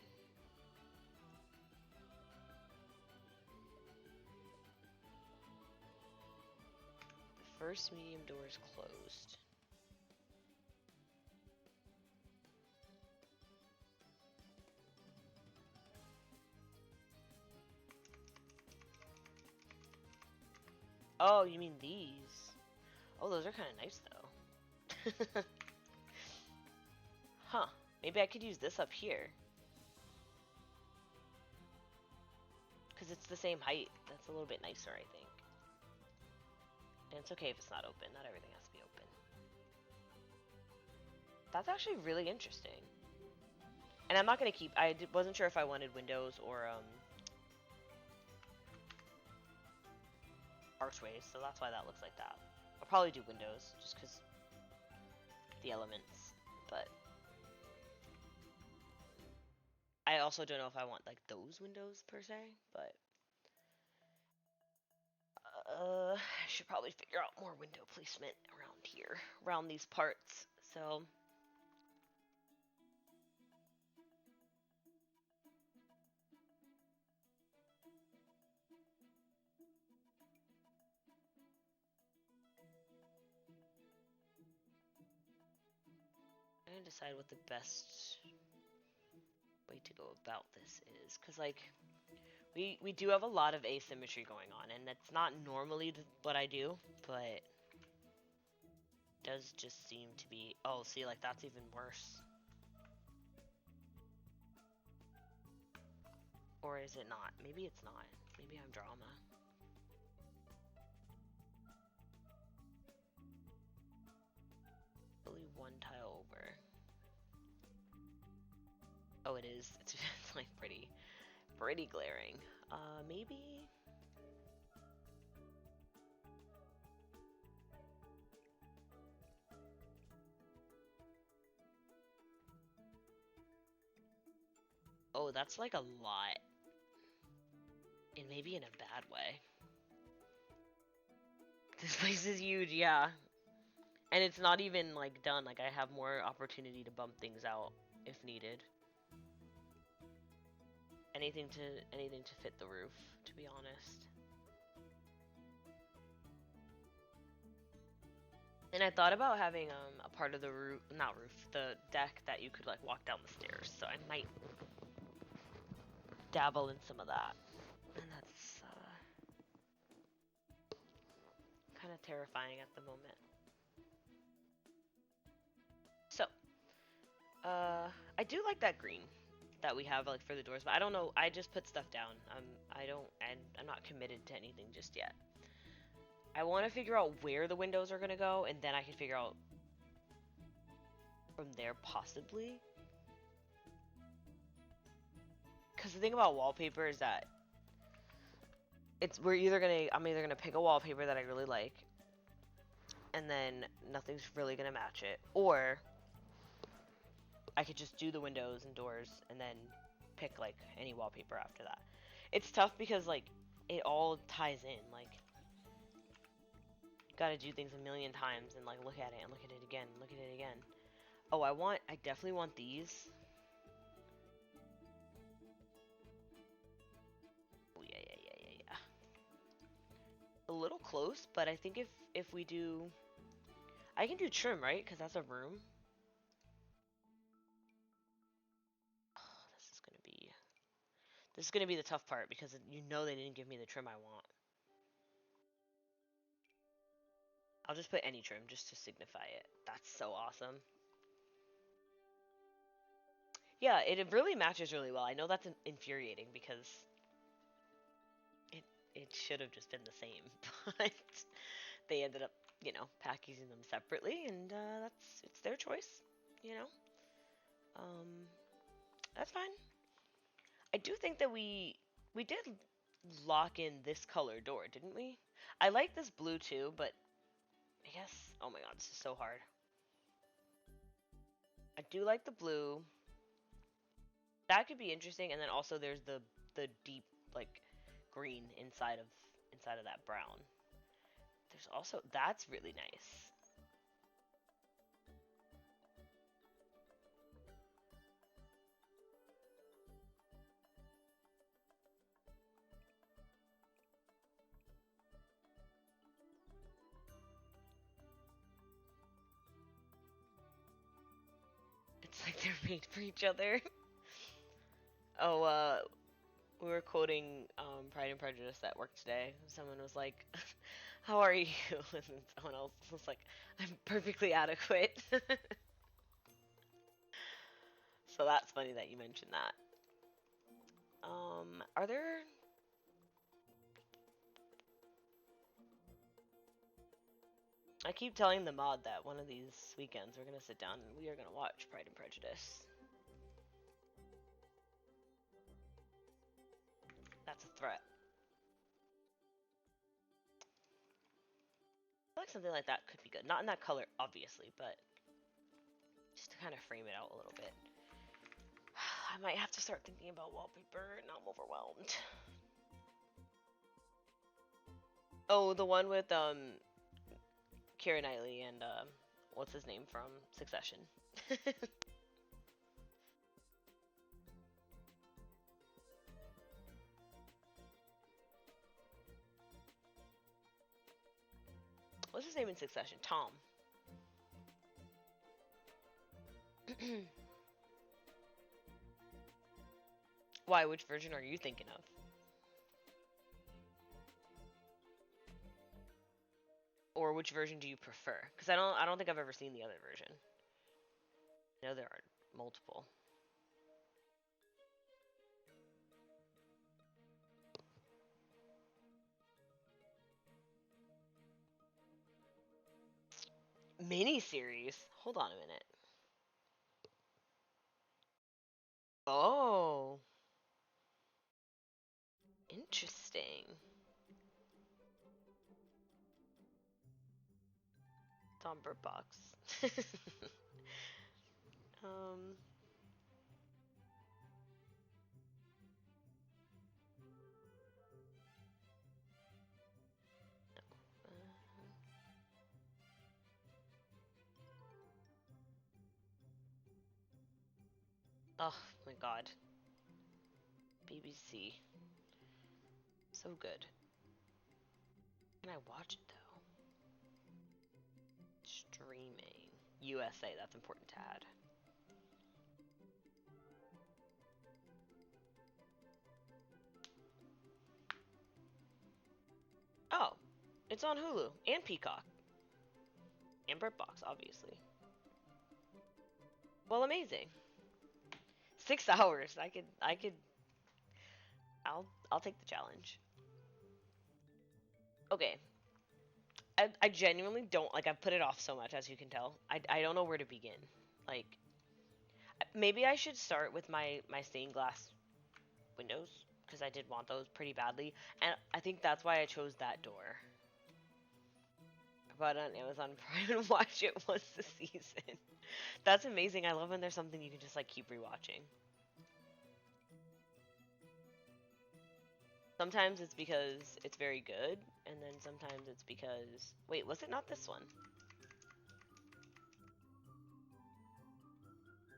The first medium door is closed. Oh, you mean these? Oh, those are kind of nice, though. Huh. Maybe I could use this up here. Because it's the same height. That's a little bit nicer, I think. And it's okay if it's not open. Not everything has to be open. That's actually really interesting. And I'm not going to keep... wasn't sure if I wanted windows or, archways, so that's why that looks like that. I'll probably do windows, just because the elements, but I also don't know if I want, like, those windows, per se, but I should probably figure out more window placement around here, around these parts, so... I'm gonna decide what the best way to go about this is, because, like, we do have a lot of asymmetry going on, and that's not normally what I do, but it does just seem to be... Oh, see, like, that's even worse. Or is it not? Maybe it's not. Maybe I'm drama. Only one tile over. is, it's like pretty glaring. Maybe. Oh, that's like a lot. And maybe in a bad way. This place is huge, yeah. And it's not even like done. Like I have more opportunity to bump things out if needed. Anything to fit the roof, to be honest. And I thought about having a part of the roof, not roof, the deck that you could like walk down the stairs. So I might dabble in some of that. And that's kind of terrifying at the moment. So, I do like that green that we have like for the doors, but I don't know. I just put stuff down. I'm not committed to anything just yet. I want to figure out where the windows are gonna go, and then I can figure out from there possibly. Because the thing about wallpaper is that I'm either gonna pick a wallpaper that I really like, and then nothing's really gonna match it, or I could just do the windows and doors and then pick like any wallpaper after that. It's tough because like it all ties in. Like gotta do things a million times and like look at it and look at it again, and look at it again. Oh, I definitely want these. Oh yeah. A little close, but I think if we do, I can do trim, right? Because that's a room. This is gonna be the tough part because you know they didn't give me the trim I want. I'll just put any trim just to signify it. That's so awesome. Yeah, it really matches really well. I know that's infuriating because it should have just been the same, but they ended up, packaging them separately, and it's their choice, you know. That's fine. I do think that we did lock in this color door, didn't we? I like this blue too, but I guess, oh my god, this is so hard. I do like the blue. That could be interesting, and then also there's the deep like green inside of that brown. There's also that's really nice. It's like they're made for each other. Oh, we were quoting Pride and Prejudice at work today. Someone was like, "How are you?" And then someone else was like, "I'm perfectly adequate." So that's funny that you mentioned that. Are there? I keep telling the mod that one of these weekends we're gonna sit down and we are gonna watch Pride and Prejudice. That's a threat. I feel like something like that could be good. Not in that color, obviously, but just to kind of frame it out a little bit. I might have to start thinking about wallpaper. Now I'm overwhelmed. Oh, the one with Keira Knightley and what's his name from Succession. What's his name in Succession? Tom. Why? Which version are you thinking of? Or which version do you prefer? Because I don't think I've ever seen the other version. I know there are multiple. Mini series. Hold on a minute. Oh, interesting. It's on Bird Box. um, oh my God, BBC, so good. Can I watch it though? Streaming. USA, that's important to add. Oh, it's on Hulu and Peacock and Bird Box, obviously. Well, amazing. 6 hours. I'll take the challenge. Okay. I genuinely don't like. I've put it off so much, as you can tell. I don't know where to begin. Like, maybe I should start with my stained glass windows because I did want those pretty badly, and I think that's why I chose that door. I bought it on Amazon Prime and watch it once a season. That's amazing. I love when there's something you can just like keep rewatching. Sometimes it's because it's very good, and then sometimes it's because wait, was it not this one?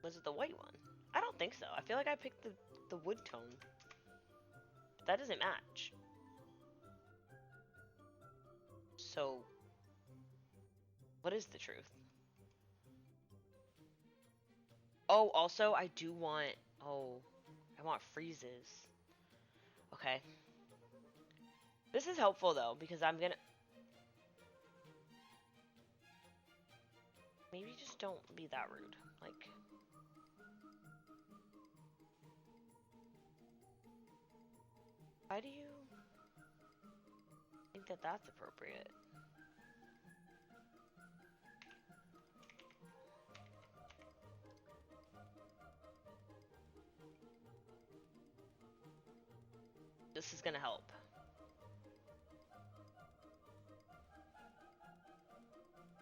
Was it the white one? I don't think so. I feel like I picked the wood tone. That doesn't match. So, what is the truth? Oh, also, I do want... Oh, I want freezes. Okay. This is helpful, though, because I'm gonna... Maybe just don't be that rude. Like... Why do you think that that's appropriate? This is gonna help.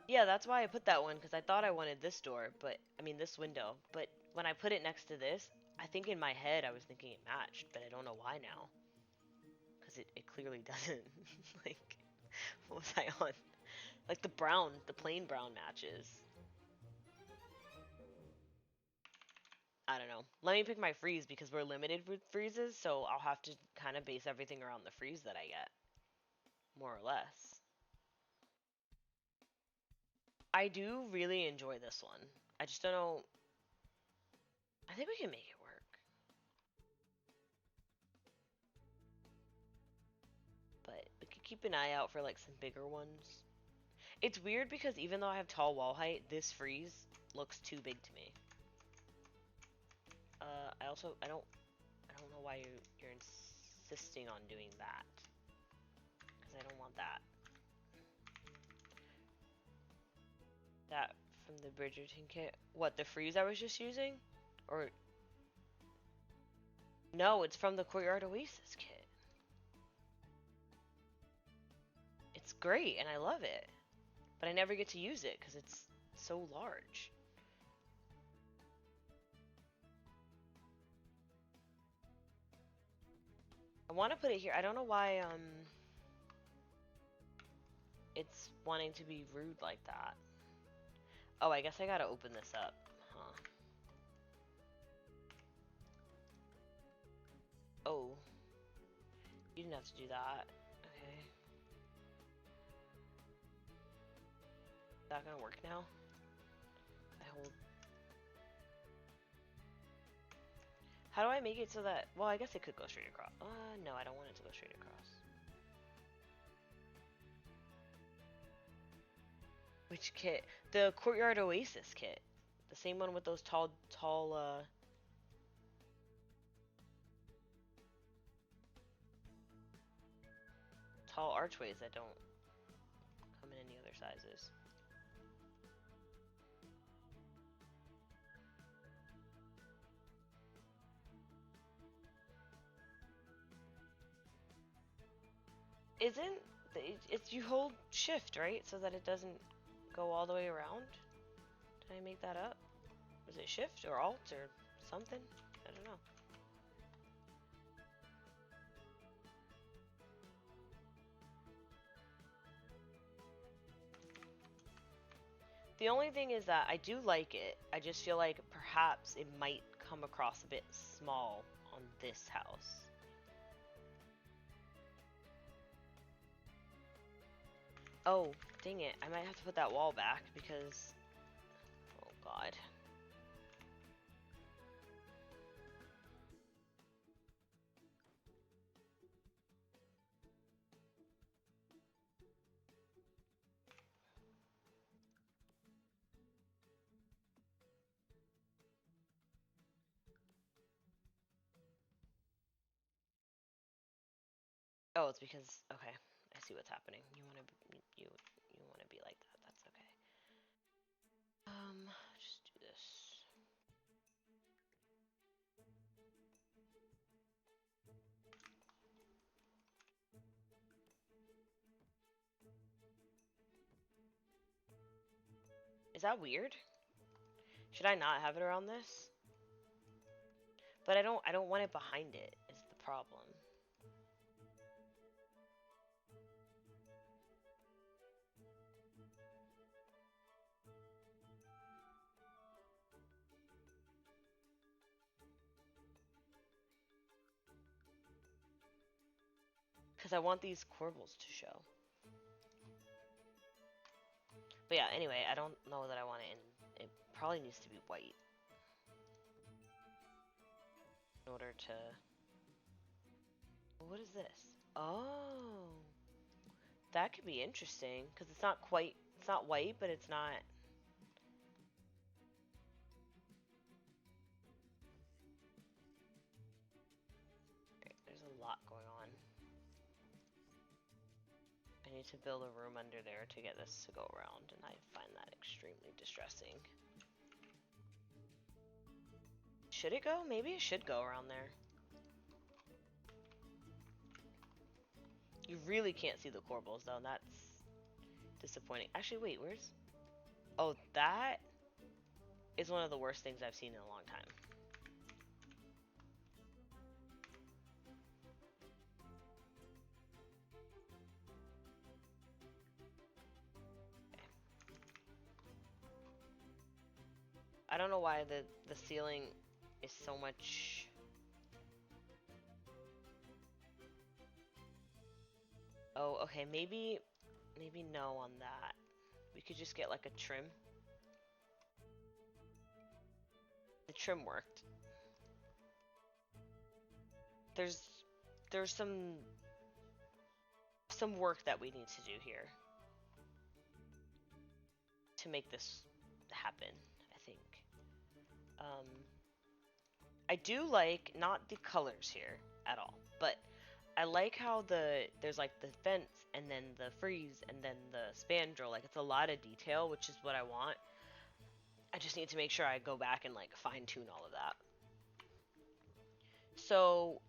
Yeah, that's why I put that one, because I thought I wanted this door, but, I mean, this window. But when I put it next to this, I think in my head I was thinking it matched, but I don't know why now. Because it clearly doesn't. Like, what was I on? Like, the brown, the plain brown matches. I don't know. Let me pick my freeze, because we're limited with freezes, so I'll have to kind of base everything around the freeze that I get. More or less. I do really enjoy this one. I just don't know. I think we can make it work. But we could keep an eye out for like some bigger ones. It's weird because even though I have tall wall height, this freeze looks too big to me. I don't know why you're insisting on doing that. Because I don't want that. That from the Bridgerton kit. What, the freeze I was just using? Or... No, it's from the Courtyard Oasis kit. It's great, and I love it. But I never get to use it, because it's so large. I want to put it here. I don't know why, it's wanting to be rude like that. Oh, I guess I gotta open this up. Huh. Oh. You didn't have to do that. Okay. Is that gonna work now? I hold... How do I make it so that... Well, I guess it could go straight across. No, I don't want it to go straight across. Which kit? The Courtyard Oasis kit. The same one with those tall, tall archways that don't come in any other sizes. isn't it's you hold shift, right? So that it doesn't go all the way around? Did I make that up? Was it shift or alt or something? I don't know. The only thing is that I do like it. I just feel like perhaps it might come across a bit small on this house. Oh, dang it. I might have to put that wall back because... Oh, God. Oh, it's because... Okay, I see what's happening. You want to be like that. That's okay. Just do this. Is that weird? Should I not have it around this? But I don't want it behind it, is the problem. Because I want these corbels to show. But yeah, anyway, I don't know that I want it in... It probably needs to be white. In order to... What is this? Oh! That could be interesting, because it's not quite... It's not white, but it's not... There's a lot going on. I need to build a room under there to get this to go around, and I find that extremely distressing. Should it go? Maybe it should go around there. You really can't see the corbels, though, and that's disappointing. Actually, wait, where's... Oh, that is one of the worst things I've seen in a long time. I don't know why the ceiling is so much... Oh, okay, maybe no on that. We could just get like a trim. The trim worked. There's some work that we need to do here to make this happen, I think. I do like, not the colors here at all, but I like how there's like the fence and then the frieze and then the spandrel. Like, it's a lot of detail, which is what I want. I just need to make sure I go back and like fine tune all of that. So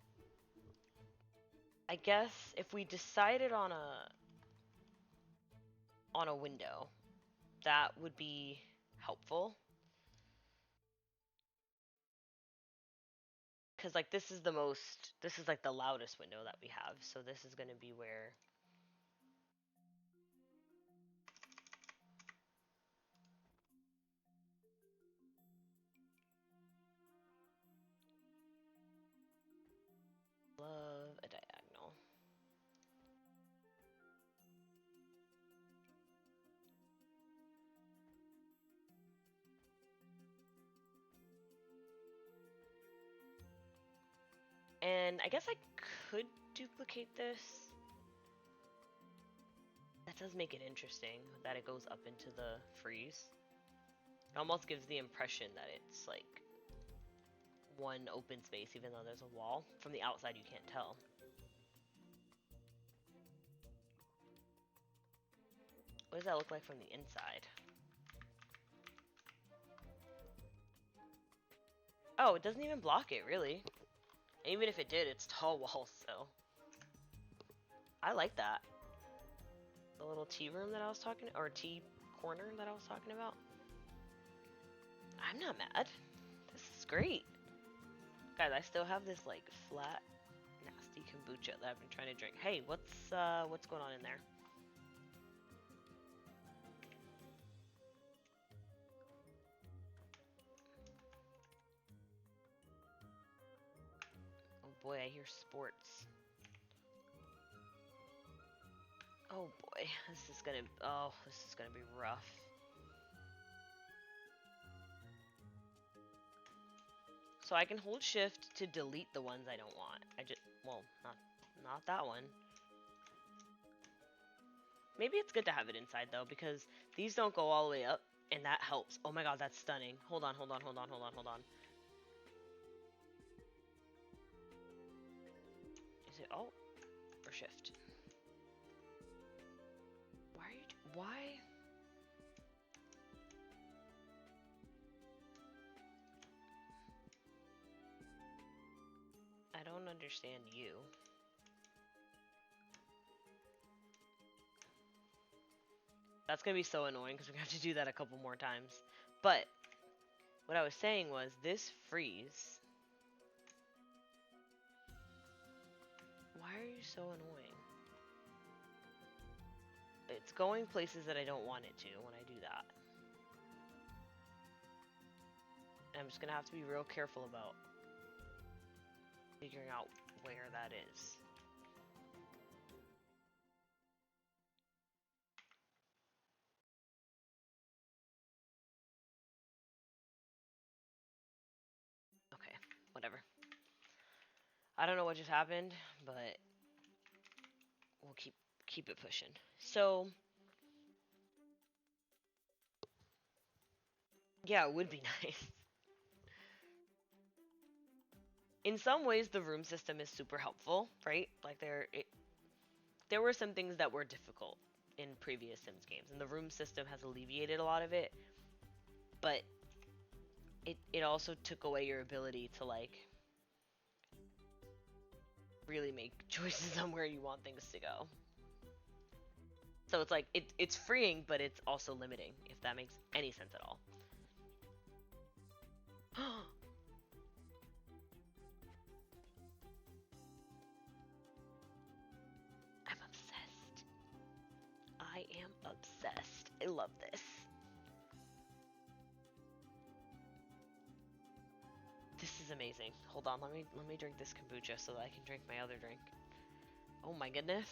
I guess if we decided on a window, that would be helpful. Because like this is like the loudest window that we have, so this is going to be where... Love a diagonal. And I guess I could duplicate this. That does make it interesting that it goes up into the frieze. It almost gives the impression that it's like one open space, even though there's a wall. From the outside, you can't tell. What does that look like from the inside? Oh, it doesn't even block it, really. And even if it did, it's tall walls, so... I like that. tea room that I was talking, or tea corner that I was talking about. I'm not mad. This is great. Guys, I still have this like flat, nasty kombucha that I've been trying to drink. Hey, what's going on in there? Oh boy, I hear sports. Oh boy, this is gonna be rough. So I can hold shift to delete the ones I don't want. Well, not that one. Maybe it's good to have it inside though, because these don't go all the way up, and that helps. Oh my god, that's stunning. Hold on. Is it alt or shift? Why? I don't understand you. That's gonna be so annoying because we're gonna have to do that a couple more times. But what I was saying was this freeze. Why are you so annoying? It's going places that I don't want it to when I do that. And I'm just gonna have to be real careful about figuring out where that is. Okay, whatever. I don't know what just happened, but we'll keep it pushing. So yeah, it would be nice. In some ways, the room system is super helpful, right? Like there were some things that were difficult in previous Sims games, and the room system has alleviated a lot of it. But it also took away your ability to like really make choices on where you want things to go. So it's like it's freeing, but it's also limiting, if that makes any sense at all. I'm obsessed. I am obsessed. I love this. This is amazing. Hold on, let me drink this kombucha so that I can drink my other drink. Oh my goodness.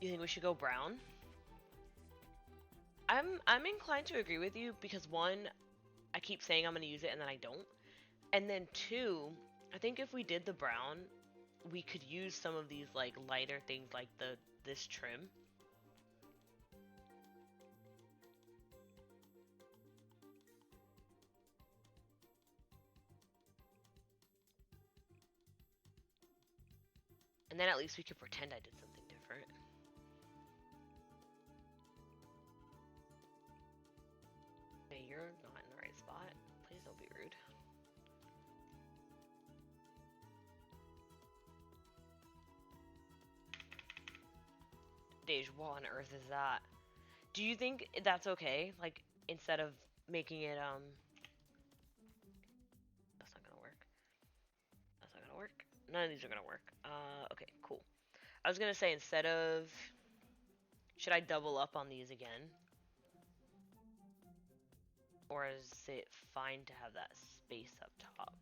You think we should go brown? I'm inclined to agree with you because one, I keep saying I'm gonna use it and then I don't. And then two, I think if we did the brown, we could use some of these like lighter things like this trim. And then at least we could pretend I did something different. Hey, you're not in the right spot. Please don't be rude. Dej, what on earth is that? Do you think that's okay? Like, instead of making it, that's not gonna work. That's not gonna work. None of these are gonna work. Okay, cool. I was gonna say, instead of... Should I double up on these again? Or is it fine to have that space up top?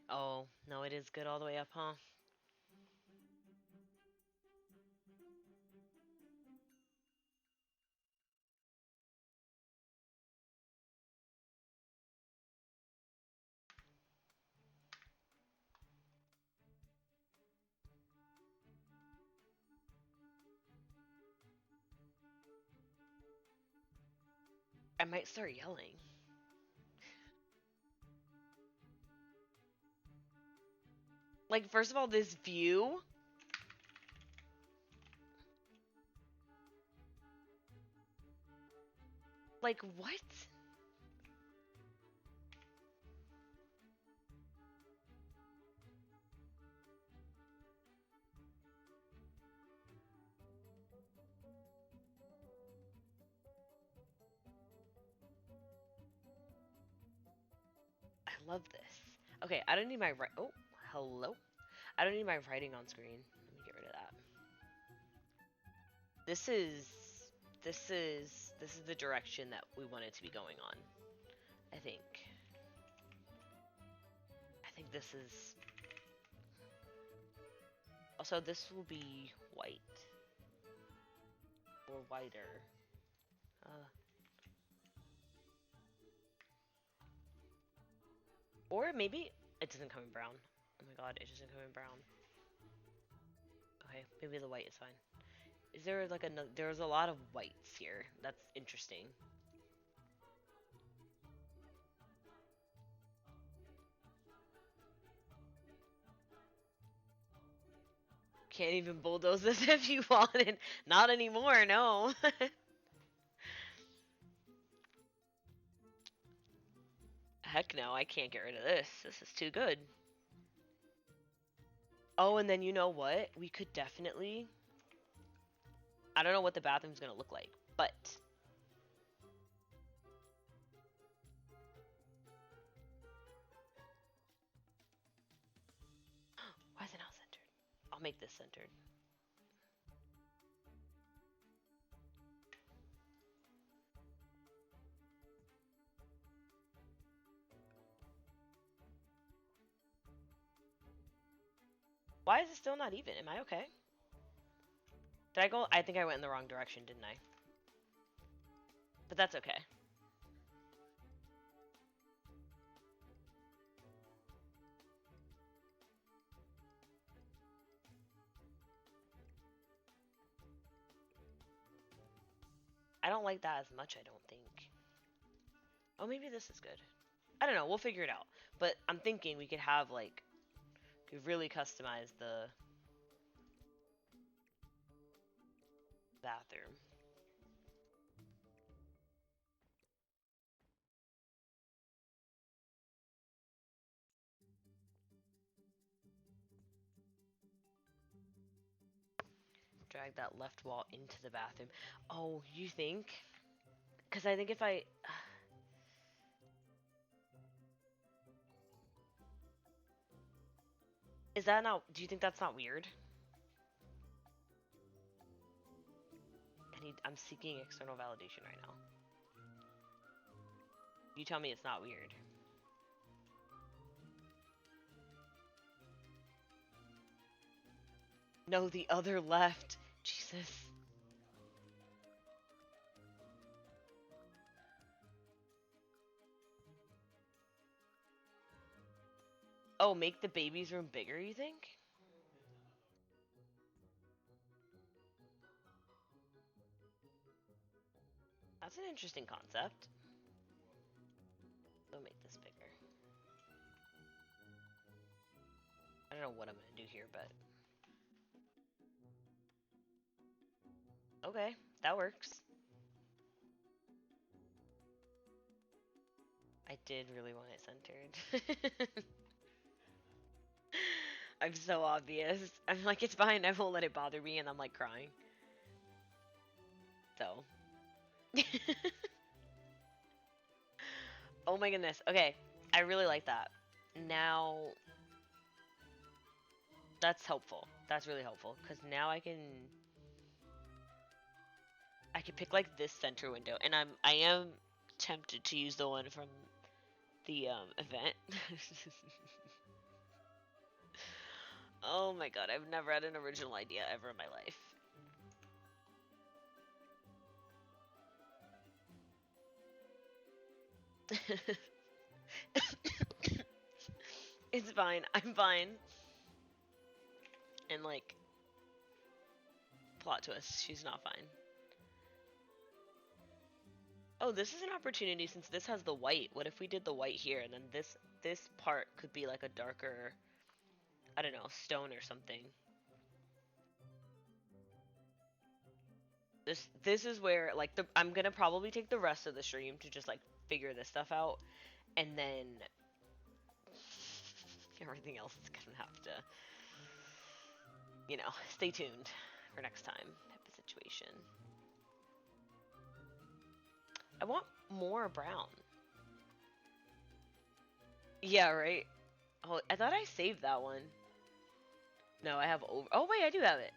Oh, no, it is good all the way up, huh? I might start yelling. Like, first of all, this view. Like, what? I love this. Okay, I don't need my oh, hello. I don't need my writing on screen. Let me get rid of that. This is this is the direction that we want it to be going on. I think. I think this is also this will be white or whiter. Or maybe it doesn't come in brown. Oh my god, it doesn't come in brown. Okay, maybe the white is fine. Is there like there's a lot of whites here. That's interesting. Can't even bulldoze this if you wanted. Not anymore, no. Heck no, I can't get rid of this. This is too good. Oh, and then you know what? We could definitely... I don't know what the bathroom's gonna look like, but... Why is it not centered? I'll make this centered. Why is it still not even? Am I okay? Did I go? I think I went in the wrong direction, didn't I? But that's okay. I don't like that as much, I don't think. Oh, maybe this is good. I don't know. We'll figure it out. But I'm thinking we could have, like, we really customize the bathroom. Drag that left wall into the bathroom. Oh, you think? Because I think if I... Is that not... Do you think that's not weird? I'm seeking external validation right now. You tell me it's not weird. No, the other left. Jesus. Oh, make the baby's room bigger, you think? That's an interesting concept. We'll make this bigger. I don't know what I'm gonna do here, but... Okay, that works. I did really want it centered. I'm so obvious. I'm like, it's fine, I won't let it bother me, and I'm like crying. So. Oh my goodness. Okay, I really like that. Now, that's helpful. That's really helpful, because now I can pick like this center window, and I am tempted to use the one from the event. Oh my god, I've never had an original idea ever in my life. It's fine. I'm fine. And like, plot twist, she's not fine. Oh, this is an opportunity since this has the white. What if we did the white here and then this part could be like a darker I don't know, stone or something. This is where like I'm gonna probably take the rest of the stream to just like figure this stuff out, and then everything else is gonna have to, you know, stay tuned for next time type of situation. I want more brown. Yeah, right. Oh, I thought I saved that one. No, I have over. Oh wait, I do have it.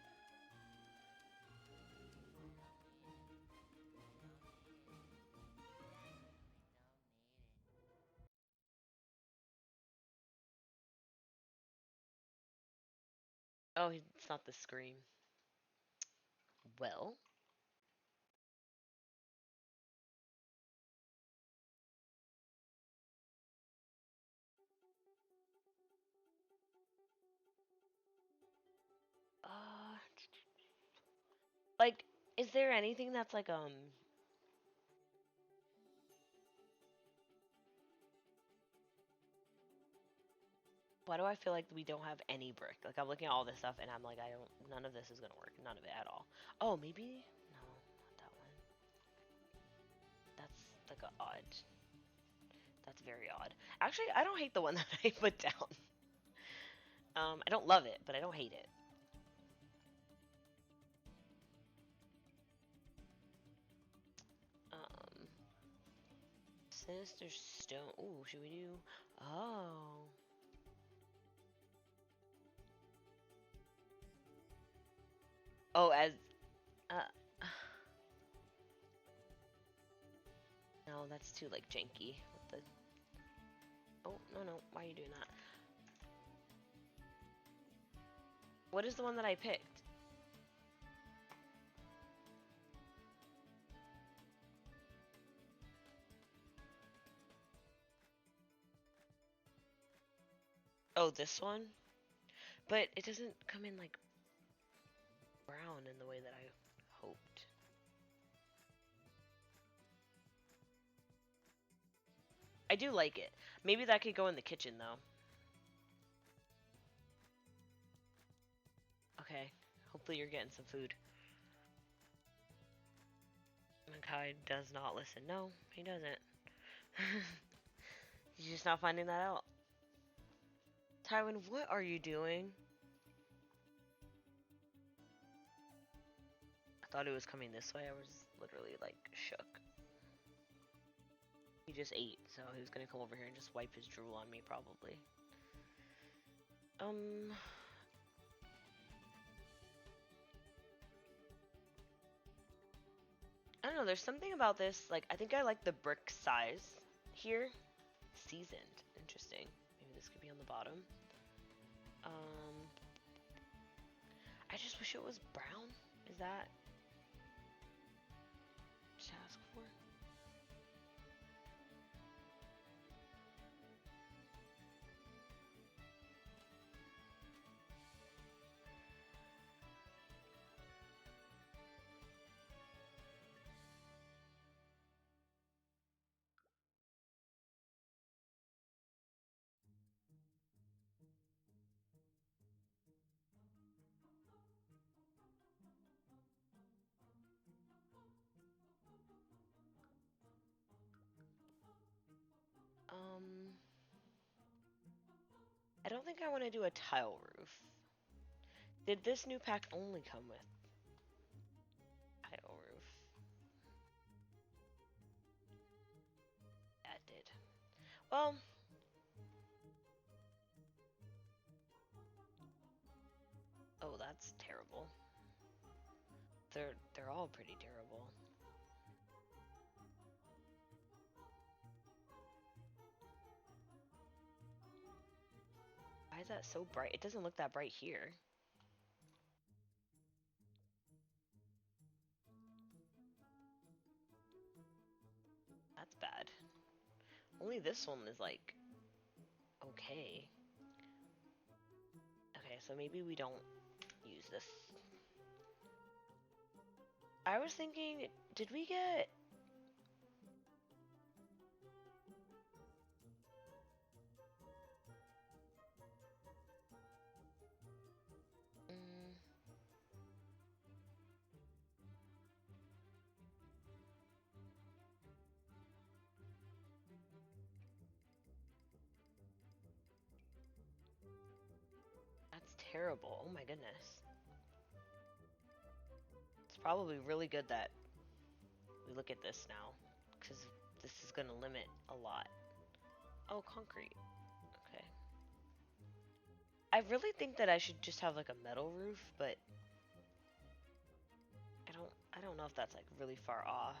Oh, it's not the scream. Well. Like, is there anything that's like why do I feel like we don't have any brick? Like I'm looking at all this stuff and I'm like none of this is gonna work. None of it at all. Oh, maybe no, not that one. That's like a odd. That's very odd. Actually, I don't hate the one that I put down. I don't love it, but I don't hate it. Sinister Stone. Ooh, should we do? Oh. Oh, as uh. No, that's too like janky. With the. Oh no! Why are you doing that? What is the one that I picked? Oh, this one? But it doesn't come in like brown in the way that I hoped. I do like it. Maybe that could go in the kitchen though. Okay. Hopefully you're getting some food. Makai does not listen. No, he doesn't. He's just not finding that out. Tywin, what are you doing? I thought it was coming this way. I was literally like shook. He just ate, so he was gonna come over here and just wipe his drool on me probably. I don't know, there's something about this, like, I think I like the brick size here. Seasoned. Interesting. Maybe this could be on the bottom. I just wish it was brown. Is that to ask for? I don't think I want to do a tile roof. Did this new pack only come with tile roof? Yeah, it did. Well, oh, that's terrible. They're all pretty terrible. Why is that so bright? It doesn't look that bright here. That's bad. Only this one is like okay. Okay, so maybe we don't use this. I was thinking, did we get... terrible. Oh my goodness. It's probably really good that we look at this now, because this is going to limit a lot. Oh, concrete. Okay. I really think that I should just have like a metal roof, but I don't know if that's like really far off.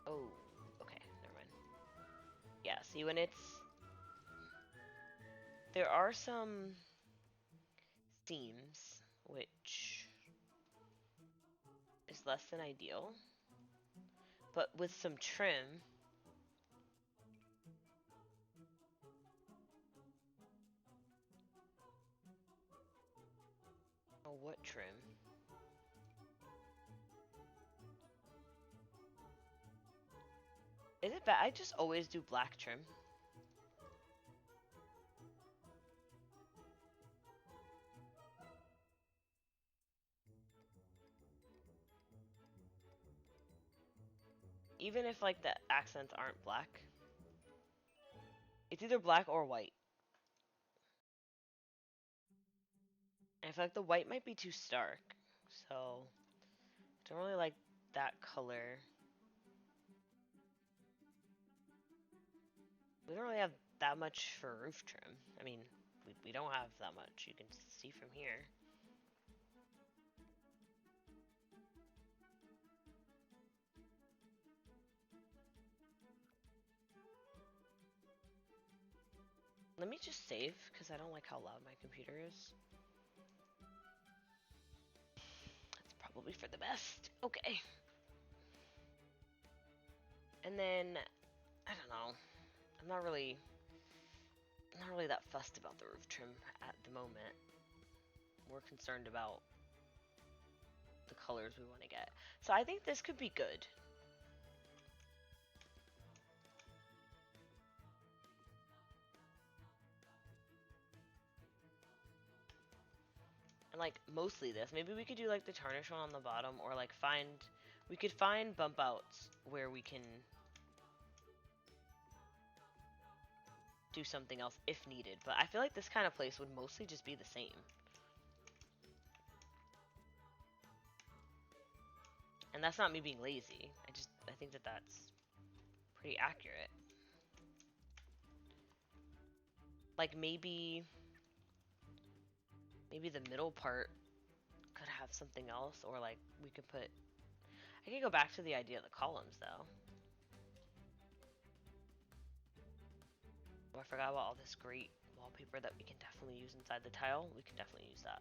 Oh, okay, never mind. Yeah, see when there are some seams, which is less than ideal, but with some trim, oh, what trim? Is it bad? I just always do black trim. Even if like the accents aren't black. It's either black or white. And I feel like the white might be too stark. So, I don't really like that color. We don't really have that much for roof trim. I mean, we don't have that much. You can see from here. Let me just save, because I don't like how loud my computer is. That's probably for the best. Okay. And then, I don't know. I'm not really that fussed about the roof trim at the moment. We're concerned about the colors we want to get. So I think this could be good. And like mostly this. Maybe we could do like the tarnish one on the bottom, or like we could find bump outs where we can do something else if needed. But I feel like this kind of place would mostly just be the same. And that's not me being lazy. I think that that's pretty accurate. Like maybe the middle part could have something else, or like we could put, I could go back to the idea of the columns though. Oh, I forgot about all this great wallpaper that we can definitely use inside the tile. We can definitely use that.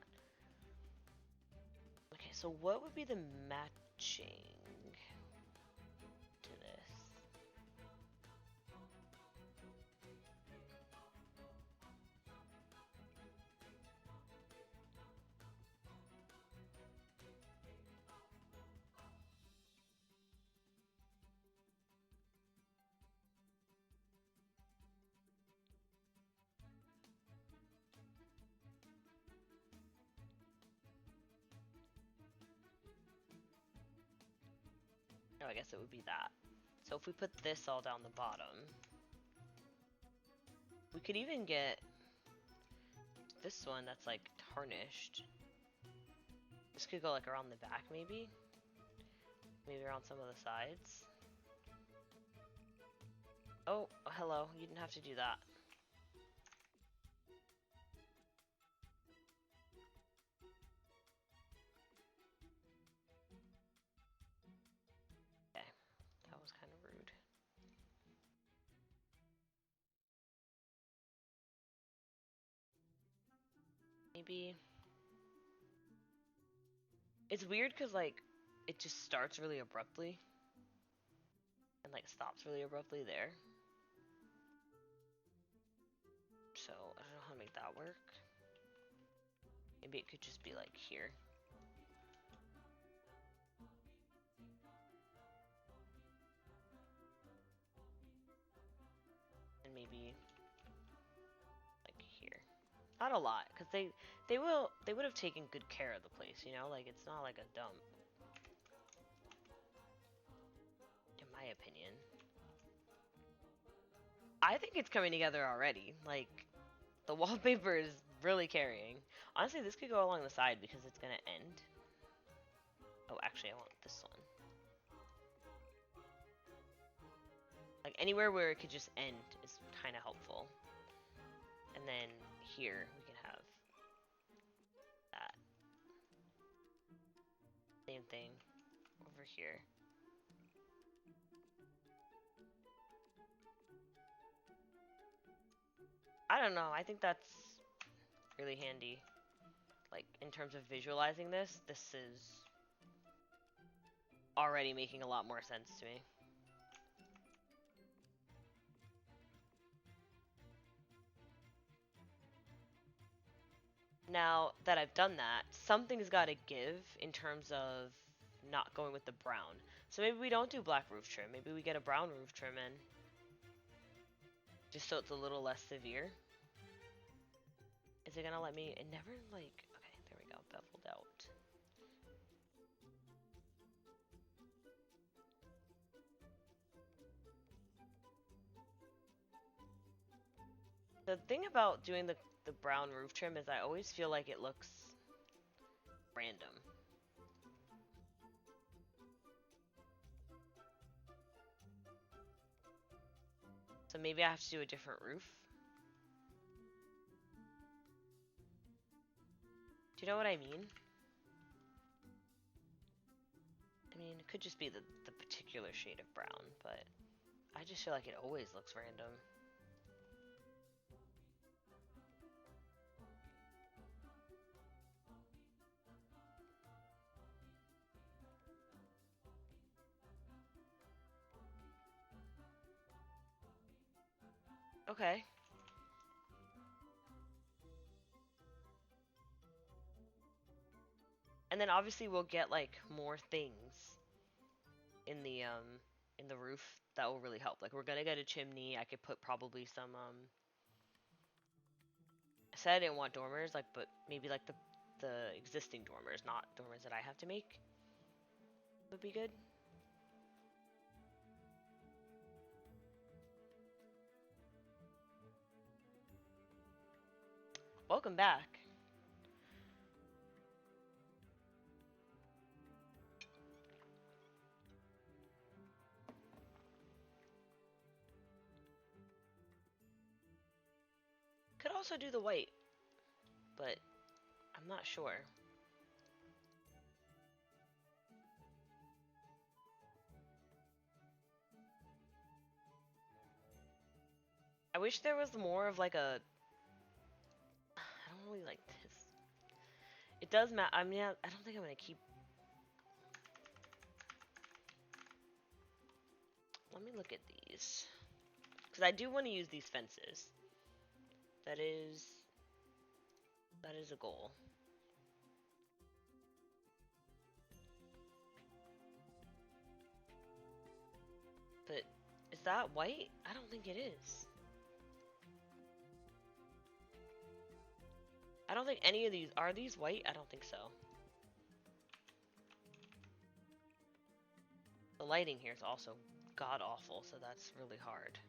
Okay, so what would be the matching to this? Oh, I guess it would be that. So if we put this all down the bottom, we could even get this one that's like tarnished. This could go like around the back maybe. Maybe around some of the sides. Oh, hello. You didn't have to do that. Okay. That was kind of rude. Maybe. It's weird because, like, it just starts really abruptly. And, like, stops really abruptly there. So, I don't know how to make that work. Maybe it could just be, like, here. And maybe, like, here. Not a lot, because they would have taken good care of the place, you know? Like, it's not like a dump. In my opinion. I think it's coming together already. Like, the wallpaper is really carrying. Honestly, this could go along the side because it's gonna end. Oh, actually, I want this one. Like, anywhere where it could just end is kind of helpful. And then here, we can have that. Same thing over here. I don't know, I think that's really handy. Like, in terms of visualizing this, this is already making a lot more sense to me. Now that I've done that, something's got to give in terms of not going with the brown. So maybe we don't do black roof trim. Maybe we get a brown roof trim in. Just so it's a little less severe. Is it gonna let me? It never like. Okay, there we go. Beveled out. The thing about doing the brown roof trim is I always feel like it looks random. So maybe I have to do a different roof. Do you know what I mean? I mean, it could just be the particular shade of brown, but I just feel like it always looks random. Okay. And then obviously we'll get like more things in the roof that will really help. Like we're gonna get a chimney. I could put probably some I said I didn't want dormers, like, but maybe like the existing dormers, not dormers that I have to make, would be good. Welcome back. Could also do the white, but I'm not sure. I wish there was more of like a. I don't really like this. It does matter. I mean, I don't think I'm gonna keep. Let me look at these, because I do want to use these fences. That is a goal. But is that white? I don't think it is. I don't think any of these are these white? I don't think so. The lighting here is also god awful, so that's really hard.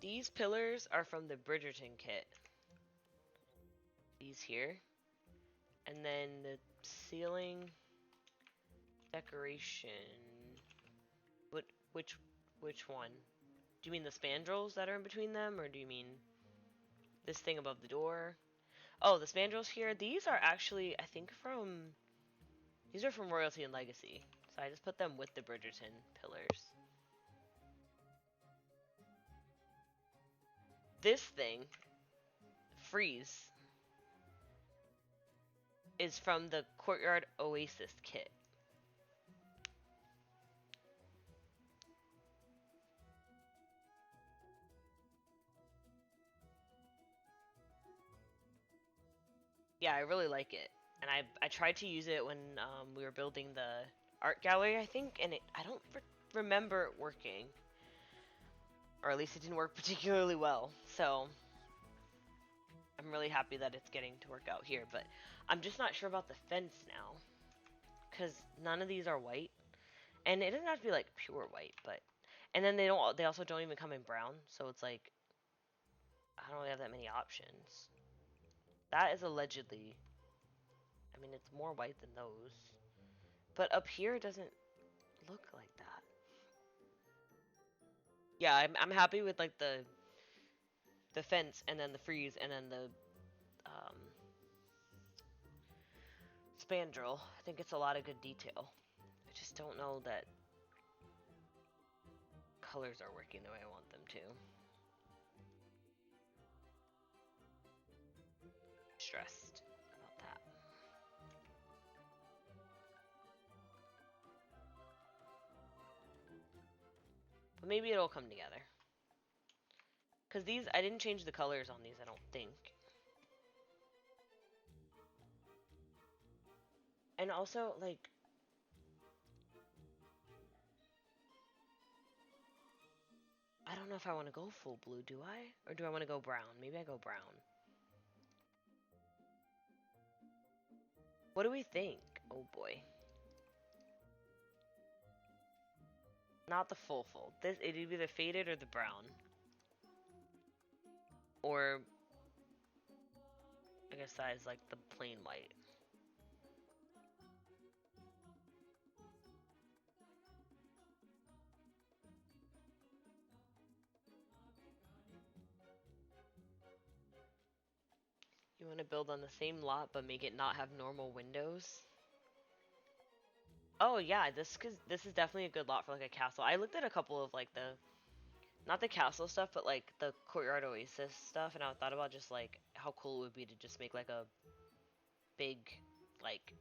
These pillars are from the Bridgerton kit. These here. And then the ceiling decoration. Which one? Do you mean the spandrels that are in between them, or do you mean this thing above the door? Oh, the spandrels here. These are actually, I think, these are from Royalty and Legacy. So I just put them with the Bridgerton pillars. This thing, Freeze, is from the Courtyard Oasis kit. Yeah, I really like it. And I tried to use it when we were building the art gallery, I think, and I don't remember it working. Or at least it didn't work particularly well. So I'm really happy that it's getting to work out here, but I'm just not sure about the fence now. Because none of these are white. And it doesn't have to be like pure white, but and then they also don't even come in brown, so it's like I don't really have that many options. That is allegedly, I mean, it's more white than those. But up here it doesn't look like that. Yeah, I'm happy with like the fence and then the frieze and then the um, spandrel. I think it's a lot of good detail. I just don't know that colors are working the way I want them to. Stressed about that. But maybe it'll come together. Because these, I didn't change the colors on these, I don't think. And also, like, I don't know if I want to go full blue, do I? Or do I want to go brown? Maybe I go brown. What do we think? Oh boy. Not the full. This, it'd be the faded or the brown. Or, I guess that is like the plain white. You want to build on the same lot but make it not have normal windows? Oh yeah, this is definitely a good lot for like a castle. I looked at a couple of like the, not the castle stuff, but like the courtyard oasis stuff, and I thought about just like how cool it would be to just make like a big, like,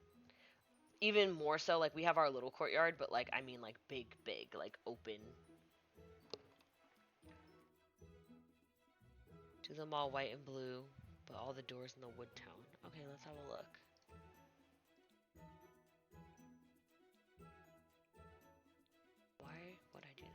even more so, like we have our little courtyard, but like I mean like big, like open. Do them all white and blue, but all the doors in the wood tone. Okay, let's have a look. Why would I do that?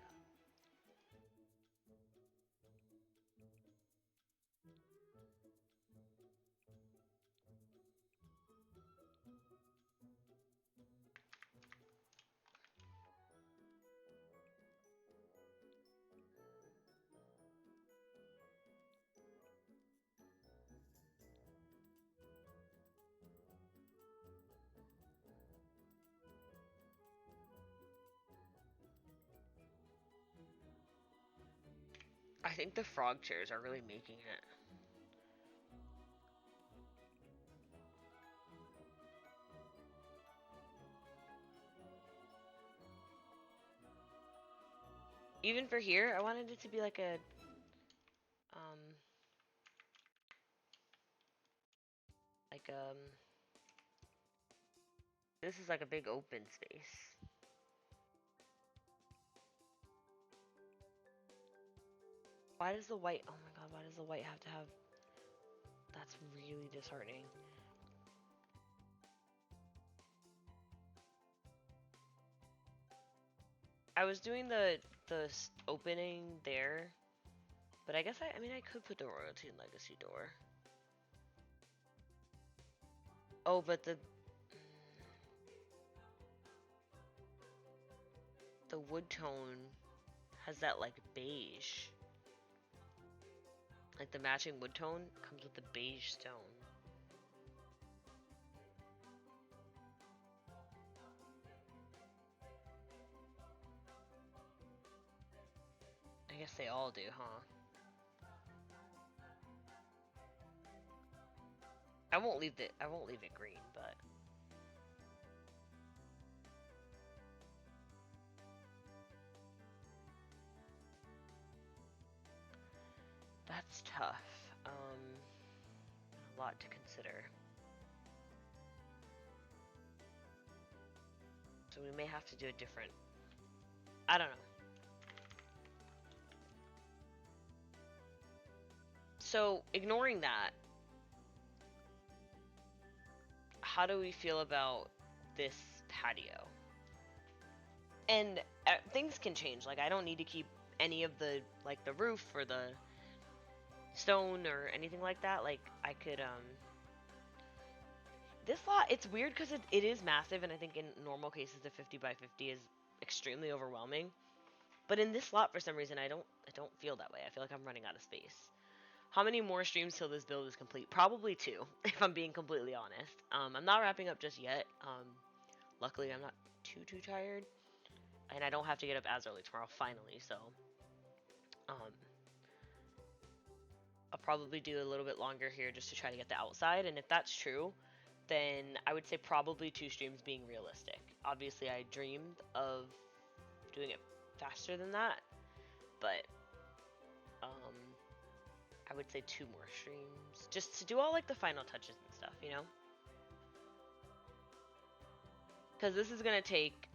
I think the frog chairs are really making it. Even for here, I wanted it to be like a, um, like, this is like a big open space. Why does the white, oh my god, why does the white have to have, that's really disheartening. I was doing the opening there, but I guess I mean I could put the royalty and legacy door. Oh, but the wood tone has that like beige. Like the matching wood tone comes with the beige stone. I guess they all do, huh? I won't leave it green, but that's tough. A lot to consider. So we may have to do a different, I don't know. So ignoring that, how do we feel about this patio? And things can change. Like, I don't need to keep any of the, like, the roof or the stone or anything like that. Like, I could, this lot, it's weird because it is massive, and I think in normal cases the 50 by 50 is extremely overwhelming. But in this lot, for some reason, I don't feel that way. I feel like I'm running out of space. How many more streams till this build is complete? Probably 2, if I'm being completely honest. I'm not wrapping up just yet. Luckily, I'm not too tired. And I don't have to get up as early tomorrow, finally, so... I'll probably do a little bit longer here just to try to get the outside, and if that's true, then I would say probably 2 streams being realistic. Obviously, I dreamed of doing it faster than that, but I would say 2 more streams, just to do all, like, the final touches and stuff, you know? Because this is going to take,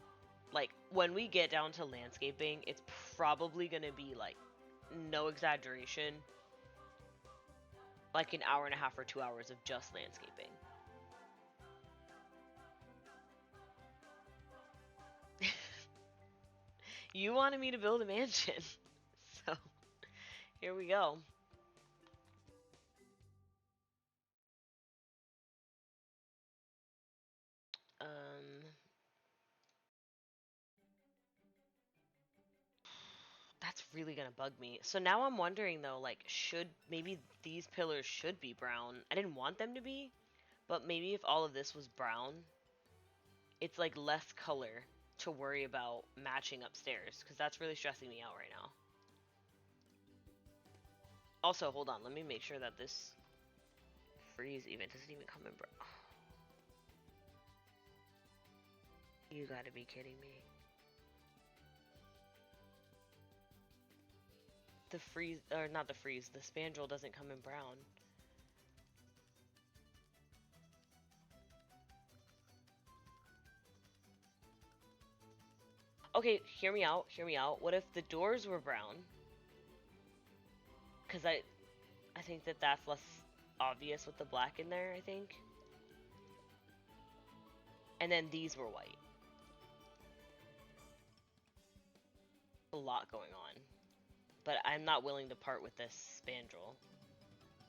like, when we get down to landscaping, it's probably going to be, like, no exaggeration, like an hour and a half or 2 hours of just landscaping. You wanted me to build a mansion, so here we go. That's really gonna bug me. So now I'm wondering though, like, maybe these pillars should be brown. I didn't want them to be, but maybe if all of this was brown, it's like less color to worry about matching upstairs, because that's really stressing me out right now. Also, hold on, let me make sure that this frieze even doesn't even come in brown. You gotta be kidding me. The frieze, or not the frieze, the spandrel doesn't come in brown. Okay, hear me out, hear me out. What if the doors were brown? Because I think that that's less obvious with the black in there, I think. And then these were white. A lot going on. But I'm not willing to part with this spandrel.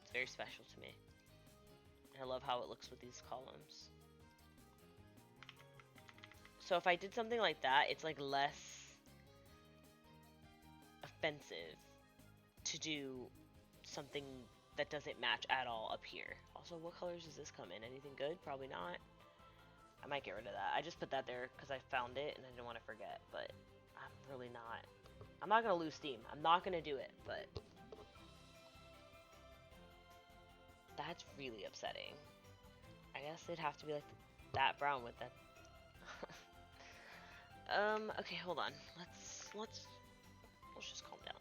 It's very special to me. I love how it looks with these columns. So if I did something like that, it's like less offensive to do something that doesn't match at all up here. Also, what colors does this come in? Anything good? Probably not. I might get rid of that. I just put that there because I found it and I didn't want to forget, but I'm really not. I'm not going to lose steam. I'm not going to do it, but that's really upsetting. I guess it'd have to be like that brown with that. Okay, hold on. Let's just calm down.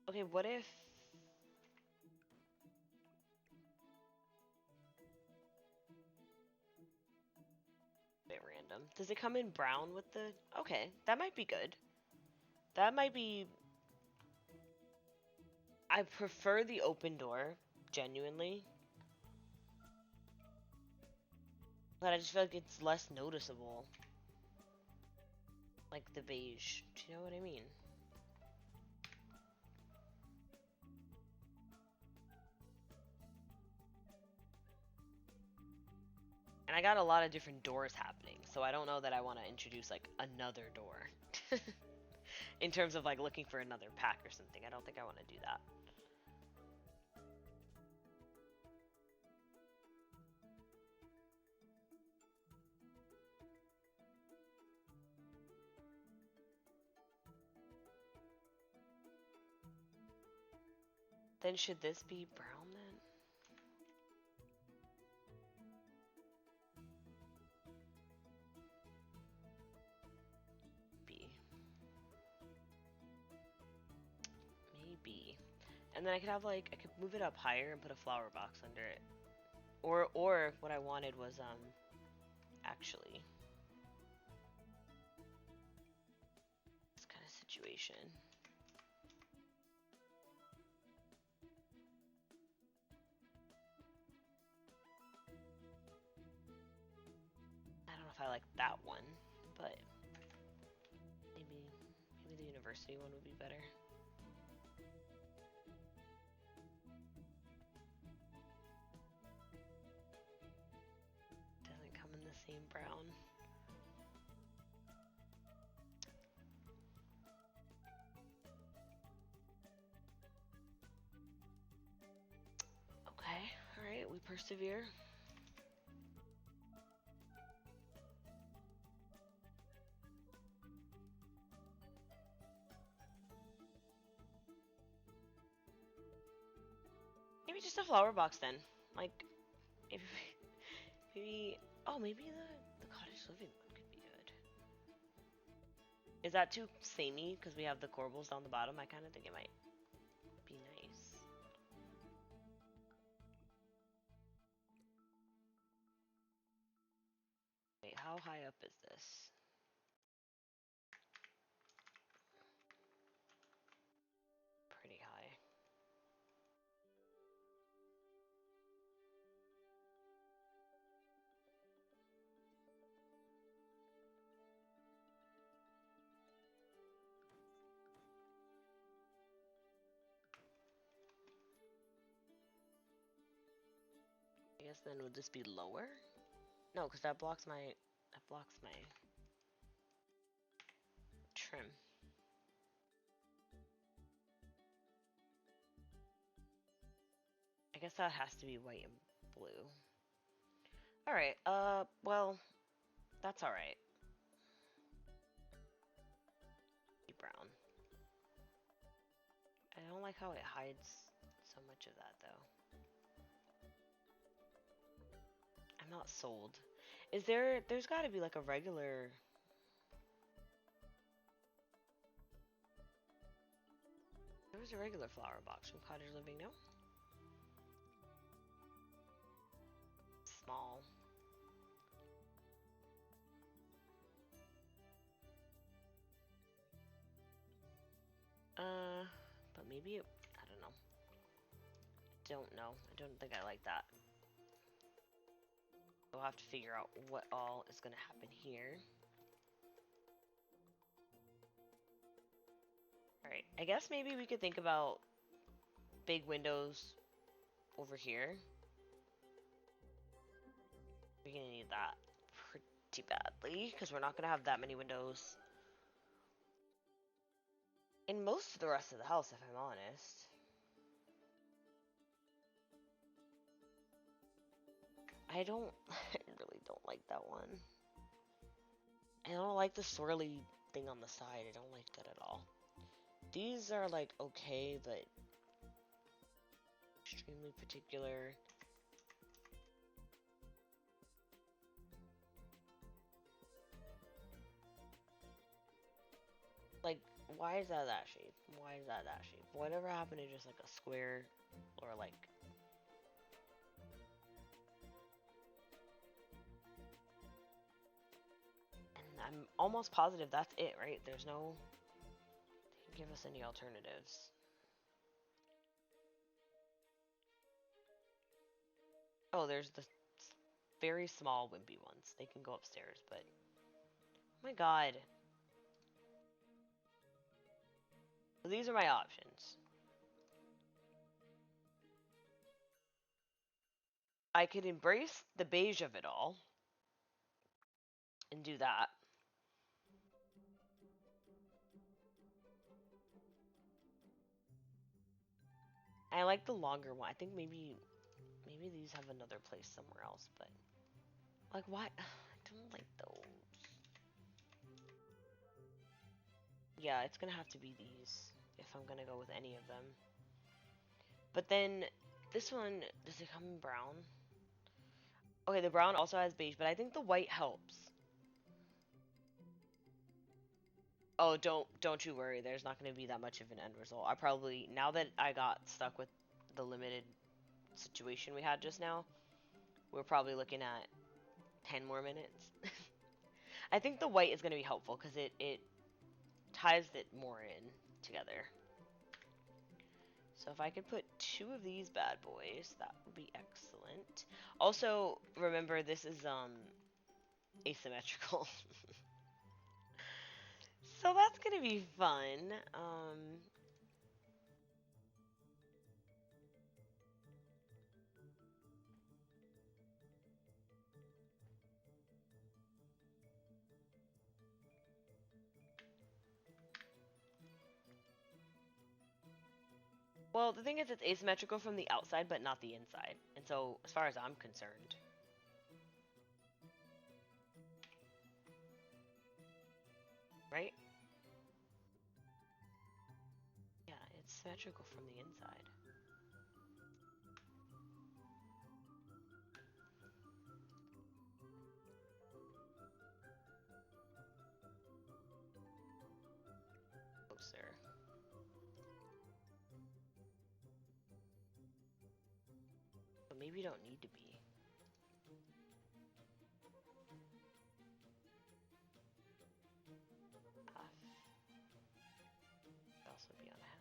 Okay, what if... Bit random. Does it come in brown with the... Okay, that might be good. That might be... I prefer the open door, genuinely. But I just feel like it's less noticeable. Like the beige. Do you know what I mean? And I got a lot of different doors happening, so I don't know that I want to introduce, like, another door. In terms of, like, looking for another pack or something. I don't think I want to do that. Then should this be brown then? B. be. And then I could have like, I could move it up higher and put a flower box under it. Or what I wanted was, actually, this kind of situation. I don't know if I like that one, but maybe the university one would be better. Doesn't come in the same brown. Okay, alright, we persevere. Maybe just a flower box then. Like, if maybe, oh, maybe the cottage living one could be good. Is that too samey because we have the corbels down the bottom? I kind of think it might be nice. Wait, how high up is this? Pretty high. I guess then would this be lower? No, because that blocks my trim. I guess that has to be white and blue. Alright, well, that's alright. Brown. I don't like how it hides so much of that, though. I'm not sold. Is there's gotta be like a regular... There was a regular flower box from Cottage Living, no? Small. But maybe it, I don't know. Don't know. I don't think I like that. We'll have to figure out what all is gonna happen here. Alright, I guess maybe we could think about big windows over here. We're gonna need that pretty badly, because we're not gonna have that many windows in most of the rest of the house, if I'm honest. I really don't like that one. I don't like the swirly thing on the side. I don't like that at all. These are like okay, but extremely particular. Like, why is that that shape? Why is that that shape? Whatever happened to just like a square or like... And I'm almost positive that's it, right? There's no... They didn't give us any alternatives. Oh, there's the very small wimpy ones. They can go upstairs, but... Oh my god. So these are my options. I could embrace the beige of it all and do that. I like the longer one. I think maybe these have another place somewhere else, but like what? I don't like those. Yeah, it's gonna have to be these if I'm gonna go with any of them. But then this one, does it come in brown? Okay, the brown also has beige, but I think the white helps. Oh, don't you worry. There's not going to be that much of an end result. I probably, now that I got stuck with the limited situation we had just now, we're probably looking at 10 more minutes. I think the white is going to be helpful because it ties it more in together. So if I could put 2 of these bad boys, that would be excellent. Also, remember this is asymmetrical. So that's going to be fun. Well, the thing is, it's asymmetrical from the outside, but not the inside. And so, as far as I'm concerned, right? Yeah, it's symmetrical from the inside. Closer. But maybe you don't need to be. Half. Could also be on half.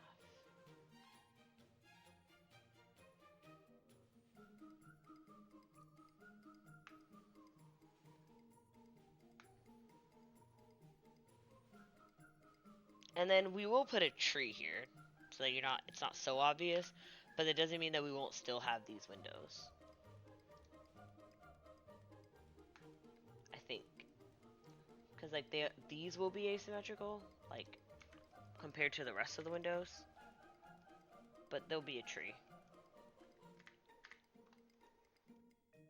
And then we will put a tree here, so that it's not so obvious, but it doesn't mean that we won't still have these windows. I think. Because, like, these will be asymmetrical, like, compared to the rest of the windows. But there'll be a tree.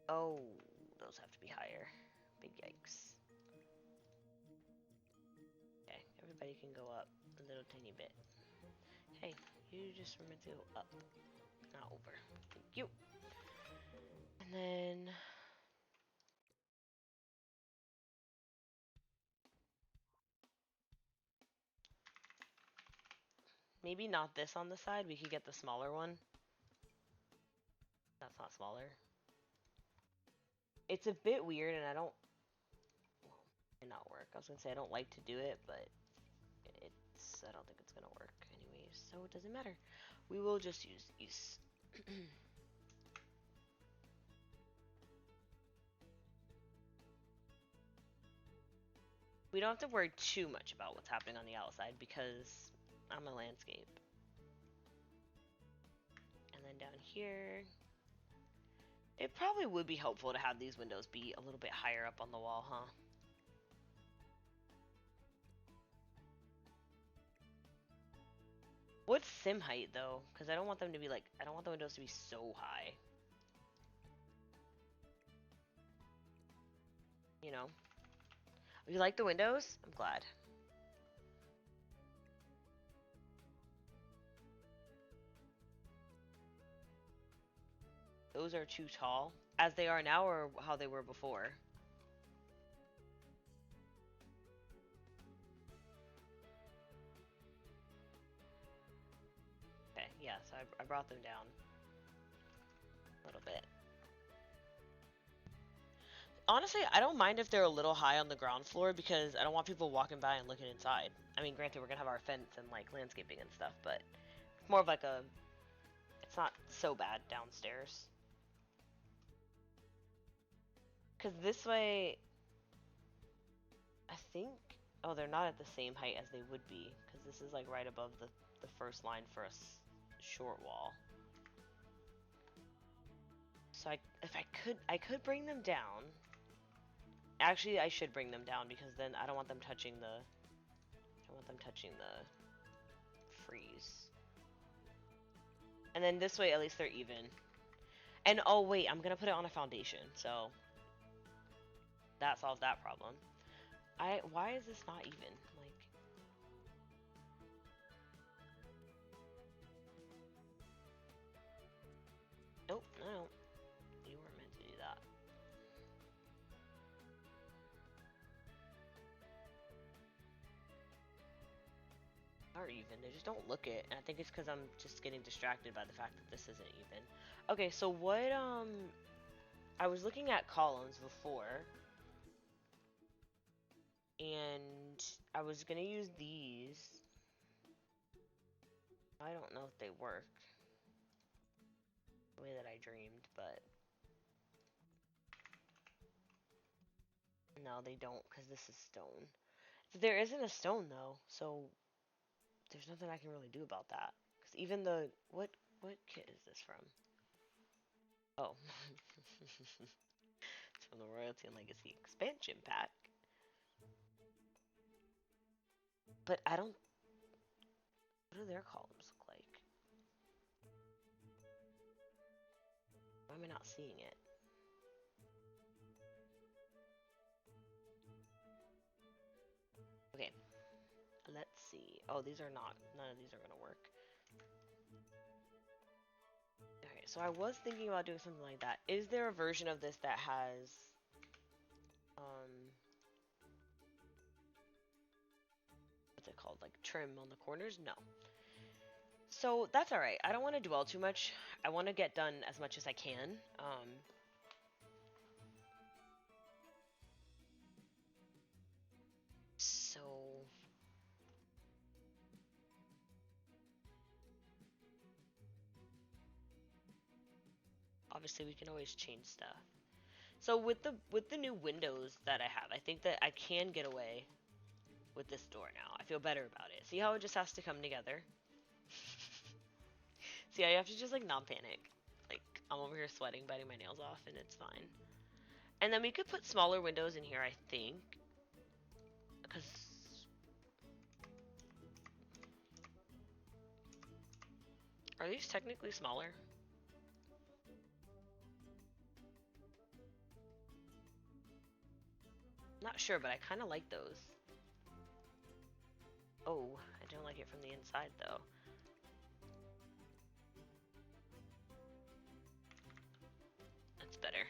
Oh, those have to be higher. Big yikes. Okay, everybody can go up a little tiny bit. Hey, you just remember to go up, not over. Thank you. And then... maybe not this on the side. We could get the smaller one. That's not smaller. It's a bit weird, and I don't... well, it not work. I was gonna say I don't like to do it, but I don't think it's gonna work anyways, so it doesn't matter. We will just use these. We don't have to worry too much about what's happening on the outside because I'm a landscape. And then down here, it probably would be helpful to have these windows be a little bit higher up on the wall, huh? What's sim height though? Because I don't want them to be like, I don't want the windows to be so high. You know? You like the windows? I'm glad. Those are too tall, as they are now or how they were before. Okay, yeah, so I brought them down a little bit. Honestly, I don't mind if they're a little high on the ground floor because I don't want people walking by and looking inside. I mean, granted, we're gonna have our fence and like landscaping and stuff, but it's more of like a, it's not so bad downstairs. Because this way, I think, oh, they're not at the same height as they would be because this is like right above the first line for a short wall. So I could bring them down. Actually, I should bring them down because then I don't want them touching the freeze. And then this way, at least they're even. And oh wait, I'm gonna put it on a foundation, so that solves that problem. Why is this not even? Like, nope, no, you weren't meant to do that. aren't even. They just don't look it. And I think it's because I'm just getting distracted by the fact that this isn't even. Okay, so what, I was looking at columns before. And I was gonna use these. I don't know if they work the way that I dreamed, but no, they don't, because this is stone. There isn't a stone though, so there's nothing I can really do about that. Because even the what kit is this from? Oh, it's from the Royalty and Legacy expansion pack. But I don't. What do their columns look like? Why am I not seeing it? Okay, let's see. Oh, these are not. None of these are gonna work. Okay, so I was thinking about doing something like that. Is there a version of this that has, what's it called? Like trim on the corners? No. So that's alright. I don't want to dwell too much. I want to get done as much as I can. So obviously we can always change stuff. So with the new windows that I have, I think that I can get away with this door now. I feel better about it. See how it just has to come together? See how you have to just like not panic. Like I'm over here sweating, biting my nails off, and it's fine. And then we could put smaller windows in here, I think. Because are these technically smaller? Not sure, but I kind of like those. Oh, I don't like it from the inside though. That's better.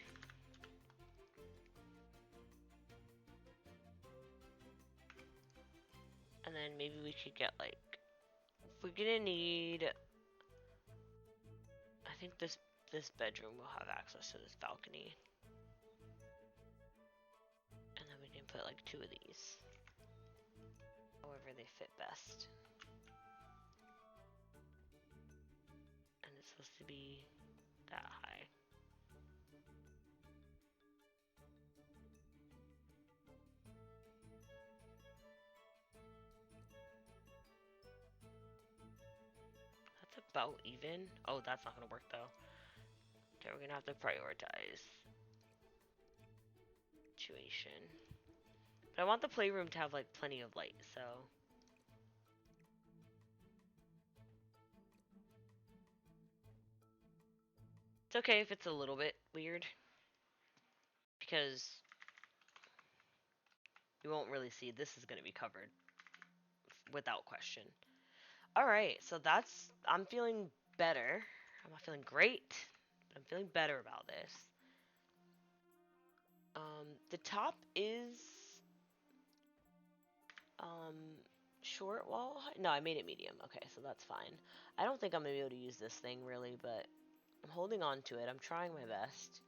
And then maybe we could get like, we're gonna need, I think this bedroom will have access to this balcony. And then we can put like 2 of these. However they fit best. And it's supposed to be that high. That's about even. Oh, that's not gonna work though. Okay, we're gonna have to prioritize situation. But I want the playroom to have like plenty of light, so it's okay if it's a little bit weird because you won't really see. This is gonna be covered without question. Alright, so I'm feeling better. I'm not feeling great, but I'm feeling better about this. The top is short wall. No, I made it medium. Okay, so that's fine. I don't think I'm gonna be able to use this thing really, but I'm holding on to it. I'm trying my best.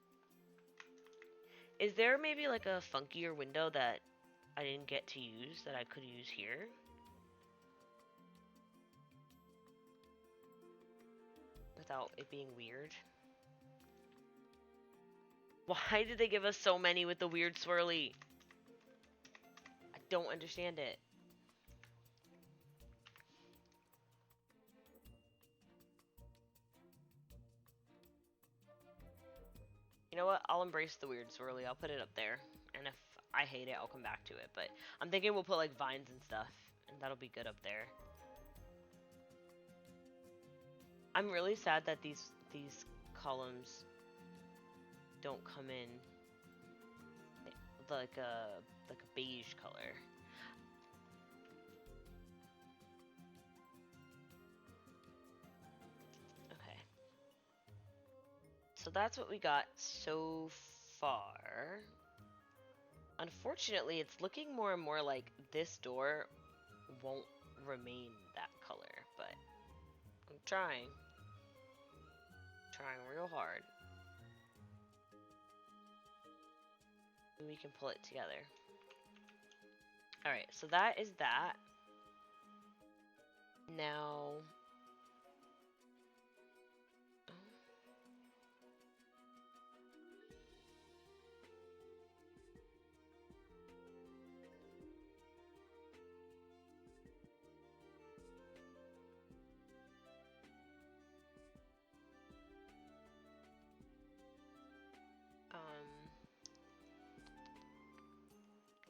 Is there maybe like a funkier window that I didn't get to use that I could use here? Without it being weird? Why did they give us so many with the weird swirly? I don't understand it. You know what? I'll embrace the weird swirly. I'll put it up there. And if I hate it, I'll come back to it. But I'm thinking we'll put like vines and stuff. And that'll be good up there. I'm really sad that these columns don't come in like a beige color. Okay. So that's what we got so far. Unfortunately, it's looking more and more like this door won't remain that Trying. Trying real hard. We can pull it together. Alright, so that is that. Now...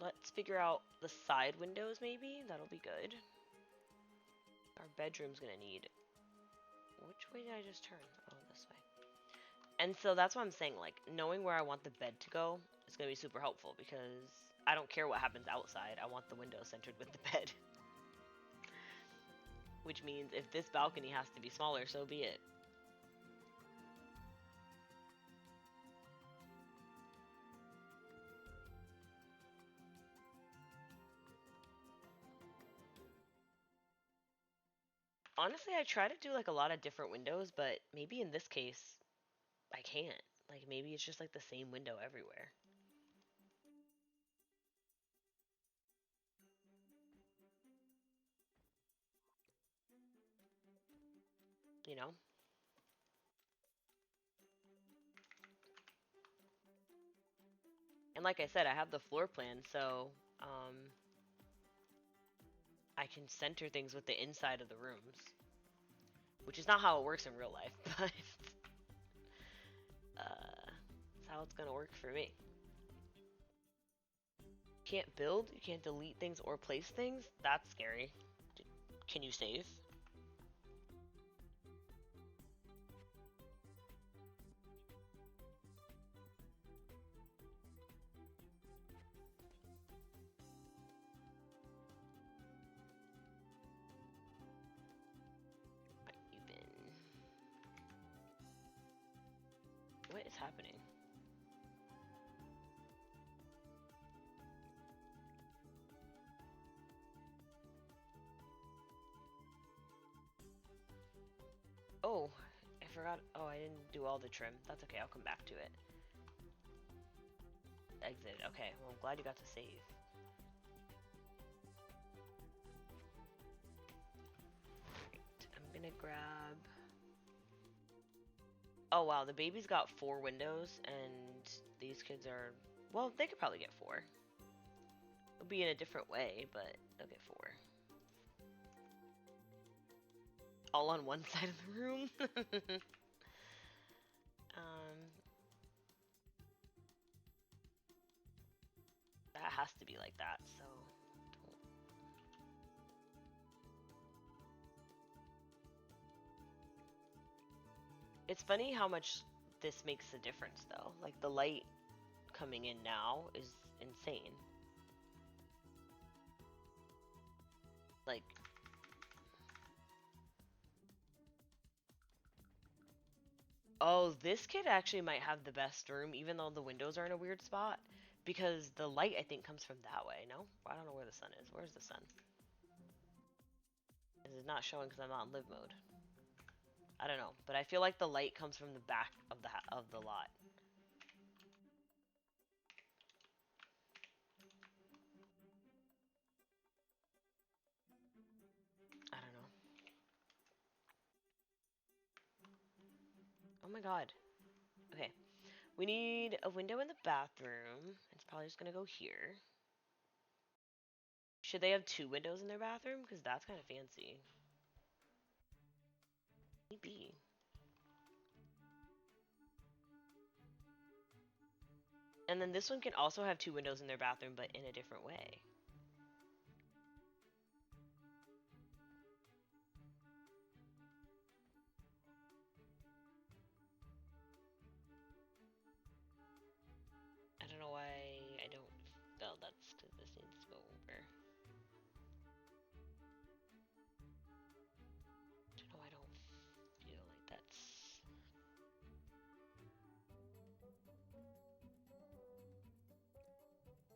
let's figure out the side windows, maybe? That'll be good. Our bedroom's gonna need... Which way did I just turn? Oh, this way. And so that's what I'm saying, like, knowing where I want the bed to go is gonna be super helpful, because I don't care what happens outside. I want the window centered with the bed. Which means if this balcony has to be smaller, so be it. Honestly, I try to do like a lot of different windows, but maybe in this case, I can't. Like maybe it's just like the same window everywhere. You know? And like I said, I have the floor plan, so I can center things with the inside of the rooms. Which is not how it works in real life, but that's how it's gonna work for me. You can't build, you can't delete things or place things? That's scary. Can you save? What is happening? Oh, I forgot. Oh, I didn't do all the trim. That's okay, I'll come back to it. Exit. Okay, well, I'm glad you got to save. Right, I'm gonna grab... Oh wow, the baby's got 4 windows, and these kids are... Well, they could probably get 4. It'll be in a different way, but they'll get 4. All on one side of the room. That has to be like that, so... It's funny how much this makes a difference, though. Like, the light coming in now is insane. Like... Oh, this kid actually might have the best room, even though the windows are in a weird spot. Because the light, I think, comes from that way, no? I don't know where the sun is. Where's the sun? This is not showing because I'm not in live mode. I don't know, but I feel like the light comes from the back of the lot. I don't know. Oh my god. Okay. We need a window in the bathroom. It's probably just gonna go here. Should they have 2 windows in their bathroom? Because that's kind of fancy. Maybe. And then this one can also have 2 windows in their bathroom, but in a different way. I don't know why I don't... Oh, that's because this needs to go over. I don't know why I don't feel like that's...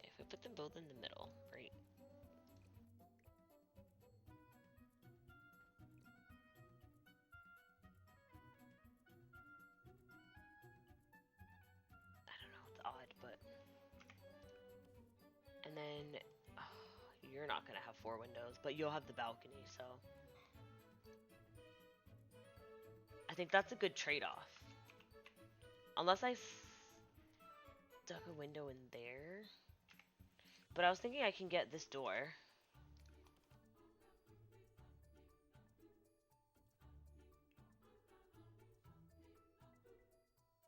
If we put them both in the middle, right? then you're not gonna have 4 windows, but you'll have the balcony, so I think that's a good trade-off. Unless I stuck a window in there. But I was thinking I can get this door.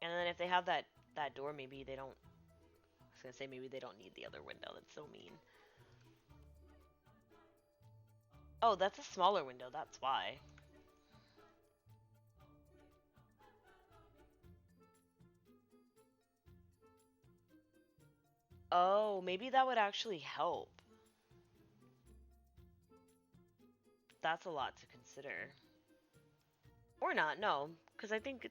And then if they have that door, maybe they don't... I was gonna say maybe they don't need the other window. That's so mean. Oh, that's a smaller window. That's why. Oh, maybe that would actually help. That's a lot to consider. Or not, no. Because I think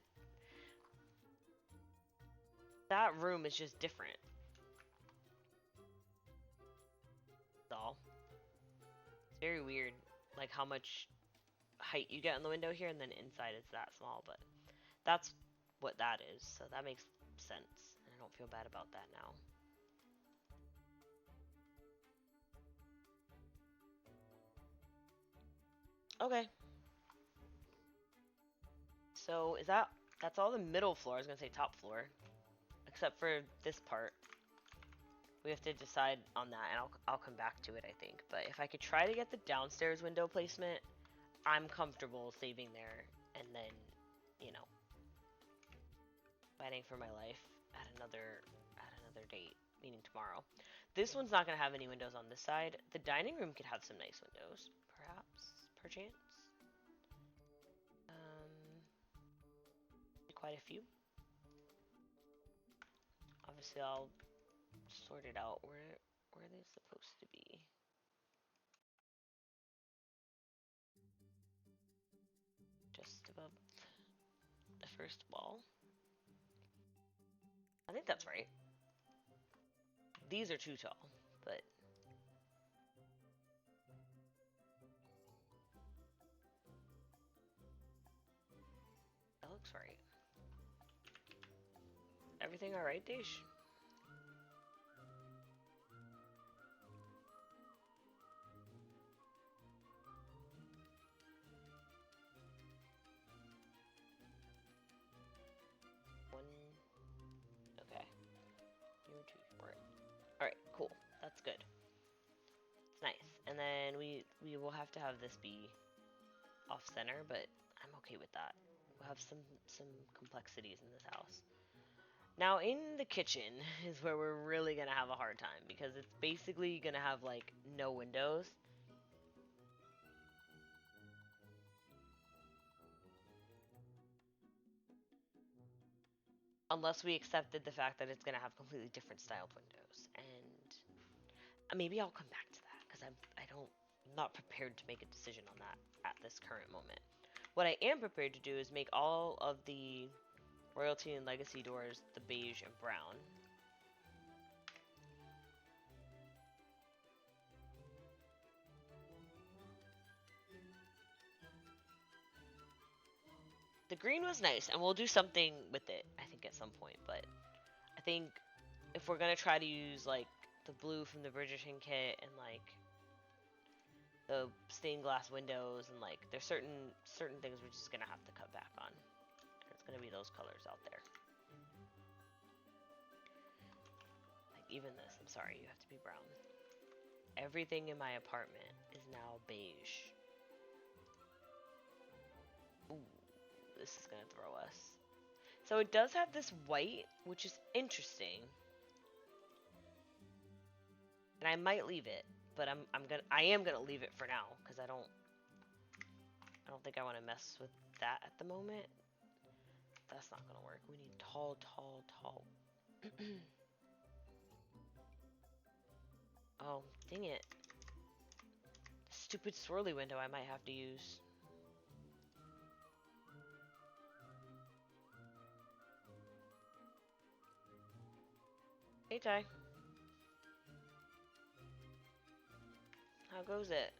that room is just different. That's all. It's very weird, like how much height you get in the window here, and then inside it's that small, but that's what that is, so that makes sense. And I don't feel bad about that now. Okay. So that's all the middle floor. I was gonna say top floor, except for this part. We have to decide on that, and I'll come back to it, I think. But if I could try to get the downstairs window placement, I'm comfortable saving there, and then, you know, fighting for my life at another date, meaning tomorrow. This one's not gonna have any windows on this side. The dining room could have some nice windows, perhaps, perchance. Quite a few. Obviously, I'll sort it out where they're supposed to be. Just above the first wall. I think that's right. These are too tall, but that looks right. Everything alright, Deish? Okay. You're too short. Alright, cool. That's good. It's nice. And then we will have to have this be off center, but I'm okay with that. We'll have some complexities in this house. Now in the kitchen is where we're really gonna have a hard time, because it's basically gonna have like no windows. Unless we accepted the fact that it's gonna have completely different styled windows, and maybe I'll come back to that, because I'm not prepared to make a decision on that at this current moment. What I am prepared to do is make all of the Royalty and Legacy doors the beige and brown. The green was nice, and we'll do something with it, I think, at some point, but I think if we're gonna try to use, like, the blue from the Bridgerton kit, and, like, the stained glass windows, and, like, there's certain things we're just gonna have to cut back on. It's gonna be those colors out there. Like, even this, I'm sorry, you have to be brown. Everything in my apartment is now beige. Ooh, this is gonna throw us. So it does have this white, which is interesting. And I might leave it, but I am gonna leave it for now, because I don't think I want to mess with that at the moment. That's not gonna work. We need tall. Oh, dang it. Stupid swirly window I might have to use. Hey, Ty. How goes it?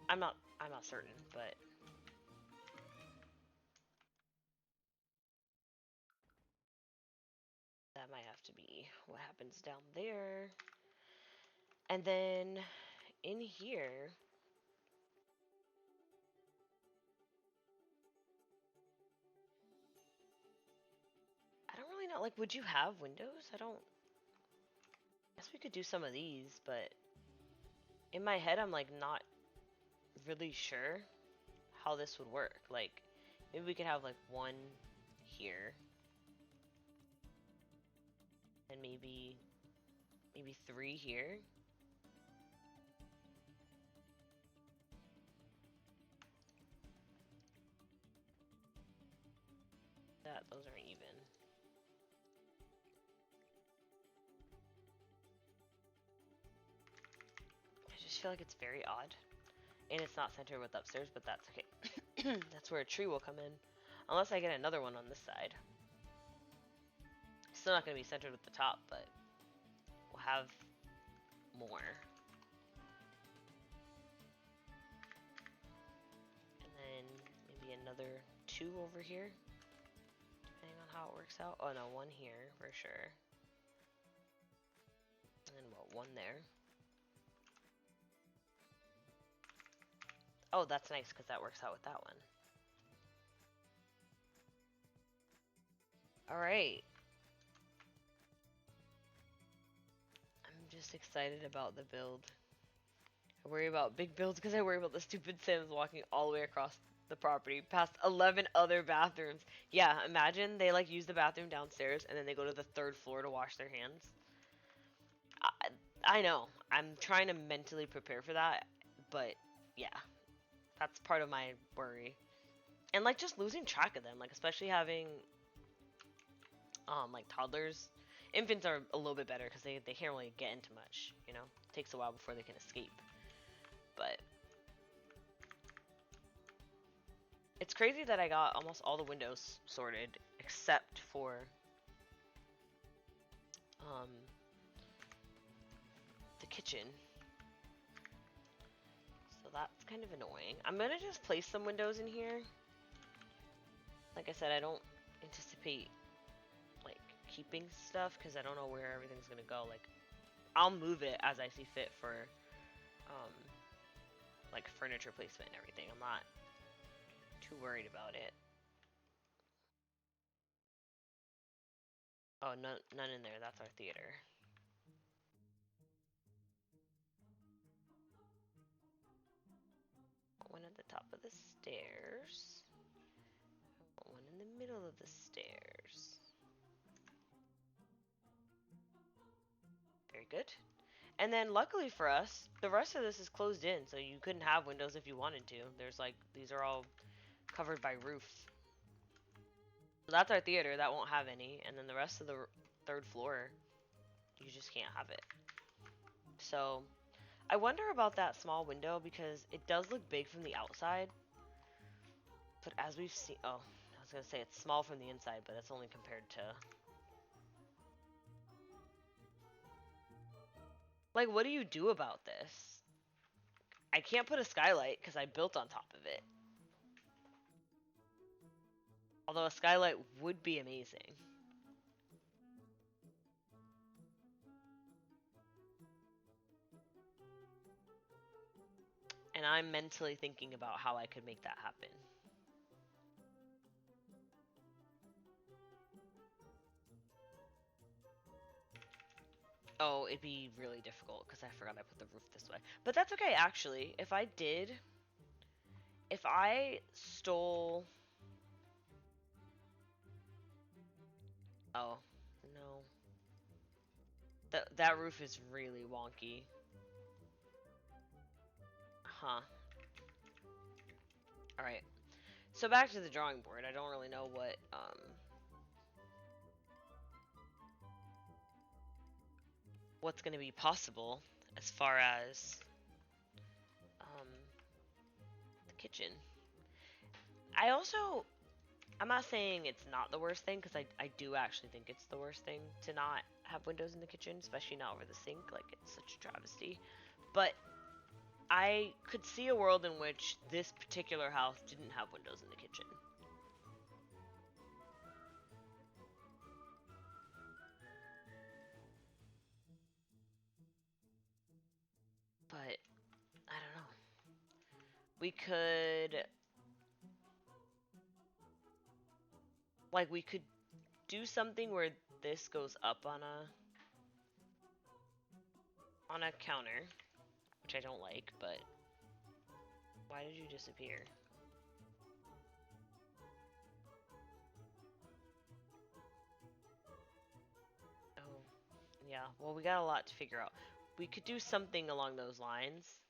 I'm not certain, but that might have to be what happens down there. And then in here, I don't really know, like, would you have windows? I guess we could do some of these, but in my head, I'm like not really sure how this would work. Like, maybe we could have like one here, and maybe 3 here. Those aren't even. I just feel like it's very odd. And it's not centered with upstairs, but that's okay. That's where a tree will come in. Unless I get another one on this side. Still not going to be centered with the top, but we'll have more. And then maybe another 2 over here. Depending on how it works out. Oh no, 1 here for sure. And then what, 1 there. Oh, that's nice because that works out with that one. Alright. I'm just excited about the build. I worry about big builds because I worry about the stupid Sims walking all the way across the property past 11 other bathrooms. Yeah, imagine they like use the bathroom downstairs and then they go to the 3rd floor to wash their hands. I know. I'm trying to mentally prepare for that, but yeah. That's part of my worry. And like just losing track of them, like especially having like toddlers. Infants are a little bit better because they can't really get into much, you know? It takes a while before they can escape. But it's crazy that I got almost all the windows sorted except for the kitchen. So that's kind of annoying. I'm gonna just place some windows in here. Like I said, I don't anticipate like keeping stuff because I don't know where everything's gonna go. Like I'll move it as I see fit for like furniture placement and everything. I'm not too worried about it. Oh, none in there. That's our theater. One at the top of the stairs. One in the middle of the stairs. Very good. And then luckily for us, the rest of this is closed in, so you couldn't have windows if you wanted to. There's like, these are all covered by roof. So that's our theater, that won't have any. And then the rest of the 3rd floor, you just can't have it. So I wonder about that small window because it does look big from the outside. But as we've seen, oh, I was gonna say it's small from the inside, but it's only compared to. Like, what do you do about this? I can't put a skylight because I built on top of it. Although a skylight would be amazing. And I'm mentally thinking about how I could make that happen. Oh, it'd be really difficult because I forgot I put the roof this way. But that's okay, actually. If I stole... Oh, no. That roof is really wonky. Huh. Alright. So back to the drawing board. I don't really know what's going to be possible as far as the kitchen. I'm not saying it's not the worst thing, because I do actually think it's the worst thing to not have windows in the kitchen, especially not over the sink. Like, it's such a travesty. But I could see a world in which this particular house didn't have windows in the kitchen. But I don't know. We could we could do something where this goes up on a counter, which I don't like, but why did you disappear? Oh, yeah. Well, we got a lot to figure out. We could do something along those lines.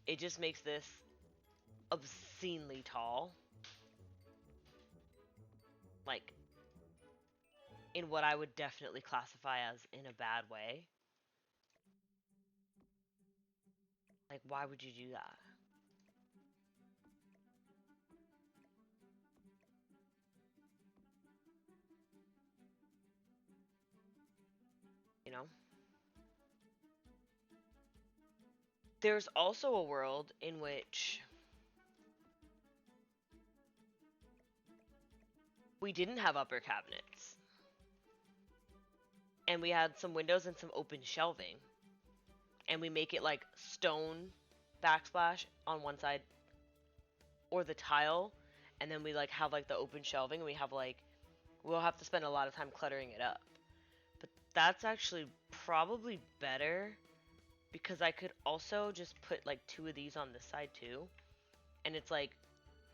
It just makes this obscenely tall. Like, in what I would definitely classify as in a bad way. Like, why would you do that? You know? There's also a world in which we didn't have upper cabinets. And we had some windows and some open shelving. And we make it like stone backsplash on one side or the tile, and then we like have like the open shelving, and we have like we'll have to spend a lot of time cluttering it up. But that's actually probably better because I could also just put like 2 of these on this side too. And it's like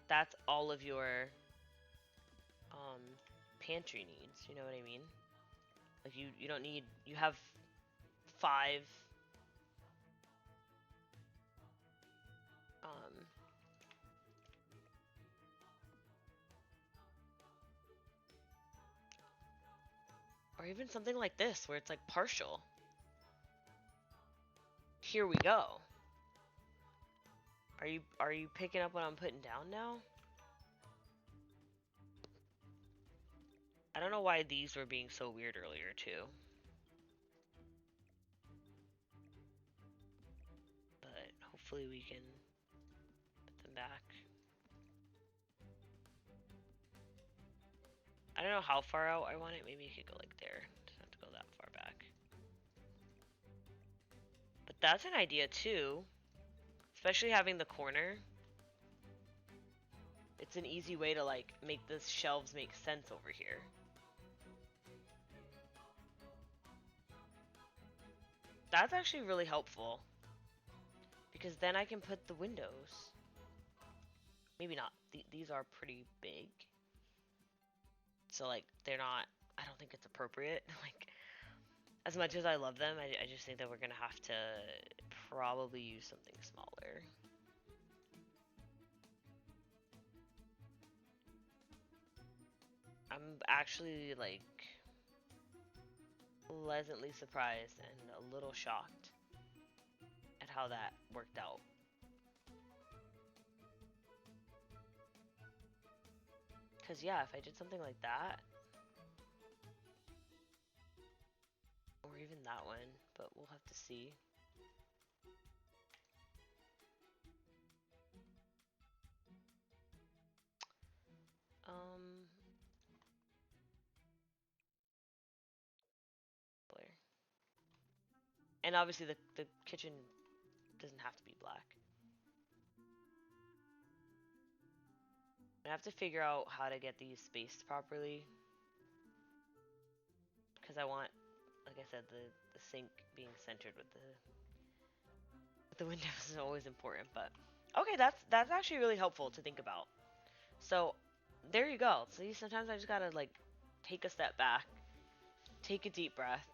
that's all of your pantry needs, you know what I mean? Like you don't need you have 5 or even something like this where it's like partial. Here we go. Are you picking up what I'm putting down now? I don't know why these were being so weird earlier too. But hopefully we can put them back. I don't know how far out I want it. Maybe it could go like there. Doesn't have to go that far back. But that's an idea too. Especially having the corner. It's an easy way to like make the shelves make sense over here. That's actually really helpful. Because then I can put the windows. Maybe not. These are pretty big. So like they're not, I don't think it's appropriate. Like as much as I love them, I just think that we're gonna have to probably use something smaller. I'm actually like pleasantly surprised and a little shocked at how that worked out. Cause yeah, if I did something like that, or even that one, but we'll have to see. Blair. And obviously the kitchen doesn't have to be black. I have to figure out how to get these spaced properly. Because I want, like I said, the sink being centered with the windows is always important. But okay, that's actually really helpful to think about. So there you go. See, sometimes I just gotta like take a step back, take a deep breath,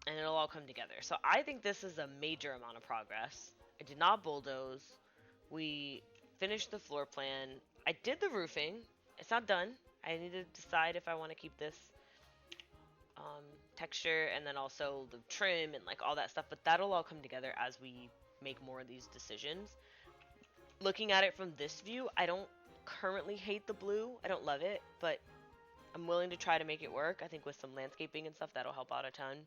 and it'll all come together. So I think this is a major amount of progress. I did not bulldoze. We finished the floor plan. I did the roofing. It's not done. I need to decide if I want to keep this texture and then also the trim and like all that stuff. But that'll all come together as we make more of these decisions. Looking at it from this view, I don't currently hate the blue. I don't love it, but I'm willing to try to make it work. I think with some landscaping and stuff, that'll help out a ton.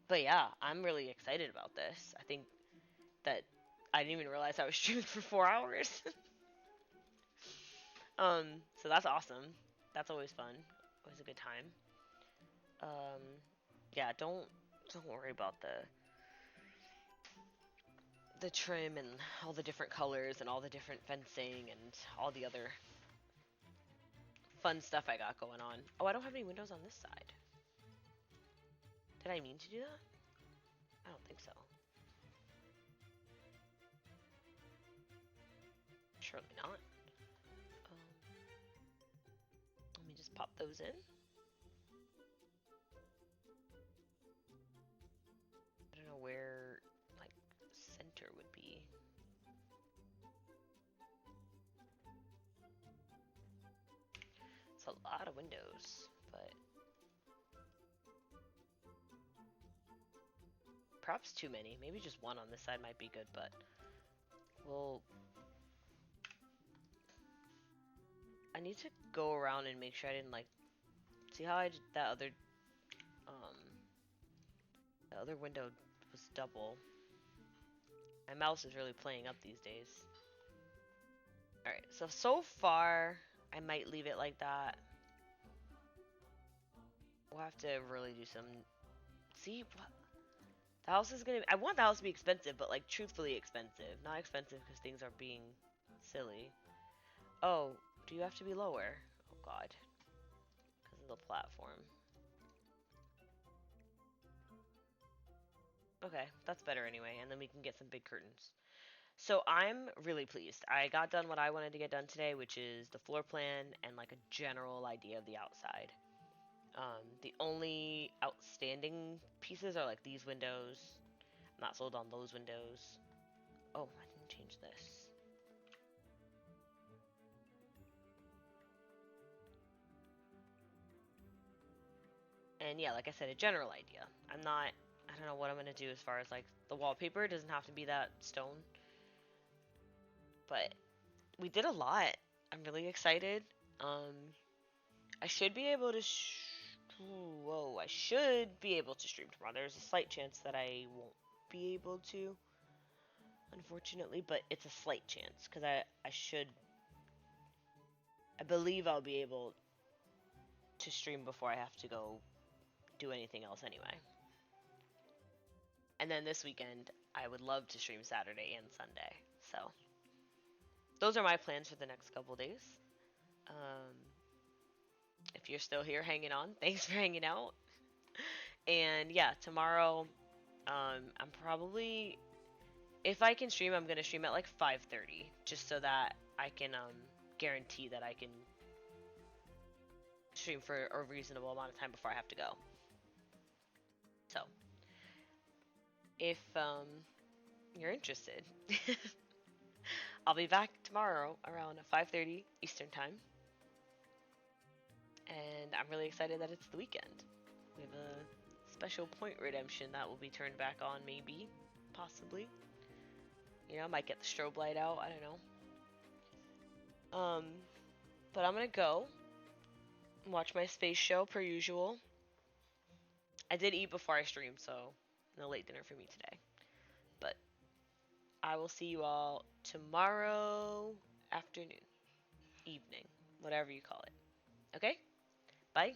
But yeah, I'm really excited about this. I think that I didn't even realize I was streaming for 4 hours. So that's awesome. That's always fun. Always a good time. Yeah, don't worry about the trim and all the different colors and all the different fencing and all the other fun stuff I got going on. Oh, I don't have any windows on this side. Did I mean to do that? I don't think so. Surely not. Let me just pop those in. I don't know where, like, center would be. It's a lot of windows, but perhaps too many. Maybe just one on this side might be good, but we'll... I need to go around and make sure I didn't, like... See how I did that other... The other window was double. My mouse is really playing up these days. Alright, so far, I might leave it like that. We'll have to really do some... See, what? The house is gonna... I want the house to be expensive, but, like, truthfully expensive. Not expensive because things are being silly. Oh, do you have to be lower? Oh, God. Because of the platform. Okay, that's better anyway, and then we can get some big curtains. So I'm really pleased. I got done what I wanted to get done today, which is the floor plan and like a general idea of the outside. The only outstanding pieces are like these windows. I'm not sold on those windows. Oh, I didn't change this. And yeah, like I said, a general idea. I don't know what I'm gonna do as far as like the wallpaper. It doesn't have to be that stone. But we did a lot. I'm really excited. I should be able to I should be able to stream tomorrow. There's a slight chance that I won't be able to, unfortunately, but it's a slight chance because I believe I'll be able to stream before I have to go do anything else anyway. And then this weekend, I would love to stream Saturday and Sunday. So those are my plans for the next couple days. If you're still here hanging on, thanks for hanging out. And yeah, tomorrow, I'm probably, if I can stream, I'm gonna stream at like 5:30, just so that I can guarantee that I can stream for a reasonable amount of time before I have to go. So, if you're interested, I'll be back tomorrow around 5:30 Eastern time. And I'm really excited that it's the weekend. We have a special point redemption that will be turned back on, maybe, possibly. You know, I might get the strobe light out, I don't know. But I'm gonna go watch my space show per usual. I did eat before I streamed, so no late dinner for me today. But I will see you all tomorrow afternoon, evening, whatever you call it. Okay? Bye.